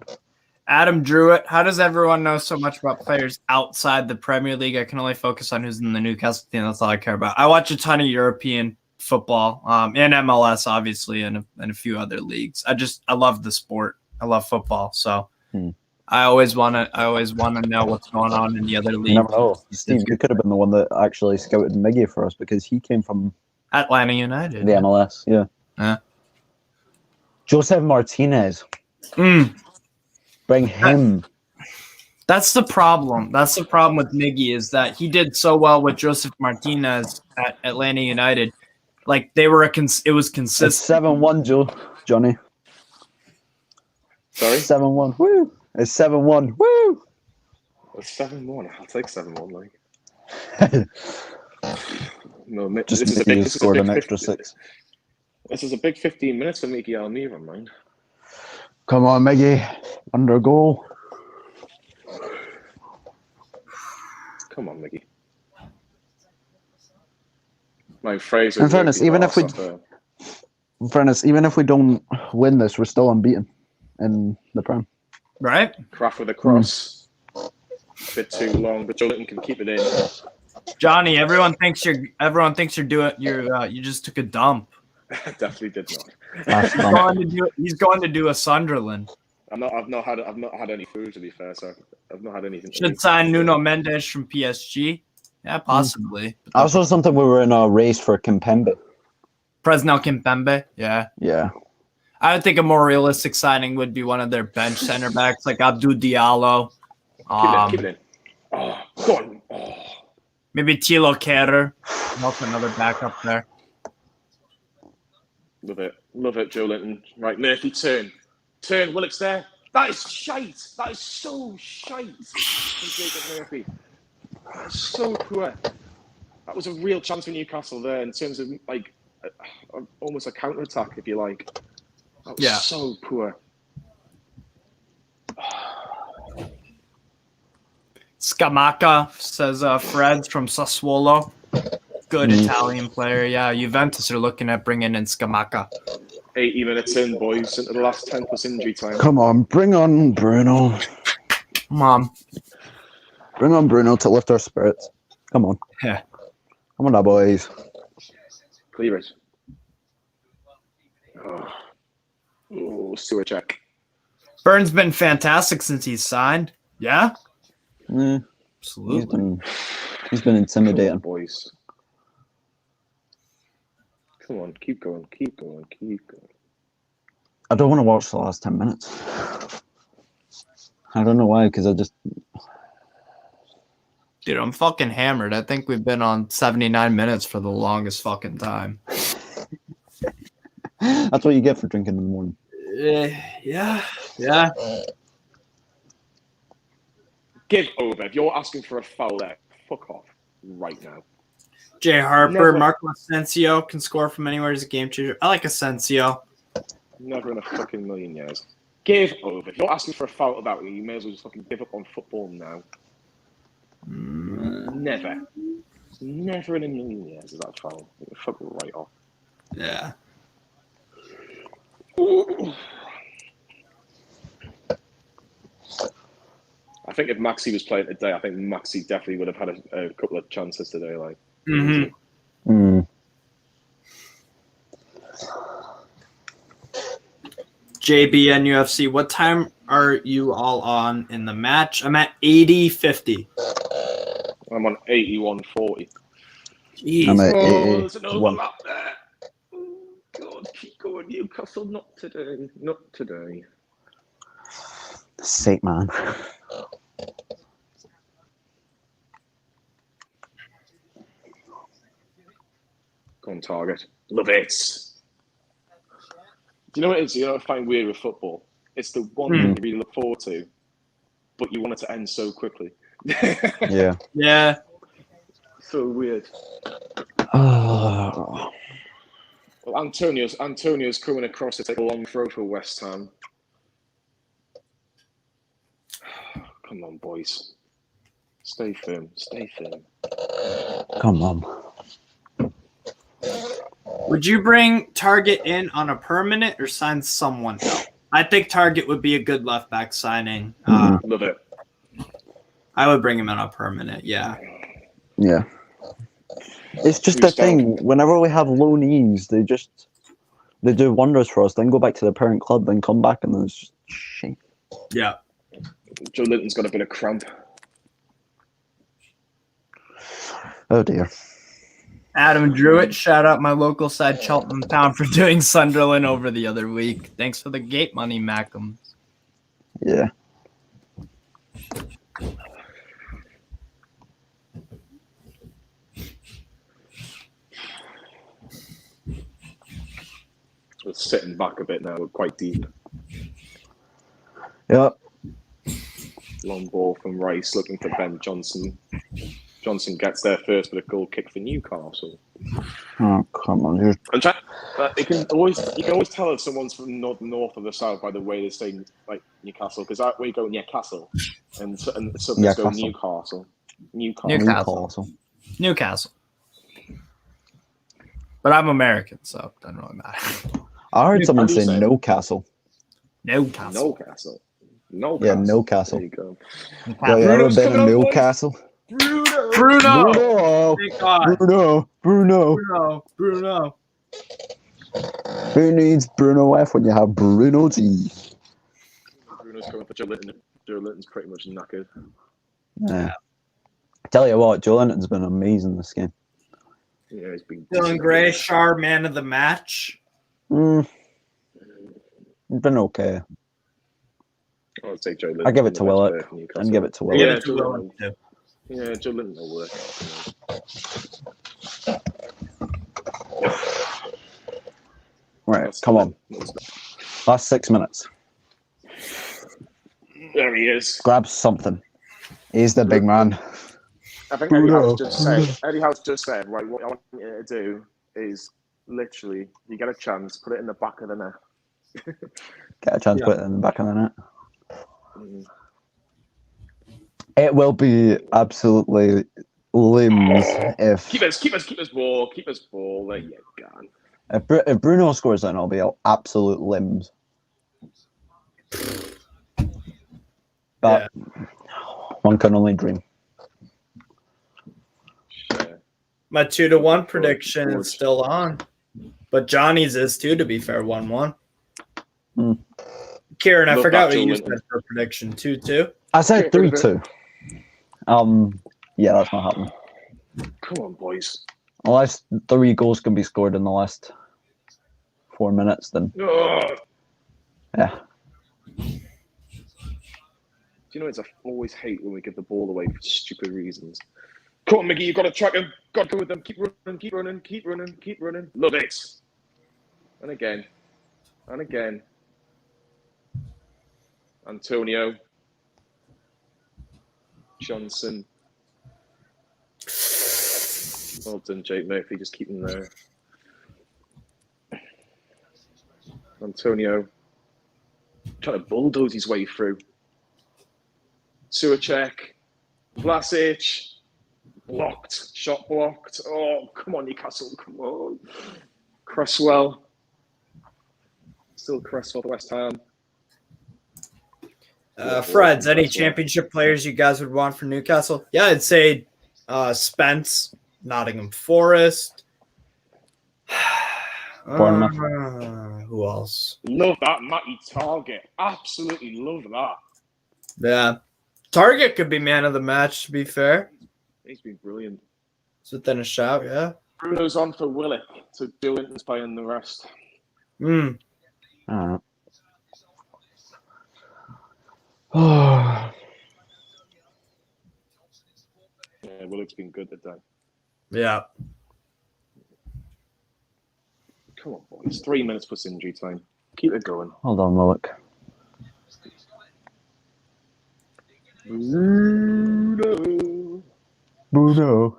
Adam Druitt, how does everyone know so much about players outside the Premier League? I can only focus on who's in the Newcastle team. That's all I care about. I watch a ton of European football, and MLS, obviously, and a few other leagues. I love the sport. I love football, so I always want to know what's going on in the other leagues. You never know. Steve, you could have been the one that actually scouted Miggy for us because he came from Atlanta United, the MLS. Yeah. Joseph Martinez. Bring him. That's the problem. That's the problem with Miggy is that he did so well with Joseph Martinez at Atlanta United. Like it was consistent. It's 7-1, Johnny. Sorry? 7-1. Woo! It's 7-1. Woo! It's 7-1. I'll take 7-1, like. No, just this is scored an extra 6. This is a big 15 minutes for Mickey Almira, mind. Come on, Miggy. Under goal. Come on, Mickey. My Fraser. In fairness, even if we don't win this, we're still unbeaten in the Prem. Right? Craft with a cross. A bit too long, but Joe Linton can keep it in. Johnny, everyone thinks you're doing you just took a dump. Definitely did not. He's going to do a Sunderland. I've not had any food, to be fair, so I've not had anything. Should sign Nuno Mendes from PSG. Yeah, possibly. I saw something we were in a race for Kimpembe. Presnel Kimpembe, yeah. Yeah. I would think a more realistic signing would be one of their bench center backs, like Abdou Diallo. Keep it in. Oh, go on. Oh. Maybe Thilo Kehrer. Also another backup there. Love it, Joe Linton. Right, Murphy, turn. Willock's there. That is shite. That is so shite from Jacob Murphy. That's so poor. That was a real chance for Newcastle there in terms of like almost a counter attack, if you like. That was so poor. Scamacca, says Fred from Sassuolo. Good Italian player. Yeah, Juventus are looking at bringing in Scamacca. 80 minutes in, boys, into the last 10 plus injury time. Come on, bring on Bruno. Come on. Bring on Bruno to lift our spirits. Come on. Yeah. Come on, now, boys. Clear it. Oh, sewer check. Burns been fantastic since he's signed. Yeah? Absolutely. He's been intimidating. Come on, boys. Come on, keep going. I don't want to watch the last 10 minutes. I don't know why, because I just... Dude, I'm fucking hammered. I think we've been on 79 minutes for the longest fucking time. That's what you get for drinking in the morning. Yeah. Give over. If you're asking for a foul there, fuck off right now. Jay Harper, Marco Asensio can score from anywhere as a game changer. I like Asensio. Never in a fucking million years. Give over. If you're asking for a foul about you may as well just fucking give up on football now. Never in a million years is that foul. Fuck right off. Yeah. I think if Maxi was playing today, I think Maxi definitely would have had a couple of chances today. Like, JBN UFC, what time are you all on in the match? I'm at 80:50. I'm on 81:40. I'm at there's an overlap there. Oh, God, keep going, Newcastle. Not today. Saint-man. Go on, target. Love it. Do you know what it is? You know what I find weird with football? It's the one thing you really look forward to, but you want it to end so quickly. Yeah. Yeah. So weird. Oh. Well, Antonio's coming across to take a long throw for West Ham. Come on, boys. Stay firm. Come on. Would you bring Target in on a permanent or sign someone else? I think Target would be a good left back signing. Love it. I would bring him in on a permanent, yeah. Yeah. It's just the thing. Whenever we have loanees, they do wonders for us. Then go back to their parent club, then come back, and then it's just shit. Yeah. Joe Linton's got a bit of cramp. Oh dear. Adam Druitt, shout out my local side, Cheltenham Town, for doing Sunderland over the other week. Thanks for the gate money, Mackham. Yeah. We're sitting back a bit now. We're quite deep. Yep. Long ball from Rice, looking for Ben Johnson. Johnson gets there first, but a goal kick for Newcastle. Oh, come on. You can always tell if someone's from north or the south by the way they say like Newcastle, because that way you go Newcastle and some go Newcastle. Newcastle. But I'm American, so it doesn't really matter. I heard someone do you say say? Newcastle. Newcastle. Yeah, Newcastle. There you go. Yo, you ever Bruno's been coming in out, boys. Newcastle? Bruno. Thank God. Bruno. Who needs Bruno F when you have Bruno G? Bruno's coming for Joe Linton. Joe Linton's pretty much knackered. Yeah. Tell you what, Joe Linton's been amazing this game. Yeah, he's been Dylan Gray, Shar, man of the match. He's been okay. I'll take Joe Linton. I give it to Willock. And give it to Willock. Yeah, Joe Linton too. Yeah, Joe Linton will work. Right, come on. Last 6 minutes. There he is. Grab something. He's the big man. I think Eddie Howe's just said, right, what I want you to do is literally, you get a chance, put it in the back of the net. Get a chance, put it in the back of the net. It will be absolutely limbs if keep us ball. There you go. If Bruno scores, then it'll be absolute limbs. But one can only dream. My 2-1 prediction is still on, but Johnny's is too. To be fair, 1-1. Kieran, I forgot what you said for prediction. 2-2. I said 3-2. Yeah, that's not happening. Come on, boys. Unless 3 goals can be scored in the last 4 minutes, then yeah. Do you know I always hate when we give the ball away for stupid reasons. Come on, Miggy, you've got to track him. Got to go with them. Keep running. Love it. And again. Antonio. Johnson. Well done, Jake Murphy. Just keep him there. Antonio. Trying to bulldoze his way through. Suacek. Vlasic. Blocked. Shot blocked. Oh, come on, Newcastle. Come on. Cresswell. Still Cresswell for West Ham. Freds, any championship players you guys would want for Newcastle? Yeah, I'd say Spence, Nottingham Forest. Who else? Love that Matty Target. Absolutely love that. Yeah. Target could be man of the match, to be fair. He's been brilliant. It's within a shout, yeah. Bruno's on for Willock to do Linton's playing the rest. All right. Yeah, Willock's been good today. Yeah. Come on, boys. 3 minutes plus injury time. Keep it going. Hold on, Willock. Bruno.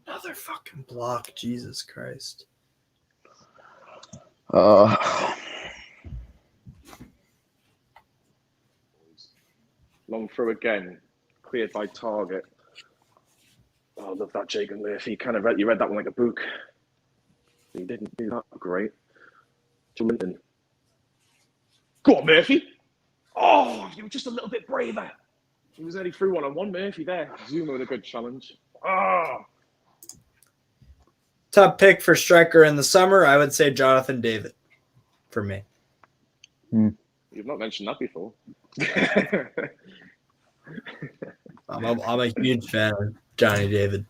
Another fucking block. Jesus Christ. Long throw again. Cleared by Target. Oh, I love that Jacob Murphy. You read that one like a book. He didn't do that great. Linton. Go on, Murphy. Oh, you were just a little bit braver. He was only through one-on-one, Murphy there. Zuma with a good challenge. Oh. Top pick for striker in the summer, I would say Jonathan David for me. You've not mentioned that before. I'm a huge fan of Johnny David.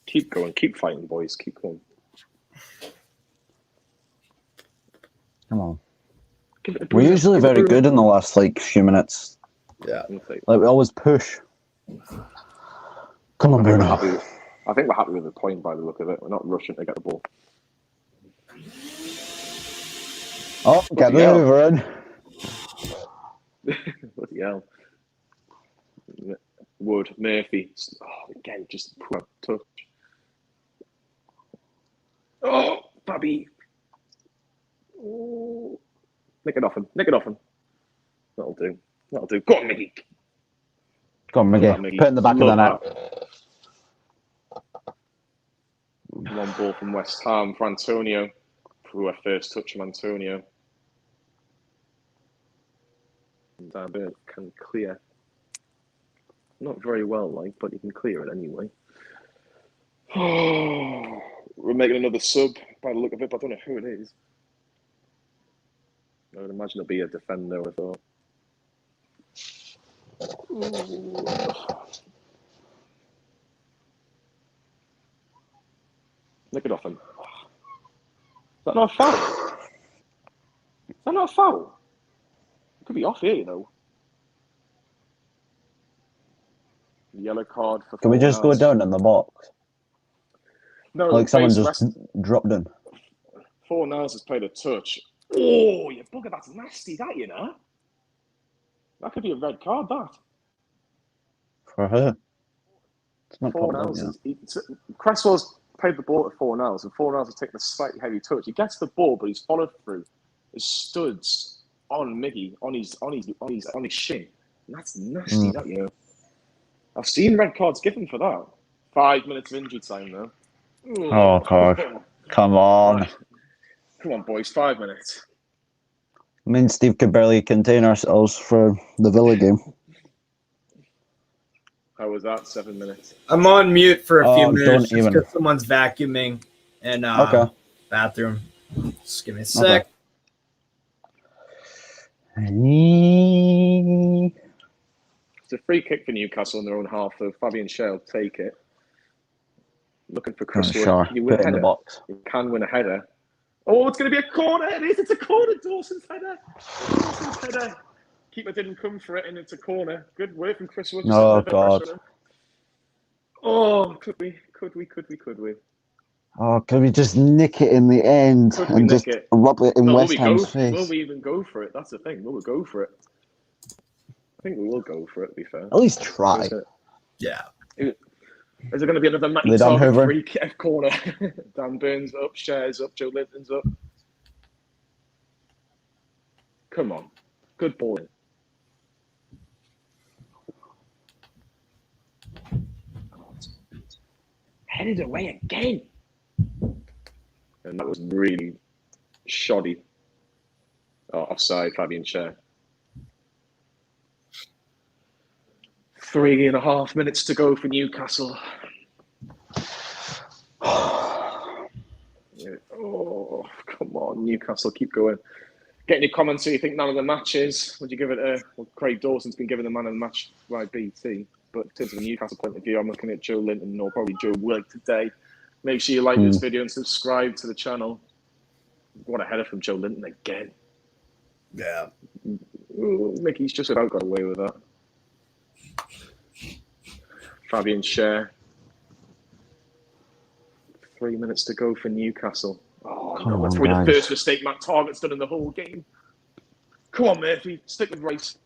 Keep going. Keep fighting, boys. Keep going. Come on. We're usually very good in the last few minutes. Yeah. We always push. Come on, Bruno. I think we're happy with the point by the look of it. We're not rushing to get the ball. Oh, get the over in. Bloody hell. Wood, Murphy. Oh, again, just poor touch. Oh, Bobby. Oh. Nick it off him. That'll do. That'll do. Go on, Mickey. Go on, Miggy. Put it in the back of the net. One ball from West Ham for Antonio. For a first touch from Antonio. Dabit can clear. Not very well, but you can clear it anyway. We're making another sub by the look of it, but I don't know who it is. I would imagine it'll be a defender, I thought. Nick it off him. Is that not a foul? Is that not a foul? It could be off here, you know. Yellow card for. Can we just go down in the box? No, like someone just dropped in. Fornals has played a touch. Oh, you bugger! That's nasty. That you know. That could be a red card. That. For her. It's not Fornals. Cresswell's played the ball at Fornals, and Fornals has taken a slightly heavy touch. He gets the ball, but he's followed through. His studs on Miggy, on his shin. And that's nasty. That you know. I've seen red cards given for that. 5 minutes of injury time, though. Oh, God. Come on. Come on, boys. 5 minutes. Me and Steve could barely contain ourselves for the Villa game. How was that? 7 minutes. I'm on mute for a few minutes just because someone's vacuuming in bathroom. Just give me a sec. Okay. It's a free kick for Newcastle in their own half, though. Fabian Schär will take it. Looking for Chris Wood. Sure. You win Put a it in header. the box. You can win a header. Oh, it's going to be a corner. It is. It's a corner. Dawson's header. Dawson's header. Keeper didn't come for it, and it's a corner. Good work from Chris Wood. Oh, God. Oh, could we? Oh, can we just nick it in the end and just rub it in West Ham's face? Will we even go for it? That's the thing. Will we go for it? I think we will go for it, to be fair. At least try. Yeah. Is there going to be another Matty Target free kick corner? Dan Burns up, Shares up, Joe Linton's up. Come on. Good ball. Headed away again. And that was really shoddy. Oh, offside, Fabian Schär. 3.5 minutes to go for Newcastle. Oh, come on, Newcastle, keep going. Get in your comments so you think none of the matches. Would you give it a... Well, Craig Dawson's been given the man of the match by BT. But in terms of a Newcastle point of view, I'm looking at Joe Linton or probably Joe Willock today. Make sure you like this video and subscribe to the channel. What a header from Joe Linton again. Yeah. Ooh, Mickey's just about got away with that. Fabian Schär. 3 minutes to go for Newcastle. Oh, no, that's probably the first mistake Matt Targett's done in the whole game. Come on, Murphy. Stick with Rice.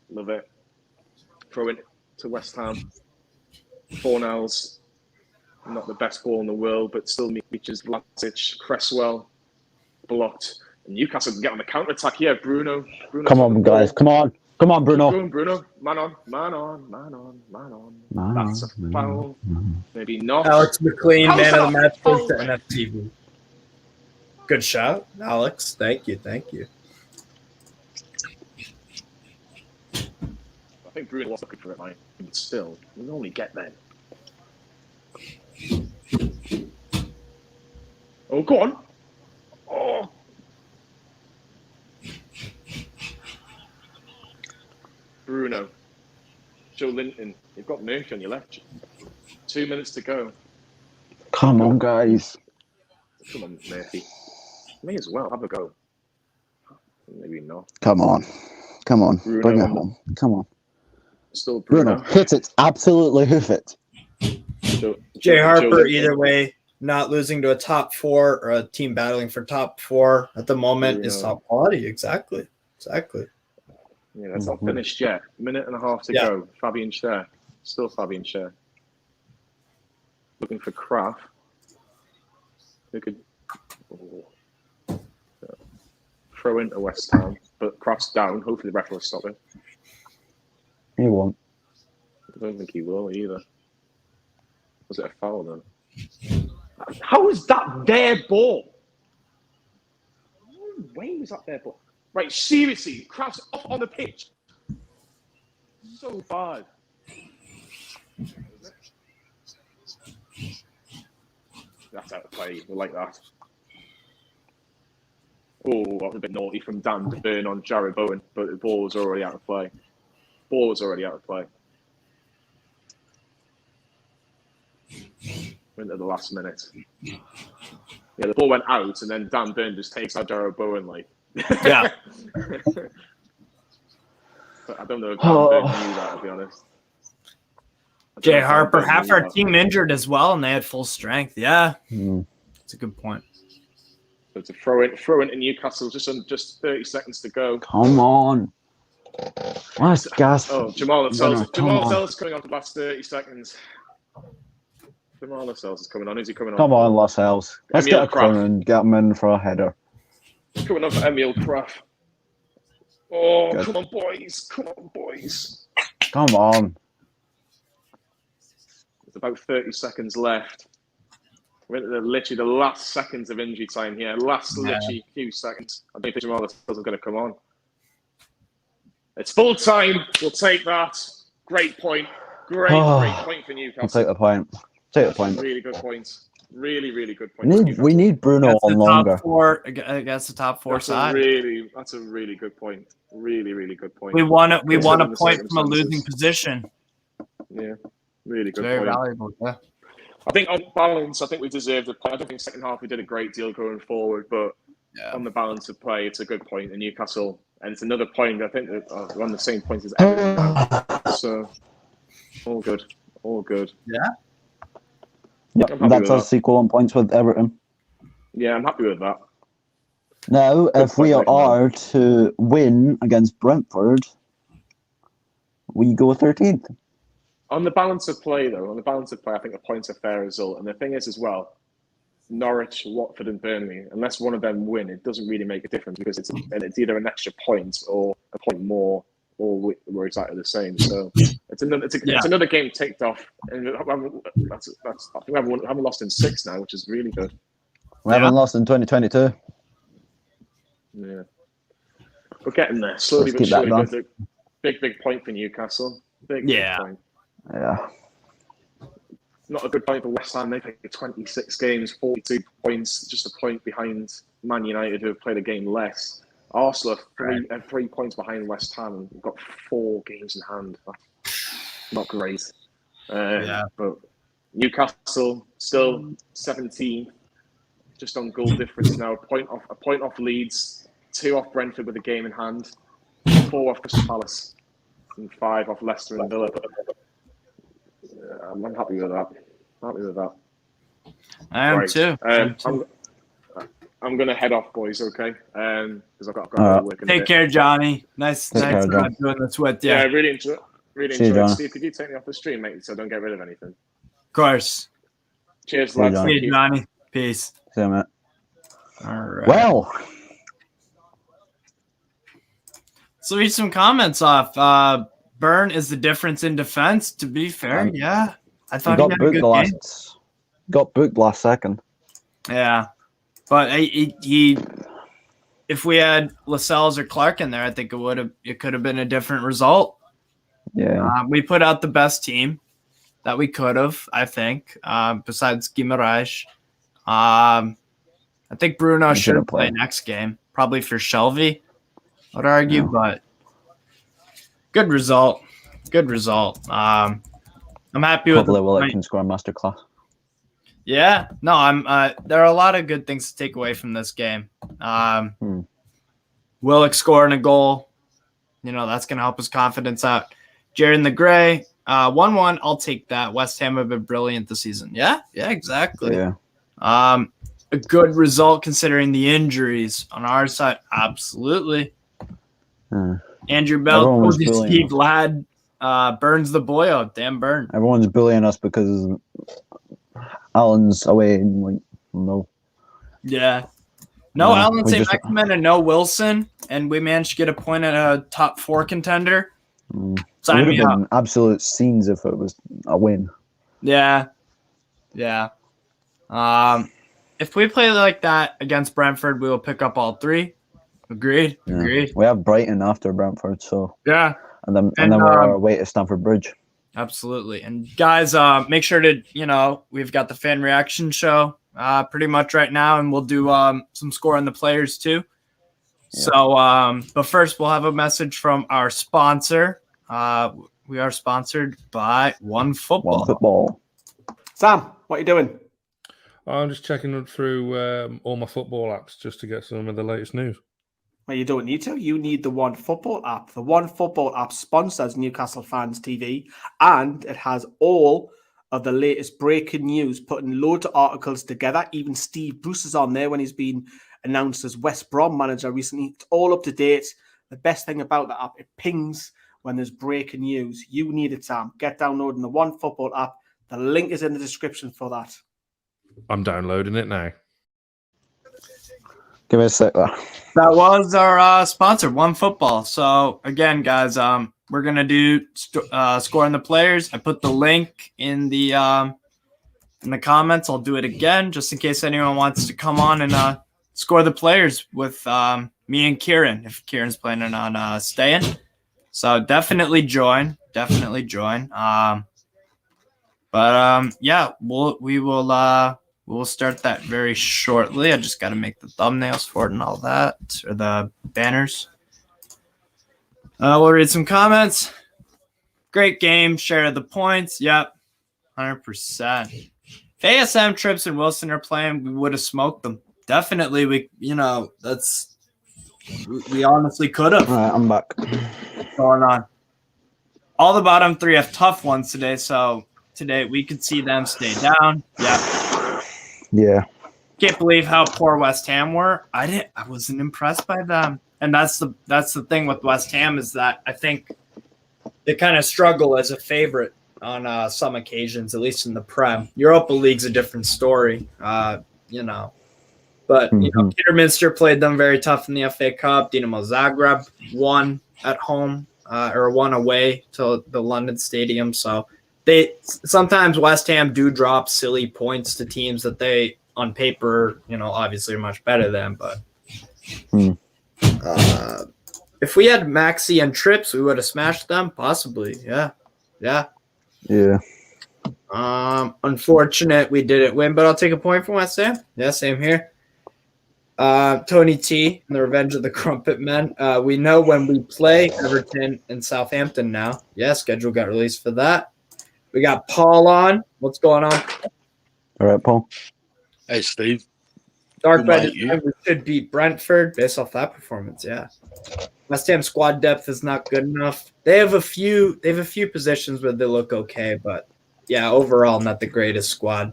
Love it. Throw it to West Ham. Fornals. Not the best ball in the world, but still reaches Vlasic. Cresswell. Blocked. And Newcastle can get on the counter-attack here. Bruno. Come on, guys. Come on, Bruno. Keep going, Bruno. Man on. That's a foul. Maybe not. Alex McLean, man of the match for NFTV. Good shot, Alex. Thank you. I think Bruno was looking for it, mate. But still, we only get them. Oh, go on. Oh. Bruno. Joe Linton. You've got Murphy on your left. 2 minutes to go. Come on, guys. Come on, Murphy. May as well have a go. Maybe not. Come on. Bruno, bring it home. Come on. Still Bruno. Hit it. Absolutely hoof it. Jay Harper, either way, not losing to a top four or a team battling for top four at the moment is top quality. Exactly. Yeah, that's not finished yet. Minute and a half to go. Fabian Schär. Still Fabian Schär. Looking for Kraft. Who could throw into West Ham. but Kraft's down. Hopefully the ref will stop it. He won't. I don't think he will either. Was it a foul then? How is that their ball? No way was that their ball. Right, seriously, Kraft's off on the pitch. So bad. That's out of play. We like that. Oh, that was a bit naughty from Dan to burn on Jared Bowen, but the ball was already out of play. Went at the last minute. Yeah, the ball went out, and then Dan Burn just takes out Jared Bowen, like. Yeah. But I don't know if Dan Burn knew that, to be honest. Jay Harper, half our team injured as well, and they had full strength. Yeah, That's a good point. So to throw in to Newcastle, just 30 seconds to go. Come on. What's gas? Oh, Jamal Lascelles coming on for the last 30 seconds. Jamal Lascelles is coming on. Who's he coming on? Come on, Lascelles. Let's get a corner and get him in for a header. He's coming on for Emil Kraft. Oh, Good. Come on, boys. Come on. There's about 30 seconds left. We're into literally the last seconds of injury time here. Literally few seconds. I don't think Jamal Lascelles is going to come on. It's full time. We'll take that. Great point. Great point for Newcastle. I'll take the point. Really good points. Really good point. We need Bruno on longer. Against the top four That's side. That's a really good point. Really good point. We want a point from a losing position. Yeah, really good Very point. valuable. Yeah. I think on balance, we deserved a point. I don't think second half we did a great deal going forward, but on the balance of play, it's a good point in Newcastle. And it's another point, I think that we're on the same point as Everton now. So, all good. Yeah. Yep, that's us equal on points with Everton. Yeah, I'm happy with that. Now, if we are to win against Brentford, we go 13th. On the balance of play, I think a point's a fair result. And the thing is, as well, Norwich, Watford, and Burnley, unless one of them win, it doesn't really make a difference because it's either an extra point or a point more, or we're exactly the same. So it's another game ticked off, and I think we haven't lost in 6 now, which is really good. We haven't lost in 2022. Yeah, we're getting there slowly but surely. It's a big point for Newcastle. Big point. Yeah. Not a good point for West Ham. They played 26 games, 42 points, just a point behind Man United, who have played a game less. Arsenal are 3 points behind West Ham and we've got 4 games in hand. Not great. But Newcastle still 17, just on goal difference now. A point off Leeds, 2 off Brentford with a game in hand, 4 off Crystal Palace, and 5 off Leicester and Villa. I'm happy with that. I am too. I'm going to head off, boys, okay? Because I've got to go work. Take care, Johnny. Nice doing this with you. Yeah, I really enjoyed it. Steve, could you take me off the stream, mate, so I don't get rid of anything? Of course. Cheers, lads. See you, Johnny. Peace. See you, mate. All right. Well. So read some comments off. Burn is the difference in defense. To be fair, yeah, I thought he had a good game. Got booked last second. Yeah, but he if we had Lascelles or Clark in there, I think it could have been a different result. Yeah, we put out the best team that we could have. I think besides Guimaraes, I think Bruno should have played next game, probably for Shelby. I'd argue, but. Good result. I'm happy with. Probably Will can score a masterclass. Yeah, no, there are a lot of good things to take away from this game. Willock scoring a goal, that's going to help his confidence out. Jared in the Gray, 1-1. I'll take that. West Ham have been brilliant this season. Yeah, exactly. Yeah. A good result considering the injuries on our side. Absolutely. Andrew Bell, Steve Ladd, Burns the boy out. Damn Burn. Everyone's bullying us because Alan's away. And no. Yeah. No Alan Saint-Maximin and no Wilson, and we managed to get a point at a top 4 contender. It would Sign have me up. been absolute scenes if it was a win. Yeah. If we play like that against Brentford, we will pick up all 3. Agreed. We have Brighton after Brentford, so yeah, and then we're on our way to Stamford Bridge. Absolutely. And guys, make sure to we've got the fan reaction show pretty much right now, and we'll do some score on the players too. Yeah. So, but first we'll have a message from our sponsor. We are sponsored by One Football. Sam, what are you doing? I'm just checking through all my football apps just to get some of the latest news. Well, you don't need to. You need the One Football app. The One Football app sponsors Newcastle Fans TV, and it has all of the latest breaking news, putting loads of articles together. Even Steve Bruce is on there when he's been announced as West Brom manager recently. It's all up to date. The best thing about the app, it pings when there's breaking news. You need it, Sam. Get downloading the One Football app. The link is in the description for that. I'm downloading it now. Give me a sec there. That was our sponsor, One Football. So again, guys, we're gonna do scoring the players. I put the link in the comments. I'll do it again just in case anyone wants to come on and score the players with me and Kieran. If Kieran's planning on staying, so definitely join. We'll start that very shortly. I just got to make the thumbnails for it and all that, or the banners. We'll read some comments. Great game. Share the points. Yep. 100%. If ASM, Trips, and Wilson are playing, we would have smoked them. Definitely. We honestly could have. All right, I'm back. What's going on? All the bottom 3 have tough ones today, so today we could see them stay down. Yeah. Can't believe how poor West Ham were. I wasn't impressed by them. And that's the thing with West Ham, is that I think they kind of struggle as a favorite on some occasions, at least in the Prem. Europa League's a different story, But, Kidderminster played them very tough in the FA Cup. Dinamo Zagreb won at home or won away to the London Stadium. So sometimes West Ham do drop silly points to teams that they, on paper, obviously are much better than. But if we had Maxi and Trips, we would have smashed them, possibly. Yeah. Unfortunate we didn't win, but I'll take a point from West Ham. Yeah, same here. Tony T, the Revenge of the Crumpet Men. We know when we play Everton and Southampton now. Yeah, schedule got released for that. We got Paul on. What's going on? All right, Paul. Hey, Steve. Dark by design, we should beat Brentford based off that performance. Yeah. West Ham squad depth is not good enough. They have a few positions where they look okay, but yeah, overall not the greatest squad.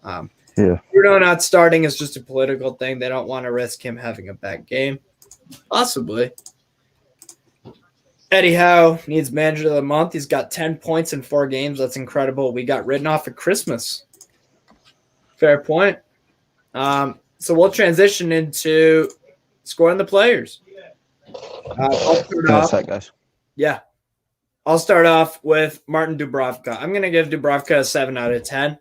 Bruno not starting is just a political thing. They don't want to risk him having a bad game. Possibly. Eddie Howe needs manager of the month. He's got 10 points in 4 games. That's incredible. We got written off at Christmas. Fair point. So we'll transition into scoring the players. I'll start off. Guys. Yeah. I'll start off with Martin Dubravka. I'm going to give Dubravka a 7 out of 10.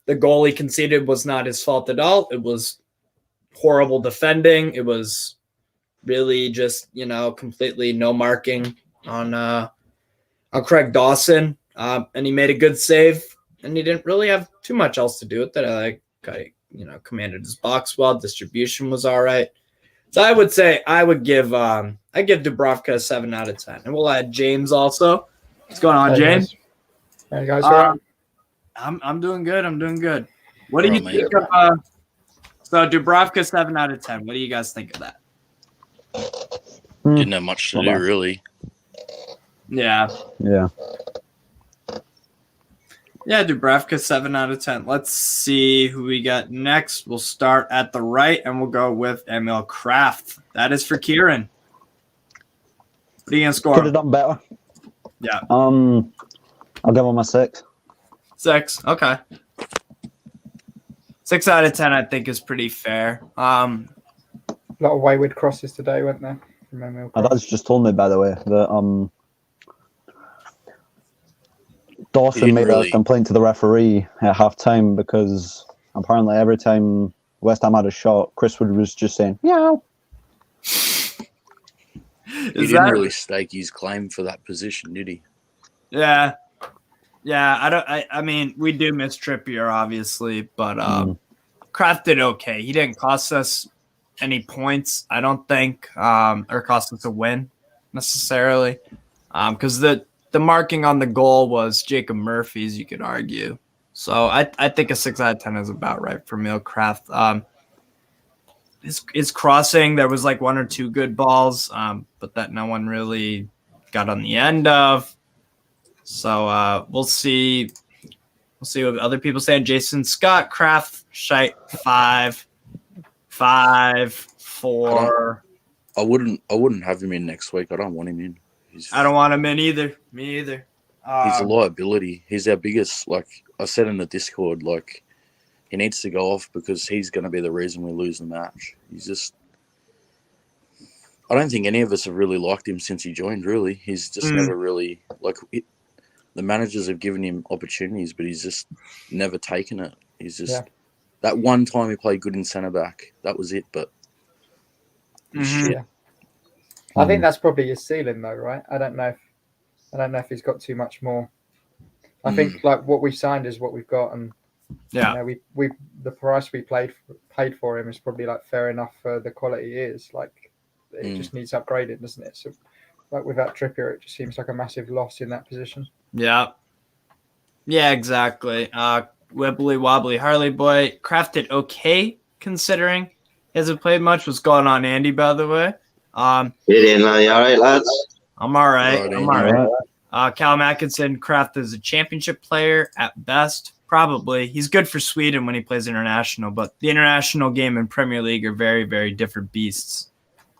The goal he conceded was not his fault at all. It was horrible defending. It was really just, completely no marking on Craig Dawson. And he made a good save, and he didn't really have too much else to do with it. Commanded his box well. Distribution was all right. So I would say I give Dubravka a 7 out of 10. And we'll add James also. What's going on, James? Hey guys, I'm doing good. What do you think of so Dubravka 7 out of 10? What do you guys think of that? Didn't have much to do, really. Yeah, Dubravka 7 out of 10. Let's see who we got next. We'll start at the right, and we'll go with Emil Kraft. That is for Kieran. What are you gonna score? Could have done better. Yeah. I'll give him a 6. 6. Okay. 6 out of 10, I think, is pretty fair. A lot of wayward crosses today, weren't there? My dad's just told me, by the way, that Dawson made a complaint to the referee at half time because apparently every time West Ham had a shot, Chris Wood was just saying, meow. He didn't really stake his claim for that position, did he? Yeah. I mean, we do miss Trippier, obviously, but Kraft did okay. He didn't cost us any points, I don't think, or cost us a win necessarily, because the marking on the goal was Jacob Murphy's, you could argue. So I think a 6 out of 10 is about right for Emil Kraft. His crossing, there was like 1 or 2 good balls, but that no one really got on the end of. So we'll see. We'll see what other people say. Jason Scott, Kraft, shite 5, 4. I wouldn't have him in next week. I don't want him in. I don't want him in either. Me either. He's a liability. He's our biggest. Like I said in the Discord, like he needs to go off because he's going to be the reason we lose the match. He's just. I don't think any of us have really liked him since he joined. Really, he's just never really like. The managers have given him opportunities, but he's just never taken it. He's just that one time he played good in centre back. That was it. But I think that's probably his ceiling, though, right? I don't know if he's got too much more. I think like what we signed is what we've got, and we the price we paid for him is probably like fair enough for the quality he is. Like it just needs upgrading, doesn't it? So like without Trippier, it just seems like a massive loss in that position. Yeah, exactly. Wibbly wobbly Harley boy crafted okay considering he hasn't played much. What's going on, Andy? By the way, you all right, lads? I'm all right. Callum Atkinson, Kraft is a championship player at best. Probably he's good for Sweden when he plays international, but the international game and Premier League are very, very different beasts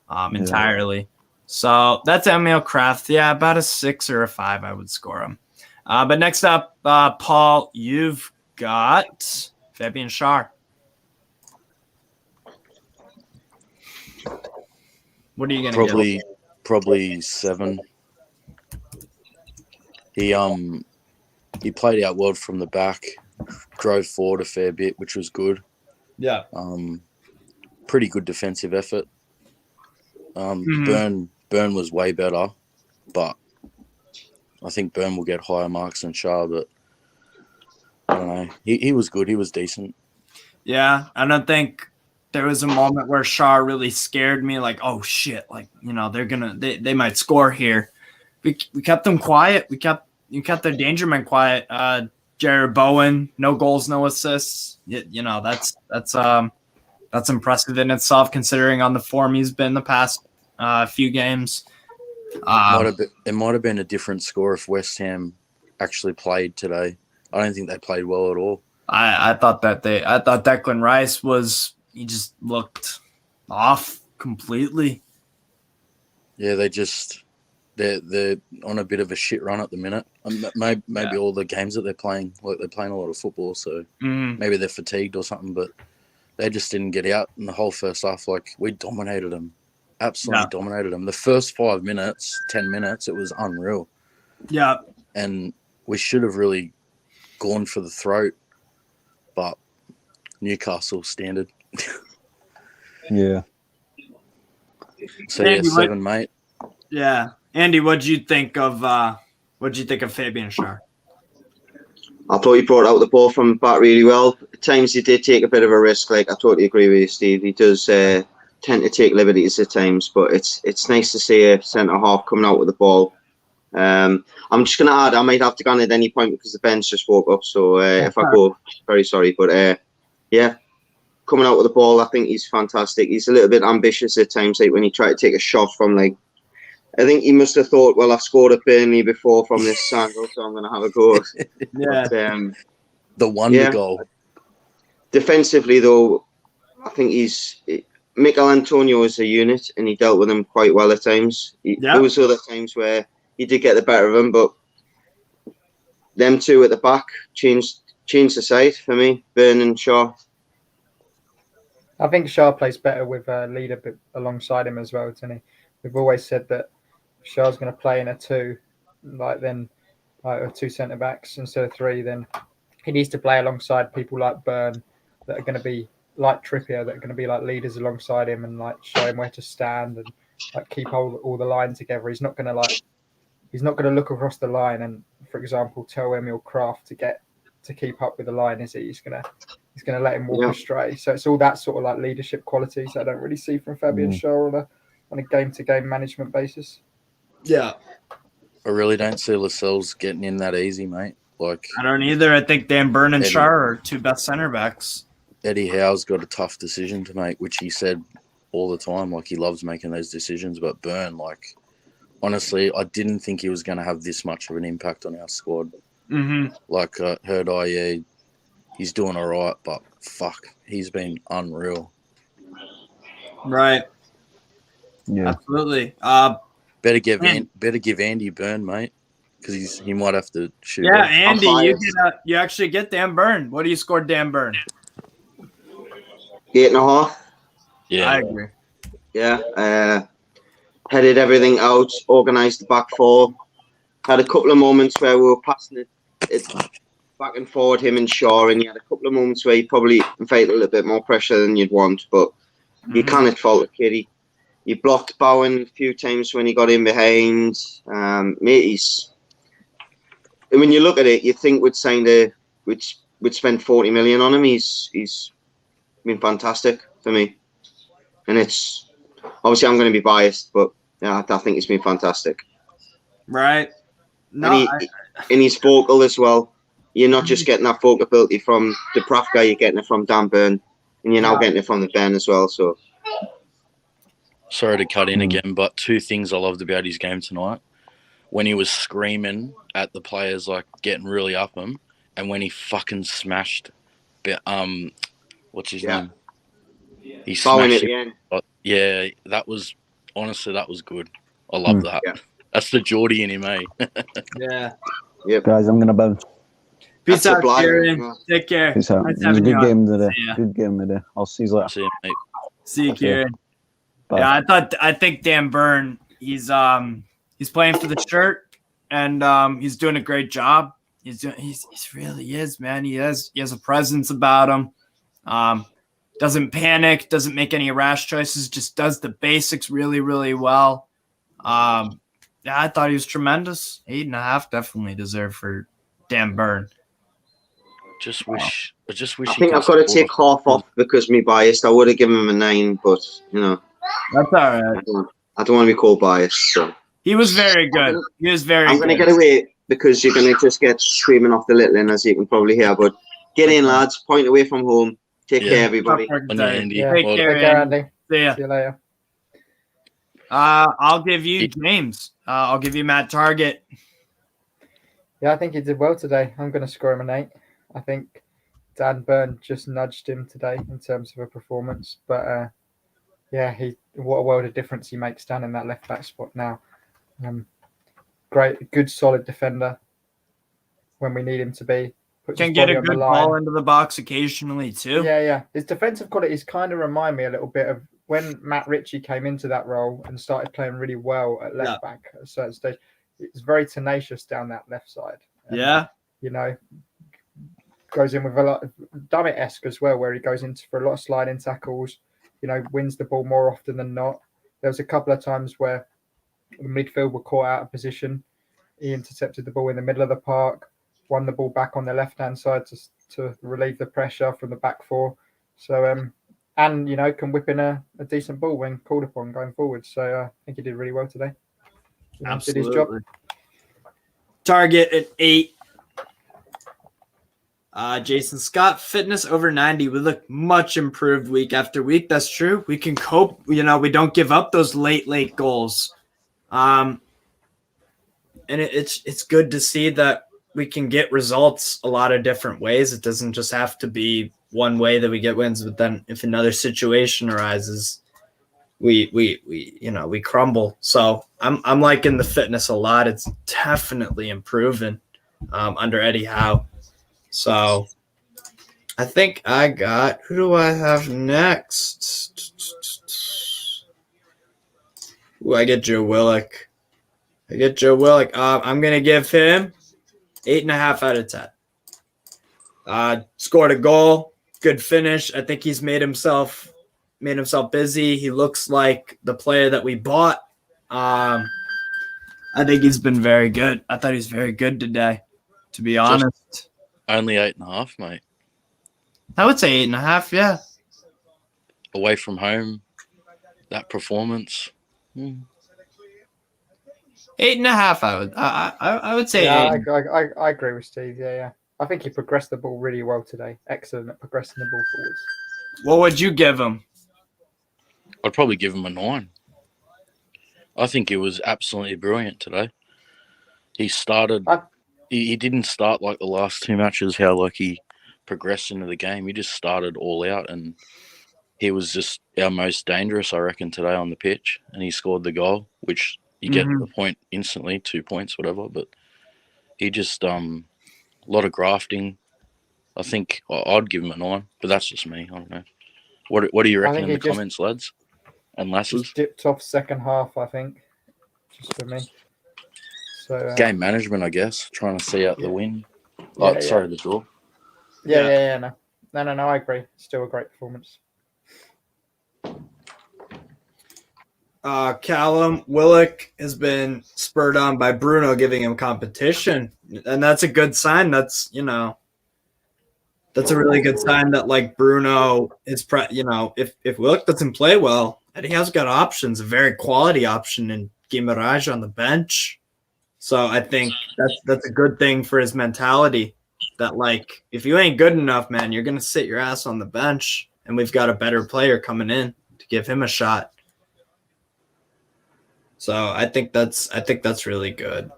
entirely. So that's Emil Kraft. Yeah, about a 6 or a 5, I would score him. But next up, Paul, you've got Fabian Schär. What are you going to get? Probably 7. He played out well from the back, drove forward a fair bit, which was good. Yeah. Pretty good defensive effort. Burn was way better, but I think Burn will get higher marks than Schär, but I don't know. He was good. He was decent. Yeah, I don't think there was a moment where Schär really scared me, like, oh shit, like, you know, they might score here. We kept them quiet. You kept their danger men quiet. Jared Bowen, no goals, no assists. You know, that's impressive in itself, considering on the form he's been the past few games. It might have been a different score if West Ham actually played today. I don't think they played well at all. I thought Declan Rice he just looked off completely. Yeah, they're on a bit of a shit run at the minute. Maybe all the games that they're playing, like they're playing a lot of football, so maybe they're fatigued or something. But they just didn't get out in the whole first half. Like we dominated them. Absolutely dominated them. The first 5 minutes, 10 minutes, it was unreal. Yeah. And we should have really gone for the throat, but Newcastle standard. Yeah. So Andy, 7, mate. Yeah. Andy, what'd you think of Fabian Schär? I thought he brought out the ball from back really well. At times he did take a bit of a risk. Like I totally agree with you, Steve. He does tend to take liberties at times, but it's nice to see a centre half coming out with the ball. I'm just going to add, I might have to go on at any point because the bench just woke up. So if I go, very sorry, but coming out with the ball, I think he's fantastic. He's a little bit ambitious at times, like when he tried to take a shot from like. I think he must have thought, well, I've scored at Burnley before from this angle, so I'm going to have a go. Yeah. But, the wonder goal. Defensively, though, I think Mikel Antonio is a unit, and he dealt with him quite well at times. There was other times where he did get the better of him, but them two at the back changed the side for me, Burn and Shaw. I think Shah plays better with a leader alongside him as well, doesn't he? We've always said that if Shah's going to play in a two, or two centre backs instead of three, then he needs to play alongside people like Burn that are going to be like Trippier, that are going to be like leaders alongside him and like show him where to stand and like keep all the line together. He's not going to look across the line and, for example, tell Emil Kraft to keep up with the line, is he? He's gonna let him walk astray. So it's all that sort of like leadership qualities I don't really see from Fabian Schär on a game-to-game management basis. Yeah. I really don't see Lascelles getting in that easy, mate. Like, I don't either. I think Dan Burn and Schär are two best center backs. Eddie Howe's got a tough decision to make, which he said all the time. Like, he loves making those decisions. But Burn, like, honestly, I didn't think he was going to have this much of an impact on our squad. Mm-hmm. Like, I heard, he's doing all right, but fuck, he's been unreal. Right. Yeah. Absolutely. Better give Andy Burn, mate, because he might have to shoot. Yeah, Andy, you actually get Dan Burn. What do you score, Dan Burn? 8.5. Yeah, I agree. Yeah, headed everything out, organised the back four. Had a couple of moments where we were passing it back and forward, him and Shaw, and he had a couple of moments where he probably invited a little bit more pressure than you'd want, but you can't fault the kid. He blocked Bowen a few times when he got in behind. Mate, and when you look at it, you think we'd spend 40 million on him. He's been fantastic for me, and it's obviously I'm going to be biased, but yeah, I think it's been fantastic. Right. No, and he's vocal as well. You're not just getting that vocal ability from the Dubravka, you're getting it from Dan Burn, and you're now getting it from the Ben as well. So, sorry to cut in again, but two things I loved about his game tonight: when he was screaming at the players, like getting really up him, and when he fucking smashed, what's his name? He smashed it again. Yeah, that was good. I love that. Yeah. That's the Geordie in him, eh? Yeah. Yep. Guys, I'm gonna bounce. Peace out, Kieran. Take care. Peace out. Nice It was a having you good on. game today. Good game today. I'll see you later. See you, mate. See you, Kieran. Bye. Yeah, I think Dan Burn, he's playing for the shirt and he's doing a great job. He really is, man. He has a presence about him. Doesn't panic, doesn't make any rash choices, just does the basics really, really well. Yeah, I thought he was tremendous. 8.5 definitely deserved for Dan Burn. I just wish. I think I've got to take half off because me biased. I would have given him a 9, but that's all right. I don't want to be called biased. So he was very good. He was very. I'm going to get away because you're going to just get screaming off the little end, as you can probably hear. But get in, lads. Point away from home. Take care, everybody. Andy. Take care, Andy. See ya. See you later. I'll give you James. I'll give you Matt Target. Yeah, I think he did well today. I'm going to score him an 8. I think Dan Burn just nudged him today in terms of a performance. But, what a world of difference he makes down in that left-back spot now. Great, good, solid defender when we need him to be. Can get a good ball into the box occasionally, too. Yeah. His defensive qualities kind of remind me a little bit of when Matt Ritchie came into that role and started playing really well at left back at a certain stage. It's very tenacious down that left side. And, goes in with a lot of Dummett-esque as well, where he goes into for a lot of sliding tackles, wins the ball more often than not. There was a couple of times where the midfield were caught out of position. He intercepted the ball in the middle of the park, won the ball back on the left-hand side to relieve the pressure from the back four. So, can whip in a decent ball when called upon going forward. So I think he did really well today. Absolutely. Did his job. Target at 8. Jason Scott, fitness over 90. We look much improved week after week. That's true. We can cope. We don't give up those late goals. And it's good to see that we can get results a lot of different ways. It doesn't just have to be one way that we get wins, but then if another situation arises, we crumble. So I'm liking the fitness a lot. It's definitely improving under Eddie Howe. So I think I got. Who do I have next? Ooh, I get Joe Willock. I'm gonna give him 8.5 out of 10. Scored a goal, good finish. I think he's made himself busy. He looks like the player that we bought. I think he's been very good. I thought he was very good today, to be honest. Only 8.5, mate. I would say 8.5. Yeah. Away from home, that performance. 8.5. I would say. Yeah, 8. I agree with Steve. Yeah. I think he progressed the ball really well today. Excellent at progressing the ball forwards. What would you give him? I'd probably give him a 9. I think he was absolutely brilliant today. He started. He didn't start like the last 2 matches. How like he progressed into the game. He just started all out, and he was just our most dangerous, I reckon, today on the pitch. And he scored the goal, which you get the point instantly, 2 points, whatever. But he just a lot of grafting. I think I'd give him a 9, but that's just me. I don't know. What do you reckon in the comments, lads and lasses? Dipped off second half, I think, just for me. So game management, I guess, trying to see out the win. Sorry, the draw. Yeah. No. I agree. Still a great performance. Callum Willock has been spurred on by Bruno giving him competition, and that's a good sign. That's that's a really good sign that like Bruno is if Willock doesn't play well, Eddie Howe's got options, a very quality option in Guimaraes on the bench. So I think that's a good thing for his mentality. That like if you ain't good enough, man, you're gonna sit your ass on the bench, and we've got a better player coming in to give him a shot. So I think that's really good.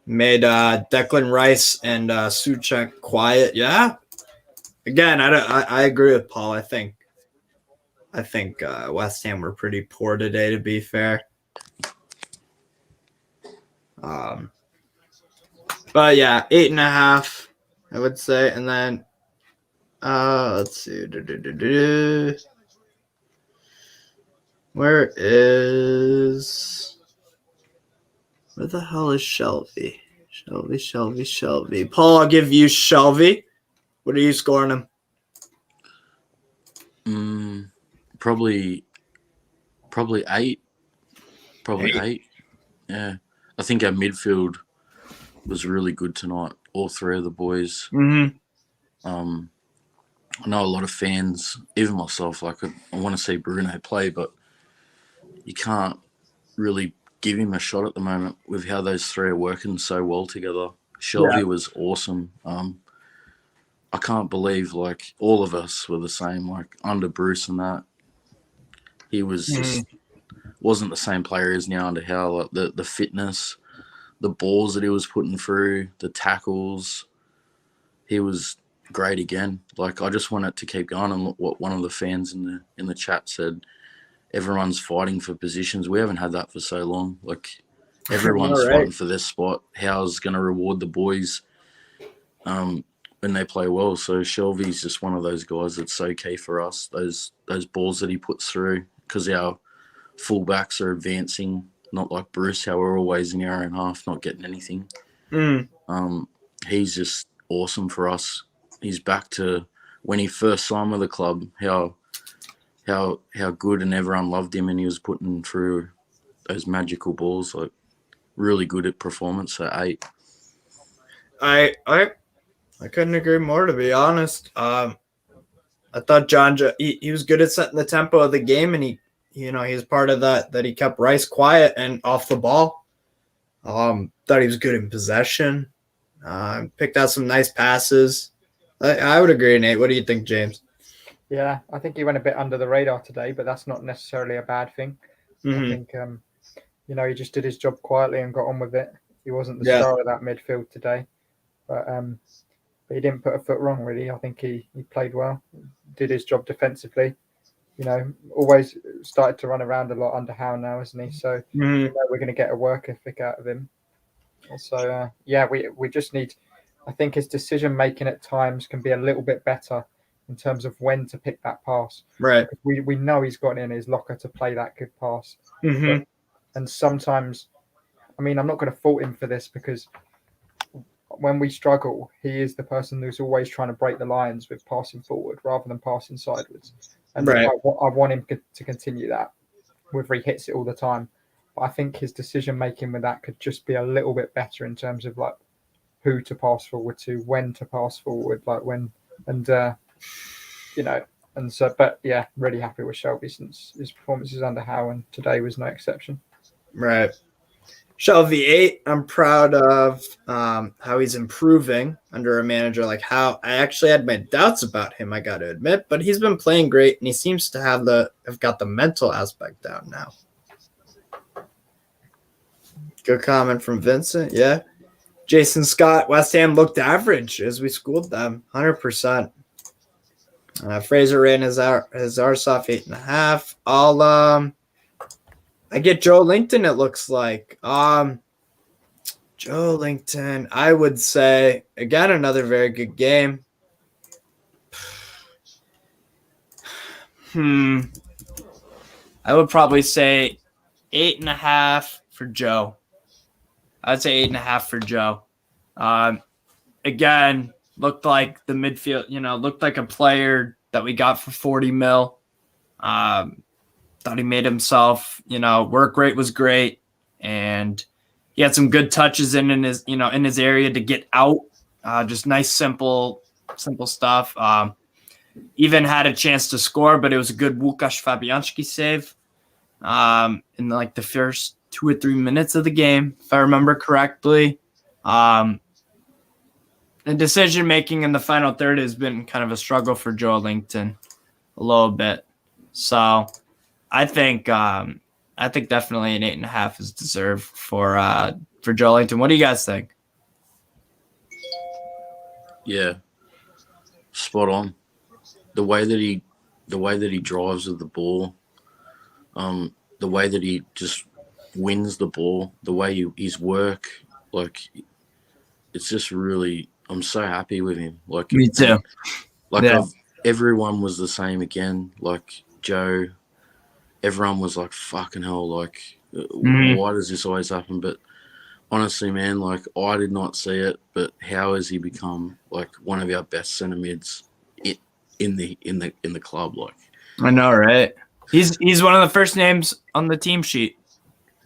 Made Declan Rice and Souček quiet. Yeah. Again, I agree with Paul. I think West Ham were pretty poor today, to be fair. But yeah, 8.5, I would say, and then let's see. Where the hell is Shelby? Shelby. Paul, I'll give you Shelby. What are you scoring him? Probably 8. Probably 8. Yeah. I think our midfield was really good tonight. All 3 of the boys. I know a lot of fans, even myself, like I want to see Bruno play, but you can't really give him a shot at the moment with how those 3 are working so well together. Shelby was awesome. I can't believe like all of us were the same, like under Bruce and that. He was just wasn't the same player as now under Howe. Like the fitness, the balls that he was putting through, the tackles. He was great again. Like I just want it to keep going. And what one of the fans in the chat said, everyone's fighting for positions. We haven't had that for so long. Like everyone's fighting for this spot. Howe's going to reward the boys when they play well. So Shelby's just one of those guys that's so key for us. Those balls that he puts through, because our fullbacks are advancing, not like Bruce, how we're always in our own half, not getting anything. He's just awesome for us. He's back to when he first signed with the club, how good, and everyone loved him, and he was putting through those magical balls. Like really good at performance at 8. I couldn't agree more, to be honest. I thought John he was good at setting the tempo of the game, and he was part of that he kept Rice quiet and off the ball. Thought he was good in possession. Picked out some nice passes. I would agree, Nate. What do you think, James? Yeah, I think he went a bit under the radar today, but that's not necessarily a bad thing. I think, he just did his job quietly and got on with it. He wasn't the star of that midfield today, but he didn't put a foot wrong, really. I think he played well, did his job defensively. Always started to run around a lot under Howe now, isn't he? So we're going to get a work ethic out of him. So, we just need I think his decision making at times can be a little bit better in terms of when to pick that pass. Right. We know he's got it in his locker to play that good pass. Mm-hmm. And sometimes, I mean, I'm not going to fault him for this because when we struggle, he is the person who's always trying to break the lines with passing forward rather than passing sideways. And right. I want him to continue that, whether he hits it all the time. But I think his decision making with that could just be a little bit better in terms of like who to pass forward to, when to pass forward, like when, and you know, and so. But yeah, really happy with Shelby since his performances under Howe, and today was no exception. Right. Shelby 8, I'm proud of how he's improving under a manager like Howe. I actually had my doubts about him, I got to admit, but he's been playing great, and he seems to have got the mental aspect down now. Good comment from Vincent, yeah. Jason Scott, West Ham looked average as we schooled them, 100%. Fraser ran his arse off 8.5. I get Joe Linton, it looks like. Joe Linton, I would say, again, another very good game. I would probably say 8.5 for Joe. I'd say 8.5 for Joe. Again, looked like the midfield, looked like a player that we got for 40 mil. Thought he made himself, work rate was great, and he had some good touches in his area to get out. Just nice, simple stuff. Even had a chance to score, but it was a good Łukasz Fabianski save in like the first 2 or 3 minutes of the game, if I remember correctly. The decision making in the final third has been kind of a struggle for Joe Linton a little bit. So I think definitely an 8.5 is deserved for Joe Linton. What do you guys think? Yeah, spot on. The way that he drives with the ball, the way that he just wins the ball, the way his work, like it's just really. I'm so happy with him. Like me too. Everyone was the same again. Like Joe. Everyone was like, fucking hell, like, why does this always happen? But honestly, man, like, I did not see it, but how has he become, like, one of our best centre mids in the club? Like, I know, right? He's one of the first names on the team sheet.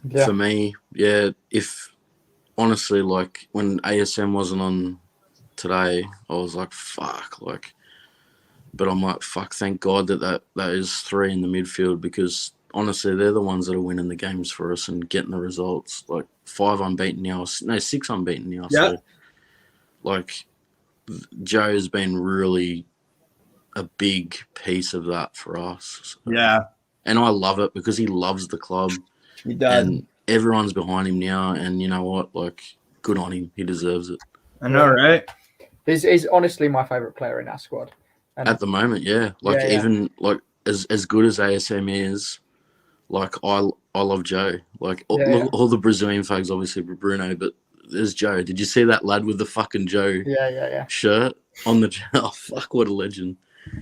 Yeah. For me, yeah, honestly, like, when ASM wasn't on today, I was like, fuck, like, but I'm like, fuck, thank God that is 3 in the midfield, because honestly, they're the ones that are winning the games for us and getting the results. Like 5 unbeaten now, no, 6 unbeaten now. Yeah. So, like, Joe's been really a big piece of that for us. So, yeah. And I love it because he loves the club. He does. And everyone's behind him now. And you know what? Like, good on him. He deserves it. I know, right? He's honestly my favourite player in our squad. And at the moment, yeah. Like, even like as good as ASM is, like I love Joe. Like all the Brazilian folks, obviously Bruno, but there's Joe. Did you see that lad with the fucking Joe shirt on the chat? Oh, fuck, what a legend.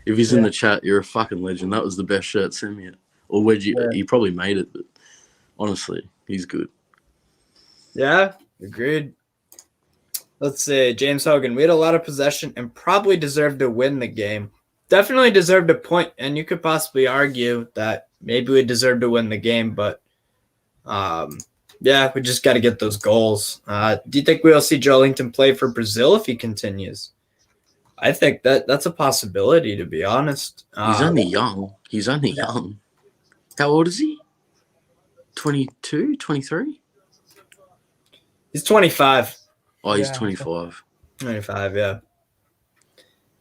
If he's in the chat, you're a fucking legend. That was the best shirt sent me. Or where'd you he probably made it, but honestly, he's good. Yeah, agreed. Let's see, James Hogan. We had a lot of possession and probably deserved to win the game. Definitely deserved a point, and you could possibly argue that maybe we deserved to win the game, but we just got to get those goals. Do you think we'll see Joe Linton play for Brazil if he continues? I think that's a possibility, to be honest. He's only young. Young. How old is he? 22, 23? He's 25. Oh, he's 25. 25, yeah.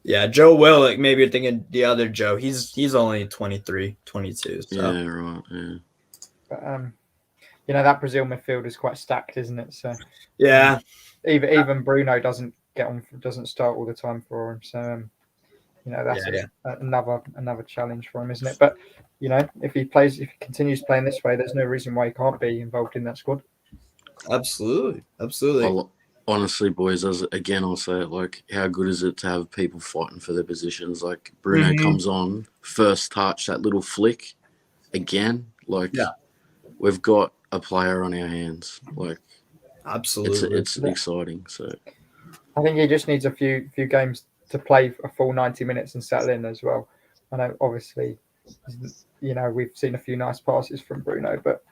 Yeah, Joe Willock, maybe you're thinking the other Joe. He's only 23, 22. So. Yeah, right, yeah. But, that Brazil midfield is quite stacked, isn't it? So yeah. Even Bruno doesn't start all the time for him. So, that's another challenge for him, isn't it? But, if he continues playing this way, there's no reason why he can't be involved in that squad. Absolutely. honestly, boys, I'll say it, like, how good is it to have people fighting for their positions? Like, Bruno comes on, first touch, that little flick, again, like, we've got a player on our hands. Like, absolutely, it's exciting. So, I think he just needs a few games to play a full 90 minutes and settle in as well. I know, obviously, we've seen a few nice passes from Bruno, but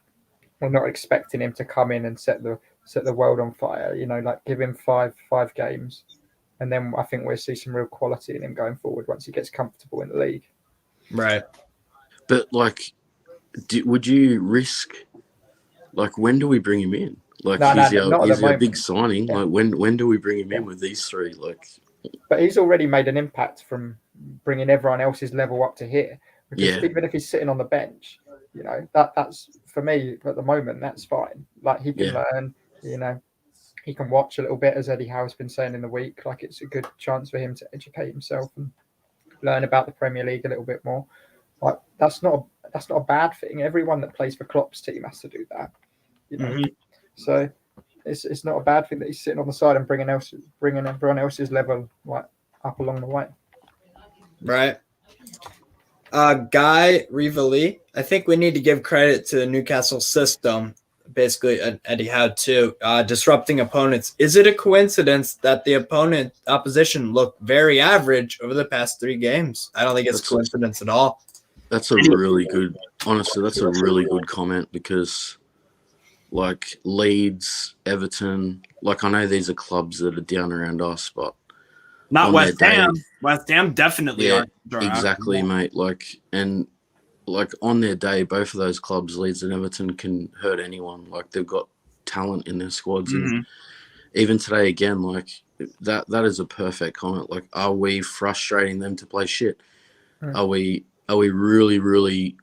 we're not expecting him to come in and set the world on fire. Like, give him five games, and then I think we'll see some real quality in him going forward once he gets comfortable in the league. Right. But like, would you risk? Like, when do we bring him in? Like, he's our big signing. Yeah. Like, when do we bring him in with these three? Like, but he's already made an impact from bringing everyone else's level up to here. Because even if he's sitting on the bench, that's for me at the moment. That's fine. Like, he can learn. He can watch a little bit, as Eddie Howe has been saying in the week. Like, it's a good chance for him to educate himself and learn about the Premier League a little bit more. Like, that's not a bad thing. Everyone that plays for Klopp's team has to do that. So it's not a bad thing that he's sitting on the side and bringing everyone else's level, like, up along the way. Right. Guy Rivali, I think we need to give credit to the Newcastle system, basically Eddie Howe too, disrupting opponents. Is it a coincidence that the opposition looked very average over the past 3 games? I don't think it's a coincidence at all. That's a really good comment, because like Leeds, Everton, like, I know these are clubs that are down around us, but not West Ham. West Ham definitely are. Exactly, mate. Like, and like, on their day, both of those clubs, Leeds and Everton, can hurt anyone. Like, they've got talent in their squads, and even today again, like, that is a perfect comment. Like, are we frustrating them to play shit? Are we really, really,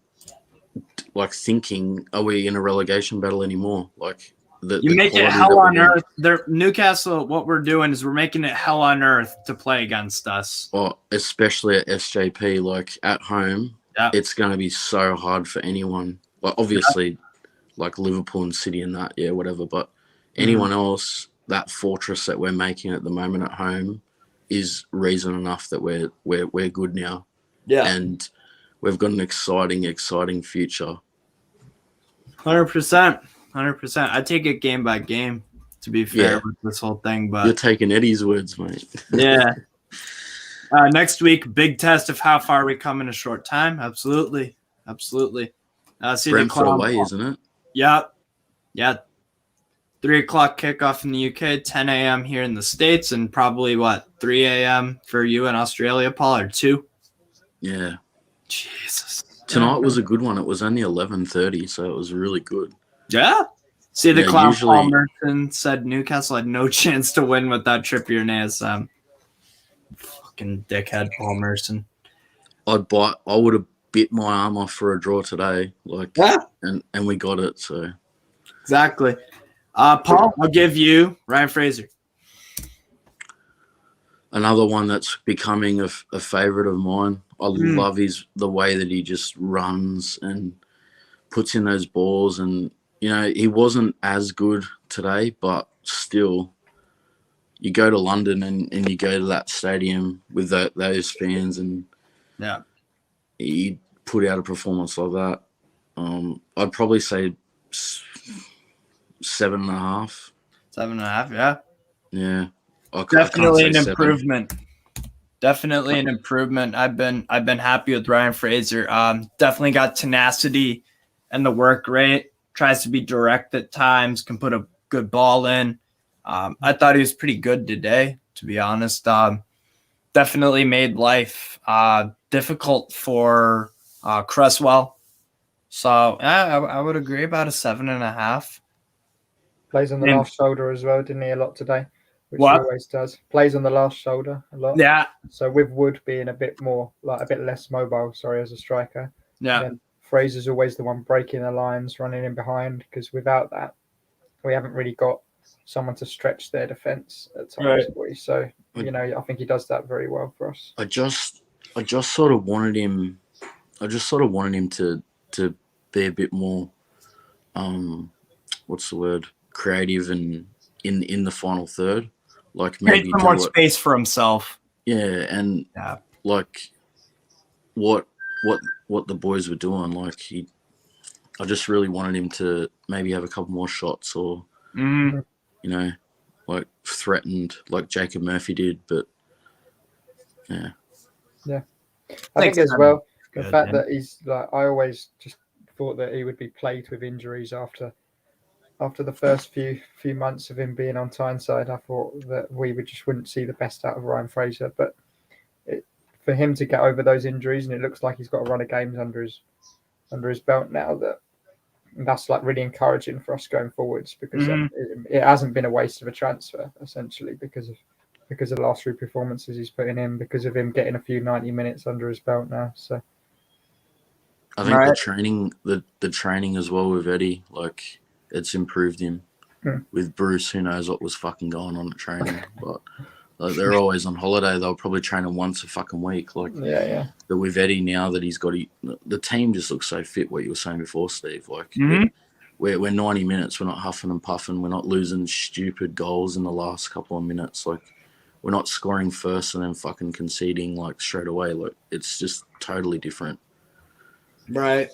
like, thinking, are we in a relegation battle anymore? Like, you make it hell on earth. Newcastle, what we're doing is we're making it hell on earth to play against us. Well, especially at SJP, like, at home, it's going to be so hard for anyone. Like, obviously, like Liverpool and City and that, whatever. But anyone else, that fortress that we're making at the moment at home is reason enough that we're good now. Yeah, and we've got an exciting future. 100%. I take it game by game, to be fair, with this whole thing. But you're taking Eddie's words, mate. Yeah. Next week, big test of how far we come in a short time. Absolutely. See Brentford away, isn't it? Yeah. 3 o'clock kickoff in the UK, 10 a.m. here in the States, and probably 3 a.m. for you in Australia, Paul, or 2? Yeah. Jesus. Tonight was a good one. It was only 11:30, so it was really good. Yeah. See, the clown Paul Merson said Newcastle had no chance to win with that Trippier and ASM. Fucking dickhead Paul Merson. I would have bit my arm off for a draw today. Like, and we got it, so. Exactly. Paul, I'll give you Ryan Fraser. Another one that's becoming a favorite of mine. I love the way that he just runs and puts in those balls. And, he wasn't as good today, but still, you go to London and you go to that stadium with those fans, and you put out a performance like that. I'd probably say 7.5. 7.5, yeah. Yeah. Definitely an improvement. Definitely an improvement. I've been happy with Ryan Fraser. Definitely got tenacity and the work rate. Tries to be direct at times. Can put a good ball in. I thought he was pretty good today, to be honest. Definitely made life difficult for Cresswell. So I would agree about a 7.5. Plays on the last shoulder as well, didn't he? A lot today. Which he always does. Plays on the last shoulder a lot. Yeah. So with Wood being a bit less mobile, as a striker. Yeah. Then Fraser's always the one breaking the lines, running in behind, because without that, we haven't really got someone to stretch their defence at times. Right. So, I think he does that very well for us. I just sort of wanted him to be a bit more, creative and in the final third. Like Create maybe some more space for himself. Yeah, and like what the boys were doing, like I just really wanted him to maybe have a couple more shots or you know, like threatened like Jacob Murphy did, but yeah. I think as well the fact that he's like, I always just thought that he would be plagued with injuries after the first few months of him being on Tyneside. I thought that we wouldn't see the best out of Ryan Fraser, but for him to get over those injuries, and it looks like he's got a run of games under his belt now, that's like really encouraging for us going forwards, because it hasn't been a waste of a transfer essentially because of the last three performances he's putting in, because of him getting a few 90 minutes under his belt now. So I think the training as well with Eddie, like it's improved him. With Bruce, who knows what was fucking going on at training, but like, they're always on holiday. They'll probably train him once a fucking week. Like, But with Eddie now that he's got the team just looks so fit. What you were saying before, Steve. Like we're 90 minutes. We're not huffing and puffing. We're not losing stupid goals in the last couple of minutes. Like we're not scoring first and then fucking conceding like straight away. Like it's just totally different. Right.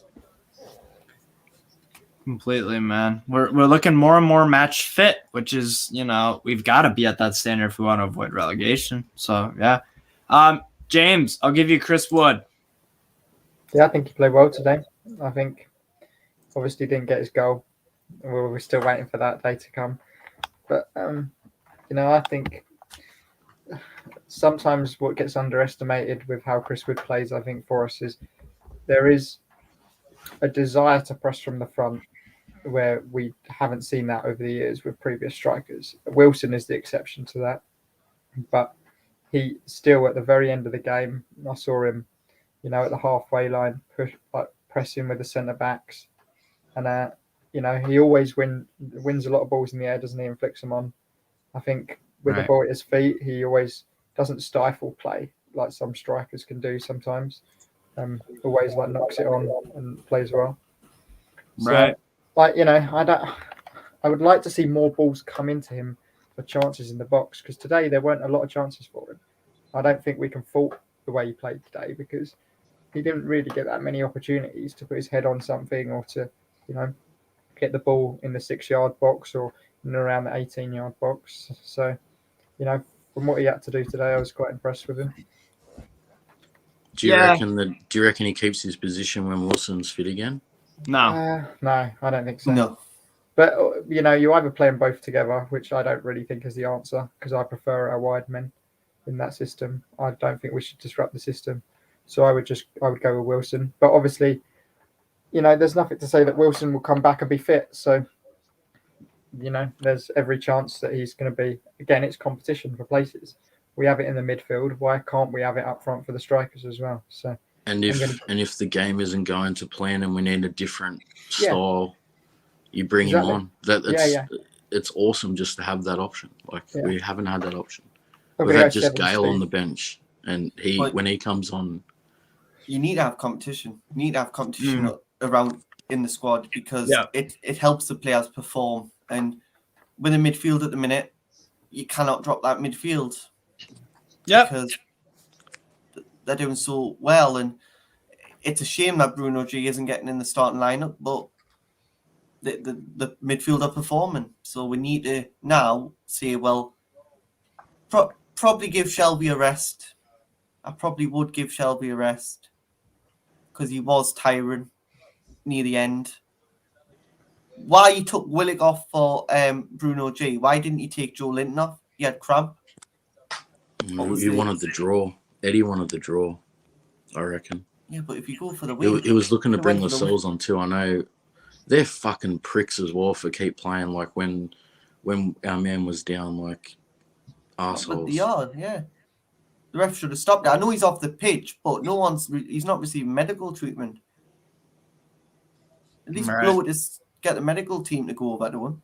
Completely, man. We're looking more and more match fit, which is, we've got to be at that standard if we want to avoid relegation. So, yeah. James, I'll give you Chris Wood. Yeah, I think he played well today. I think obviously didn't get his goal. We're still waiting for that day to come. But, I think sometimes what gets underestimated with how Chris Wood plays, I think, for us is there is a desire to press from the front, where we haven't seen that over the years with previous strikers. Wilson is the exception to that, but he still at the very end of the game, I saw him, at the halfway line, pressing with the centre backs, and he always wins a lot of balls in the air, doesn't he, and flicks them on. I think with the ball at his feet, he always doesn't stifle play like some strikers can do sometimes. Always knocks it on and plays well. So, I would like to see more balls come into him for chances in the box, because today there weren't a lot of chances for him. I don't think we can fault the way he played today, because he didn't really get that many opportunities to put his head on something or to, get the ball in the 6-yard box or in around the 18-yard box. So, from what he had to do today, I was quite impressed with him. Do you reckon he keeps his position when Wilson's fit again? No. No, I don't think so. No. But, you either play them both together, which I don't really think is the answer, because I prefer our wide men in that system. I don't think we should disrupt the system. So I would go with Wilson. But obviously, there's nothing to say that Wilson will come back and be fit. So, there's every chance that he's going to be. Again, it's competition for places. We have it in the midfield. Why can't we have it up front for the strikers as well? So, and if the game isn't going to plan and we need a different style, you bring him on. It's awesome just to have that option. We haven't had that option. We've had just Gale on the bench, and when he comes on, you need to have competition. You need to have competition around in the squad, because it helps the players perform. And with a midfield at the minute, you cannot drop that midfield. Yeah, because they're doing so well, and it's a shame that Bruno G isn't getting in the starting lineup, but the midfield are performing. So we need to now say, well, probably give Shelby a rest. I probably would give Shelby a rest, because he was tiring near the end. Why you took Willock off for Bruno G? Why didn't you take Joe Linton off? He had cramp. He wanted the draw. Eddie wanted the draw, I reckon. Yeah, but if you go for the win, he was looking to bring Lascelles on too. I know they're fucking pricks as well for keep playing like when our man was down, like assholes. The ref should have stopped it. I know he's off the pitch, but he's not receiving medical treatment. At least blow it, get the medical team to go over to him.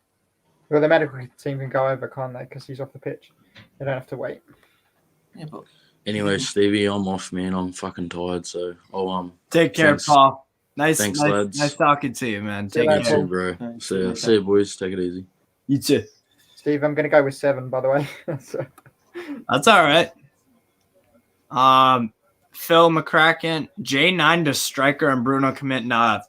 Well, the medical team can go over, can't they? Because he's off the pitch. They don't have to wait. Yeah, but anyway, Stevie, I'm off, man. I'm fucking tired, so I'll take care, Paul. Thanks, lads. Nice talking to you, man. Take care, too, bro. See you, boys. Take it easy. You too. Steve, I'm going to go with 7, by the way. So. That's all right. Phil McCracken, J9 to striker and Bruno commit. No.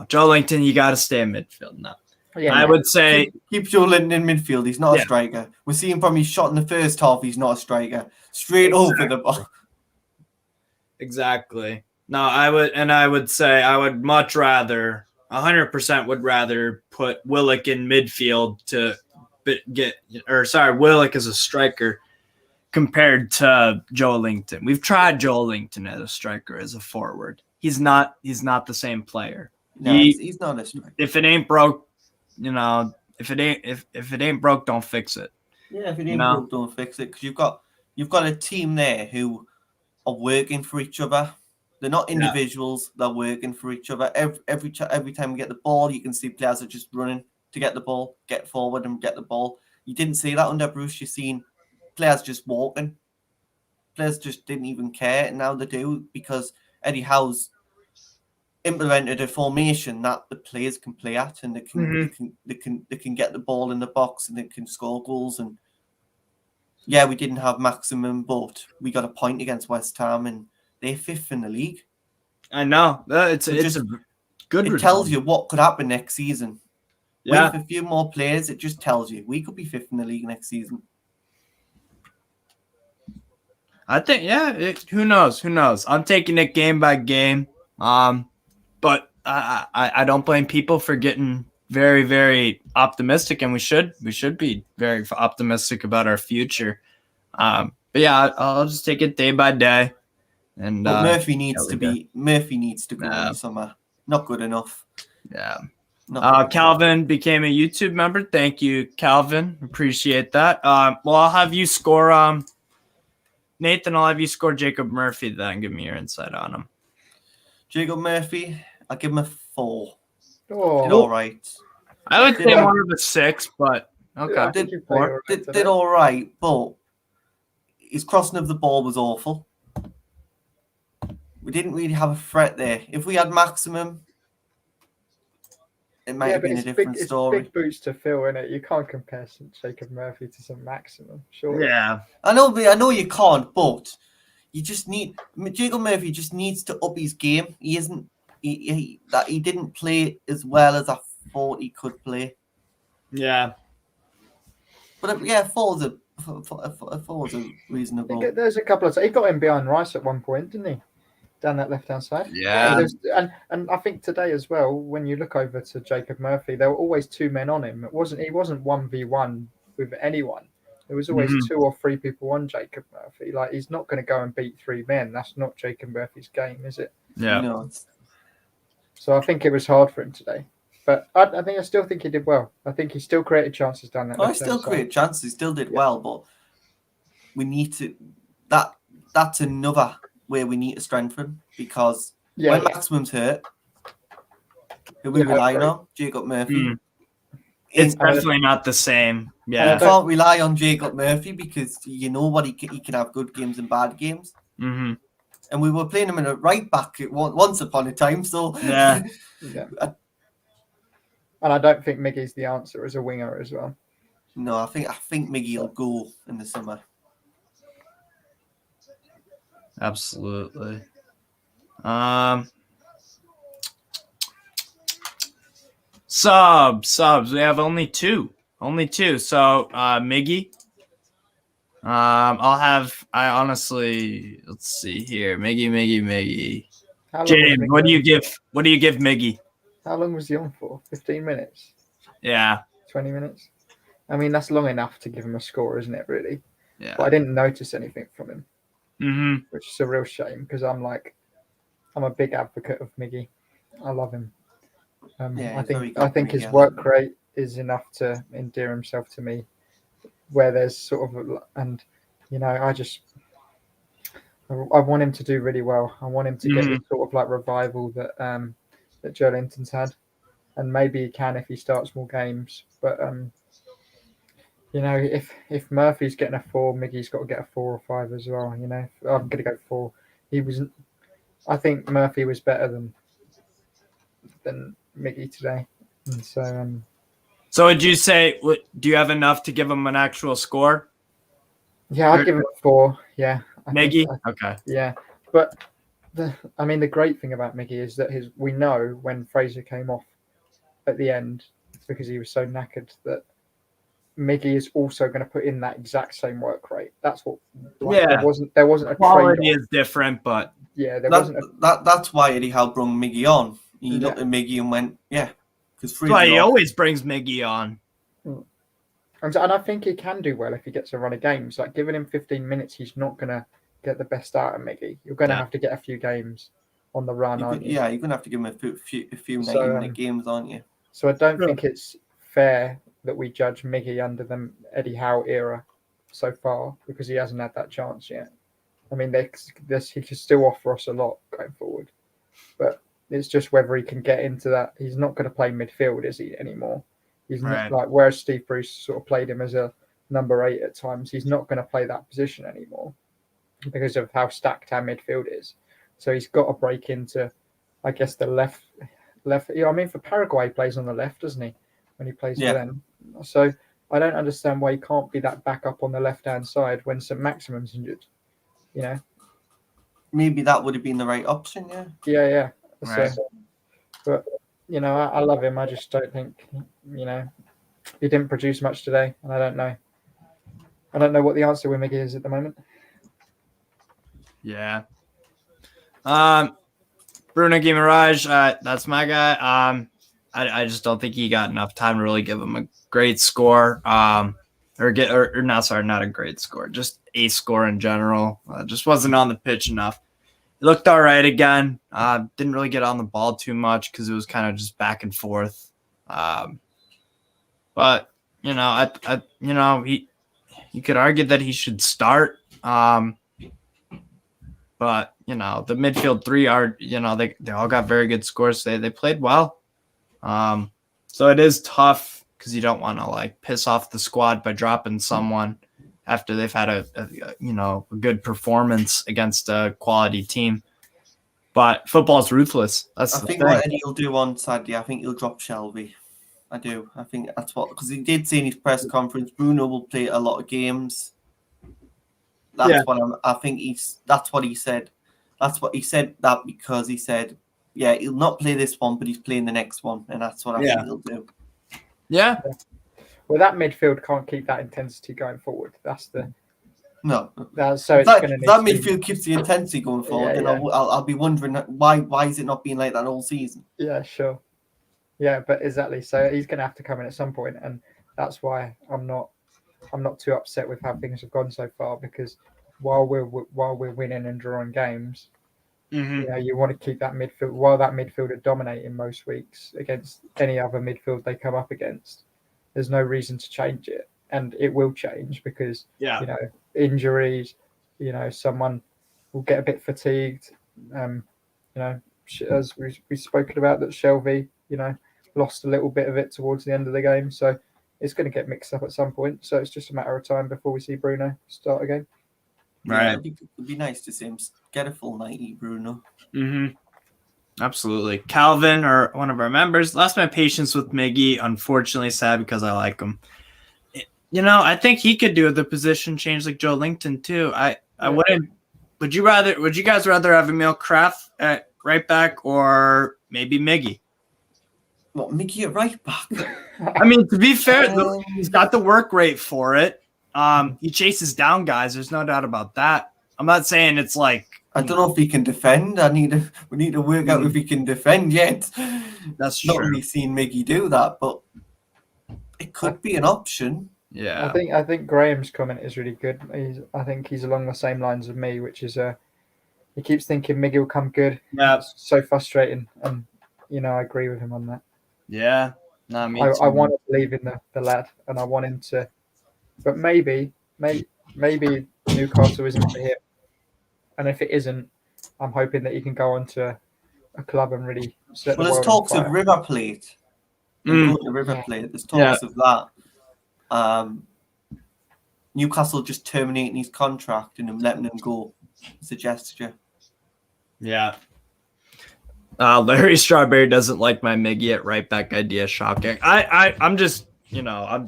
Joe Linton, you got to stay in midfield. No. Yeah, I would say keep Joe Linton in midfield. He's not a striker. We're seeing from his shot in the first half. He's not a striker. Straight over the ball. Exactly. No, I would say I would much rather 100% would rather put Willock in midfield to Willock as a striker compared to Joe Linton. We've tried Joe Linton as a striker, as a forward. He's not the same player. No, he's not a striker. If it ain't broke, if it ain't broke, don't fix it. Yeah, if it ain't broke, don't fix it. Because you've got a team there who are working for each other. They're not individuals. They're working for each other. Every time we get the ball, you can see players are just running to get the ball, get forward and get the ball. You didn't see that under Bruce. You've seen players just walking. Players just didn't even care, and now they do because Eddie Howe's implemented a formation that the players can play at, and they can get the ball in the box and they can score goals. And yeah, we didn't have maximum, but we got a point against West Ham, and they're 5th in the league. I know it's a good. It tells you what could happen next season. Yeah, with a few more players, it just tells you we could be 5th in the league next season. I think, who knows? I'm taking it game by game. But I don't blame people for getting very, very optimistic, and we should be very optimistic about our future. But yeah, I'll just take it day by day. And but Murphy needs to go in the summer. Not good enough. Yeah. Calvin became a YouTube member. Thank you, Calvin. Appreciate that. Well, I'll have you score. Nathan, I'll have you score Jacob Murphy then. Give me your insight on him. Jacob Murphy, I'll give him a 4. Oh. Did all right. I would say more of a 6, but okay. Yeah, did all right, but his crossing of the ball was awful. We didn't really have a threat there. If we had maximum, it might have been a different story. It's big boots to fill, innit? You can't compare Jacob Murphy to some maximum, sure. Yeah. I know you can't, but you just need Jacob Murphy just needs to up his game. He didn't play as well as I thought he could play. Yeah. But yeah, 4 is a reasonable. There's a couple of he got in behind Rice at one point, didn't he? Down that left-hand side. Yeah. And I think today as well, when you look over to Jacob Murphy, there were always 2 men on him. He wasn't 1v1 with anyone. There was always 2 or 3 people on Jacob Murphy. Like, he's not going to go and beat 3 men. That's not Jacob Murphy's game, is it? Yeah. No. So I think it was hard for him today. But I still think he did well. I think he still created chances down that. I still created chances. He still did well, but we need to. That's another where we need to strengthen because when Maximum's hurt, who we relying on? Jacob Murphy. It's definitely not the same. Yeah, I can't rely on Jacob Murphy because you know what he can have good games and bad games. Mm-hmm. And we were playing him in a right back once upon a time. So yeah. And I don't think Miggy's the answer as a winger as well. No, I think Miggy will go in the summer. Absolutely. Subs. We have only two. So Miggy. Let's see here. Miggy. James, what do you give Miggy? How long was he on for? 15 minutes? Yeah. 20 minutes? I mean, that's long enough to give him a score, isn't it, really? Yeah. But I didn't notice anything from him. Mm-hmm. Which is a real shame because I'm a big advocate of Miggy. I love him. I think his work rate is enough to endear himself to me. Where there's sort of, and I want him to do really well. I want him to get the sort of like revival that Joe Linton's had, and maybe he can if he starts more games. But if Murphy's getting a 4, Miggy's got to get a 4 or 5 as well. I'm going to go 4. I think Murphy was better than Miggy today, and so So would you say, do you have enough to give him an actual score? Yeah, I'd give him a 4. Yeah. Miggy? Okay. Yeah. But the great thing about Miggy is that we know when Fraser came off at the end, it's because he was so knackered, that Miggy is also going to put in that exact same work rate. That's what. There wasn't a quality is different, but that's why Eddie Howe brought Miggy on. He looked at Miggy and went, yeah, because that's why he always brings Miggy on. And I think he can do well if he gets a run of games. Like giving him 15 minutes, he's not going to get the best out of Miggy. You're going to have to get a few games on the run, aren't you? Yeah, you're going to have to give him a few 90-minute games, aren't you? So I don't think it's fair that we judge Miggy under the Eddie Howe era so far, because he hasn't had that chance yet. I mean, he can still offer us a lot going forward, but it's just whether he can get into that. He's not going to play midfield, is he, anymore? He's not like, whereas Steve Bruce sort of played him as a number 8 at times, he's not going to play that position anymore because of how stacked our midfield is. So he's got to break into, I guess, the left. I mean, for Paraguay, he plays on the left, doesn't he? When he plays for them. So I don't understand why he can't be that backup on the left-hand side when saint-Maximin's injured. You know, maybe that would have been the right option. Yeah. Right. So, but you know, I love him. I just don't think, you know, he didn't produce much today, and I don't know what the answer with Miggy is at the moment. Yeah. Bruno Guimaraes, that's my guy. I just don't think he got enough time to really give him a great score. Not a great score, just a score in general. Just wasn't on the pitch enough. It looked all right again. Didn't really get on the ball too much because it was kind of just back and forth. But you know, you could argue that he should start. But you know, the midfield 3 are, you know, they all got very good scores. They played well. So it is tough because you don't want to like piss off the squad by dropping someone after they've had a good performance against a quality team. But football's ruthless. I think what Eddie will do on Saturday, I think he'll drop Shelby. I do. I think that's what, because he did say in his press conference, Bruno will play a lot of games. That's what he said. That's what he said, that because he said, yeah, he'll not play this one, but he's playing the next one, and that's what I think he'll do. Yeah. Well, that midfield can't keep that intensity going forward. That's the no. So that midfield keeps the intensity going forward, then I'll be wondering why is it not being like that all season? Yeah, sure. Yeah, but exactly. So he's going to have to come in at some point, and that's why I'm not too upset with how things have gone so far, because while we're winning and drawing games, you know, you want to keep that midfield, while that midfield are dominating most weeks against any other midfield they come up against. There's no reason to change it, and it will change because you know, injuries. You know, someone will get a bit fatigued. You know, as we've spoken about, that Shelby, you know, lost a little bit of it towards the end of the game, so it's going to get mixed up at some point. So it's just a matter of time before we see Bruno start again. Right. Yeah, it'd be nice to see him get a full 90, Bruno. Absolutely. Calvin, or one of our members, lost my patience with Miggy. Unfortunately, sad because I like him. You know, I think he could do the position change like Joe Linton too. I wouldn't. Would you guys rather have Emil Kraft at right back or maybe Miggy? What, Miggy at right back? I mean, to be fair, he's got the work rate for it. He chases down guys. There's no doubt about that. I'm not saying it's like, I don't know if he can defend. We need to work out if he can defend yet. That's true. Not really seen Miggy do that, but it could be an option. Yeah. I think Graham's comment is really good. I think he's along the same lines as me, which is he keeps thinking Miggy will come good. Yeah. It's so frustrating, and you know, I agree with him on that. Yeah. No, I want to believe in the lad, and I want him to. But maybe Newcastle isn't for him. And if it isn't, I'm hoping that he can go on to a club and really set the world there's talks on of fire. River Plate. River Plate. There's talks of that. Newcastle just terminating his contract and letting him go. It's a gesture. Yeah. Larry Strawberry doesn't like my Miggy at right back idea. Shocking. I'm just I'm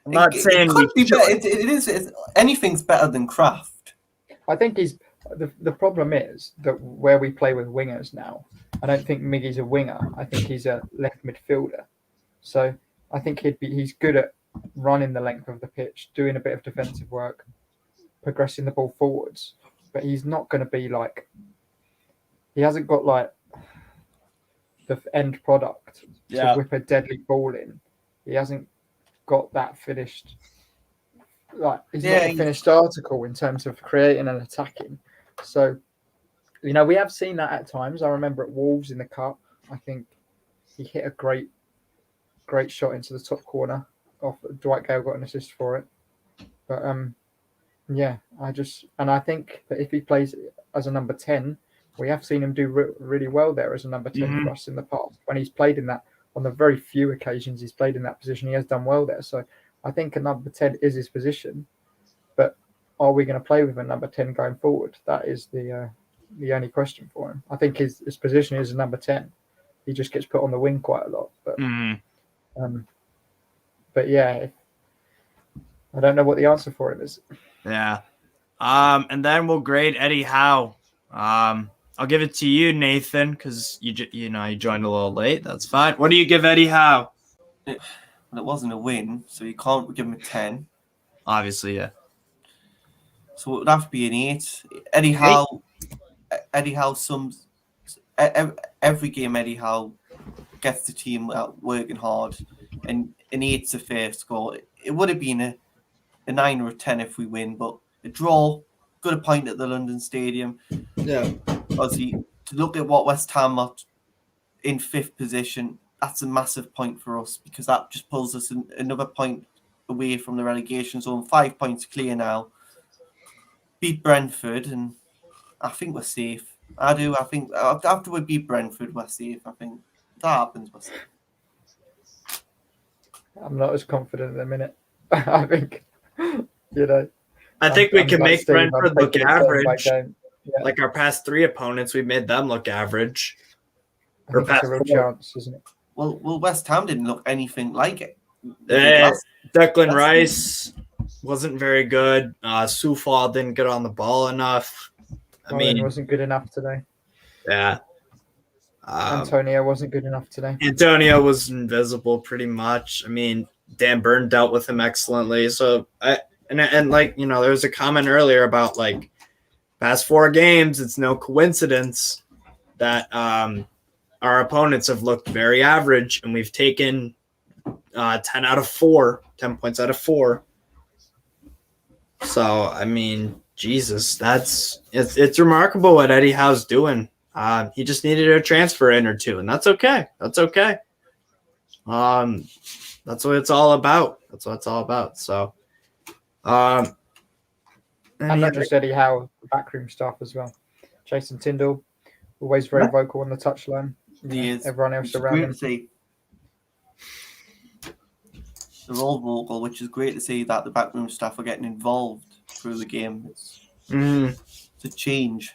not saying it could be better. It is. Anything's better than Kraft. I think he's the problem is that where we play with wingers now, I don't think Miggy's a winger. I think he's a left midfielder. So I think he's good at running the length of the pitch, doing a bit of defensive work, progressing the ball forwards. But he's not going to be like, he hasn't got like the end product to whip a deadly ball in. He hasn't got that finished. Like he's not a finished article in terms of creating and attacking. So, we have seen that at times. I remember at Wolves in the Cup, I think he hit a great shot into the top corner. Dwight Gale got an assist for it. But I think that if he plays as a number 10, we have seen him do really well there as a number 10 for us in the past. When he's played in that, on the very few occasions he's played in that position, he has done well there. So I think a number 10 is his position. But are we going to play with a number 10 going forward? That is the only question for him. I think his position is a number 10. He just gets put on the wing quite a lot. But yeah, I don't know what the answer for it is. Yeah. And then we'll grade Eddie Howe. I'll give it to you, Nathan, because you joined a little late. That's fine. What do you give Eddie Howe? Well, it wasn't a win, so you can't give him a 10. Obviously, yeah. So it would have to be an 8. Eddie Howe sums every game. Eddie Howe gets the team out working hard, and an 8's a fair score. It would have been a 9 or a 10 if we win, but a draw, got a point at the London Stadium. Yeah. Obviously, to look at what West Ham are in 5th position, that's a massive point for us because that just pulls us another point away from the relegation zone. 5 points clear now. Beat Brentford, and I think we're safe. I do. I think after we beat Brentford, we're safe. I think if that happens, we're safe. I'm not as confident in a minute. I think, I think we can make Brentford look average. Yeah. Like our past 3 opponents, we made them look average. I think that's a real chance, isn't it? Well, West Ham didn't look anything like it. Declan Rice wasn't very good. Soufal didn't get on the ball enough. I mean, wasn't good enough today. Yeah. Antonio wasn't good enough today. Antonio was invisible pretty much. I mean, Dan Burn dealt with him excellently. So there was a comment earlier about like past 4 games. It's no coincidence that our opponents have looked very average, and we've taken 10 points out of 4. So, I mean, Jesus, it's remarkable what Eddie Howe's doing. He just needed a transfer in or 2, and that's okay. That's okay. That's what it's all about. So, and not just Eddie Howe, the backroom staff as well. Jason Tyndall, always very vocal on the touchline. He is. Everyone else around him. They're all vocal, which is great to see that the backroom staff are getting involved through the game. It's a change.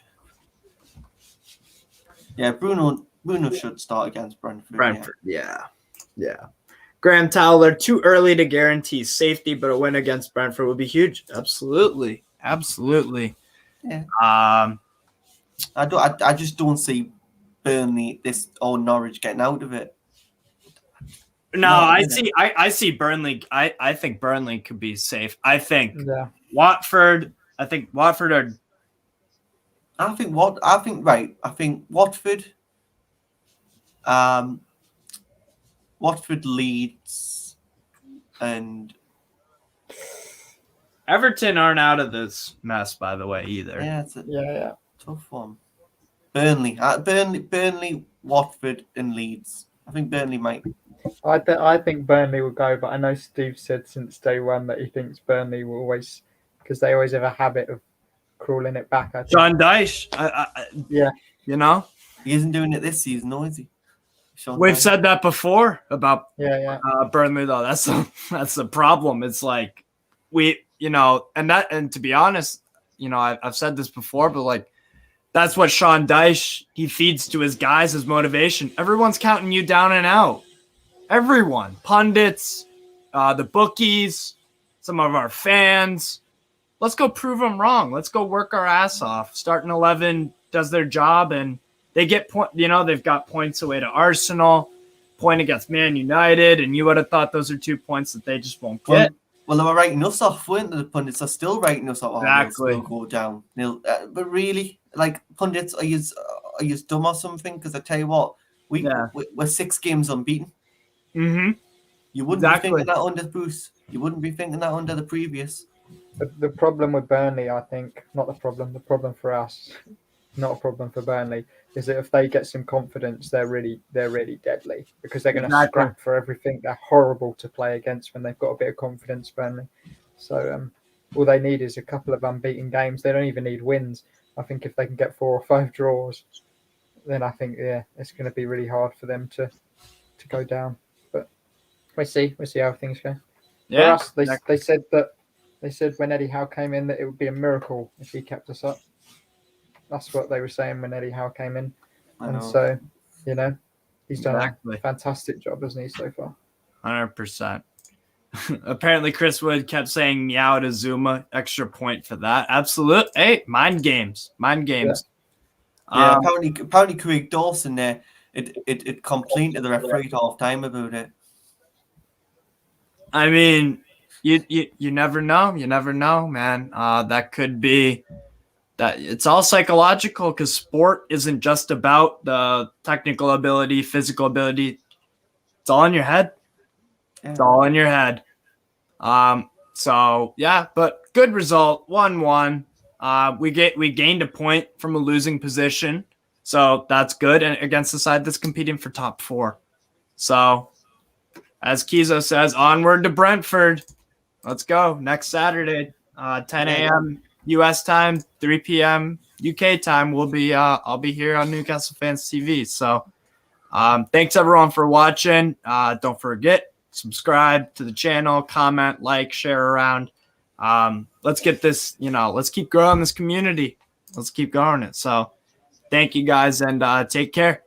Yeah, Bruno should start against Brentford. Yeah. Graham Towler, too early to guarantee safety, but a win against Brentford would be huge. Absolutely. Yeah. I just don't see Burnley or Norwich getting out of it. No, I see Burnley. I think Burnley could be safe. I think Watford. I think Watford, Leeds, and Everton aren't out of this mess, by the way, either. Yeah, it's a tough one. Burnley, Watford, and Leeds. I think Burnley might. I think Burnley will go, but I know Steve said since day one that he thinks Burnley will always, because they always have a habit of crawling it back. I think. Sean Dyche, he isn't doing it this season, though, is he? We've said that before about Burnley, though. That's the problem. It's like and to be honest, I've said this before, but like that's what Sean Dyche he feeds to his guys as motivation. Everyone's counting you down and out. Everyone, pundits, the bookies, some of our fans. Let's go prove them wrong. Let's go work our ass off. Starting 11 does their job, and they get they've got points away to Arsenal, point against Man United, and you would have thought those are 2 points that they just won't get. Well, they were writing us off, weren't they? The pundits are still writing us off. Exactly. They'll go down. But really, like, pundits, are you dumb or something? Because I tell you what, we're 6 games unbeaten. Mm-hmm. You wouldn't be thinking that under Bruce. You wouldn't be thinking that under the previous. The problem with Burnley, I think, the problem for us, not a problem for Burnley, is that if they get some confidence, they're really deadly, because they're going to scrap for everything. They're horrible to play against when they've got a bit of confidence, Burnley. So all they need is a couple of unbeaten games. They don't even need wins. I think if they can get 4 or 5 draws, then I think it's going to be really hard for them to go down. But we'll see how things go. Yeah, for us, they said when Eddie Howe came in that it would be a miracle if he kept us up. That's what they were saying when Eddie Howe came in. So, he's done a fantastic job, hasn't he, so far? 100%. Apparently, Chris Wood kept saying meow to Zuma. Extra point for that. Absolute. Hey, mind games. Yeah, apparently Craig Dawson there, it complained to the referee at half time about it. I mean, you never know. You never know, man. That could be that. It's all psychological, because sport isn't just about the technical ability, physical ability. It's all in your head. Yeah. It's all in your head. So yeah, but good result, 1-1. We gained a point from a losing position, so that's good, and against the side that's competing for top 4. So, as Kizo says, onward to Brentford. Let's go next Saturday, 10 a.m. U.S. time, 3 p.m. UK time. I'll be here on Newcastle Fans TV. So, thanks everyone for watching. Don't forget, subscribe to the channel, comment, like, share around. Let's get this, let's keep growing this community. Let's keep growing it. So thank you guys, and take care.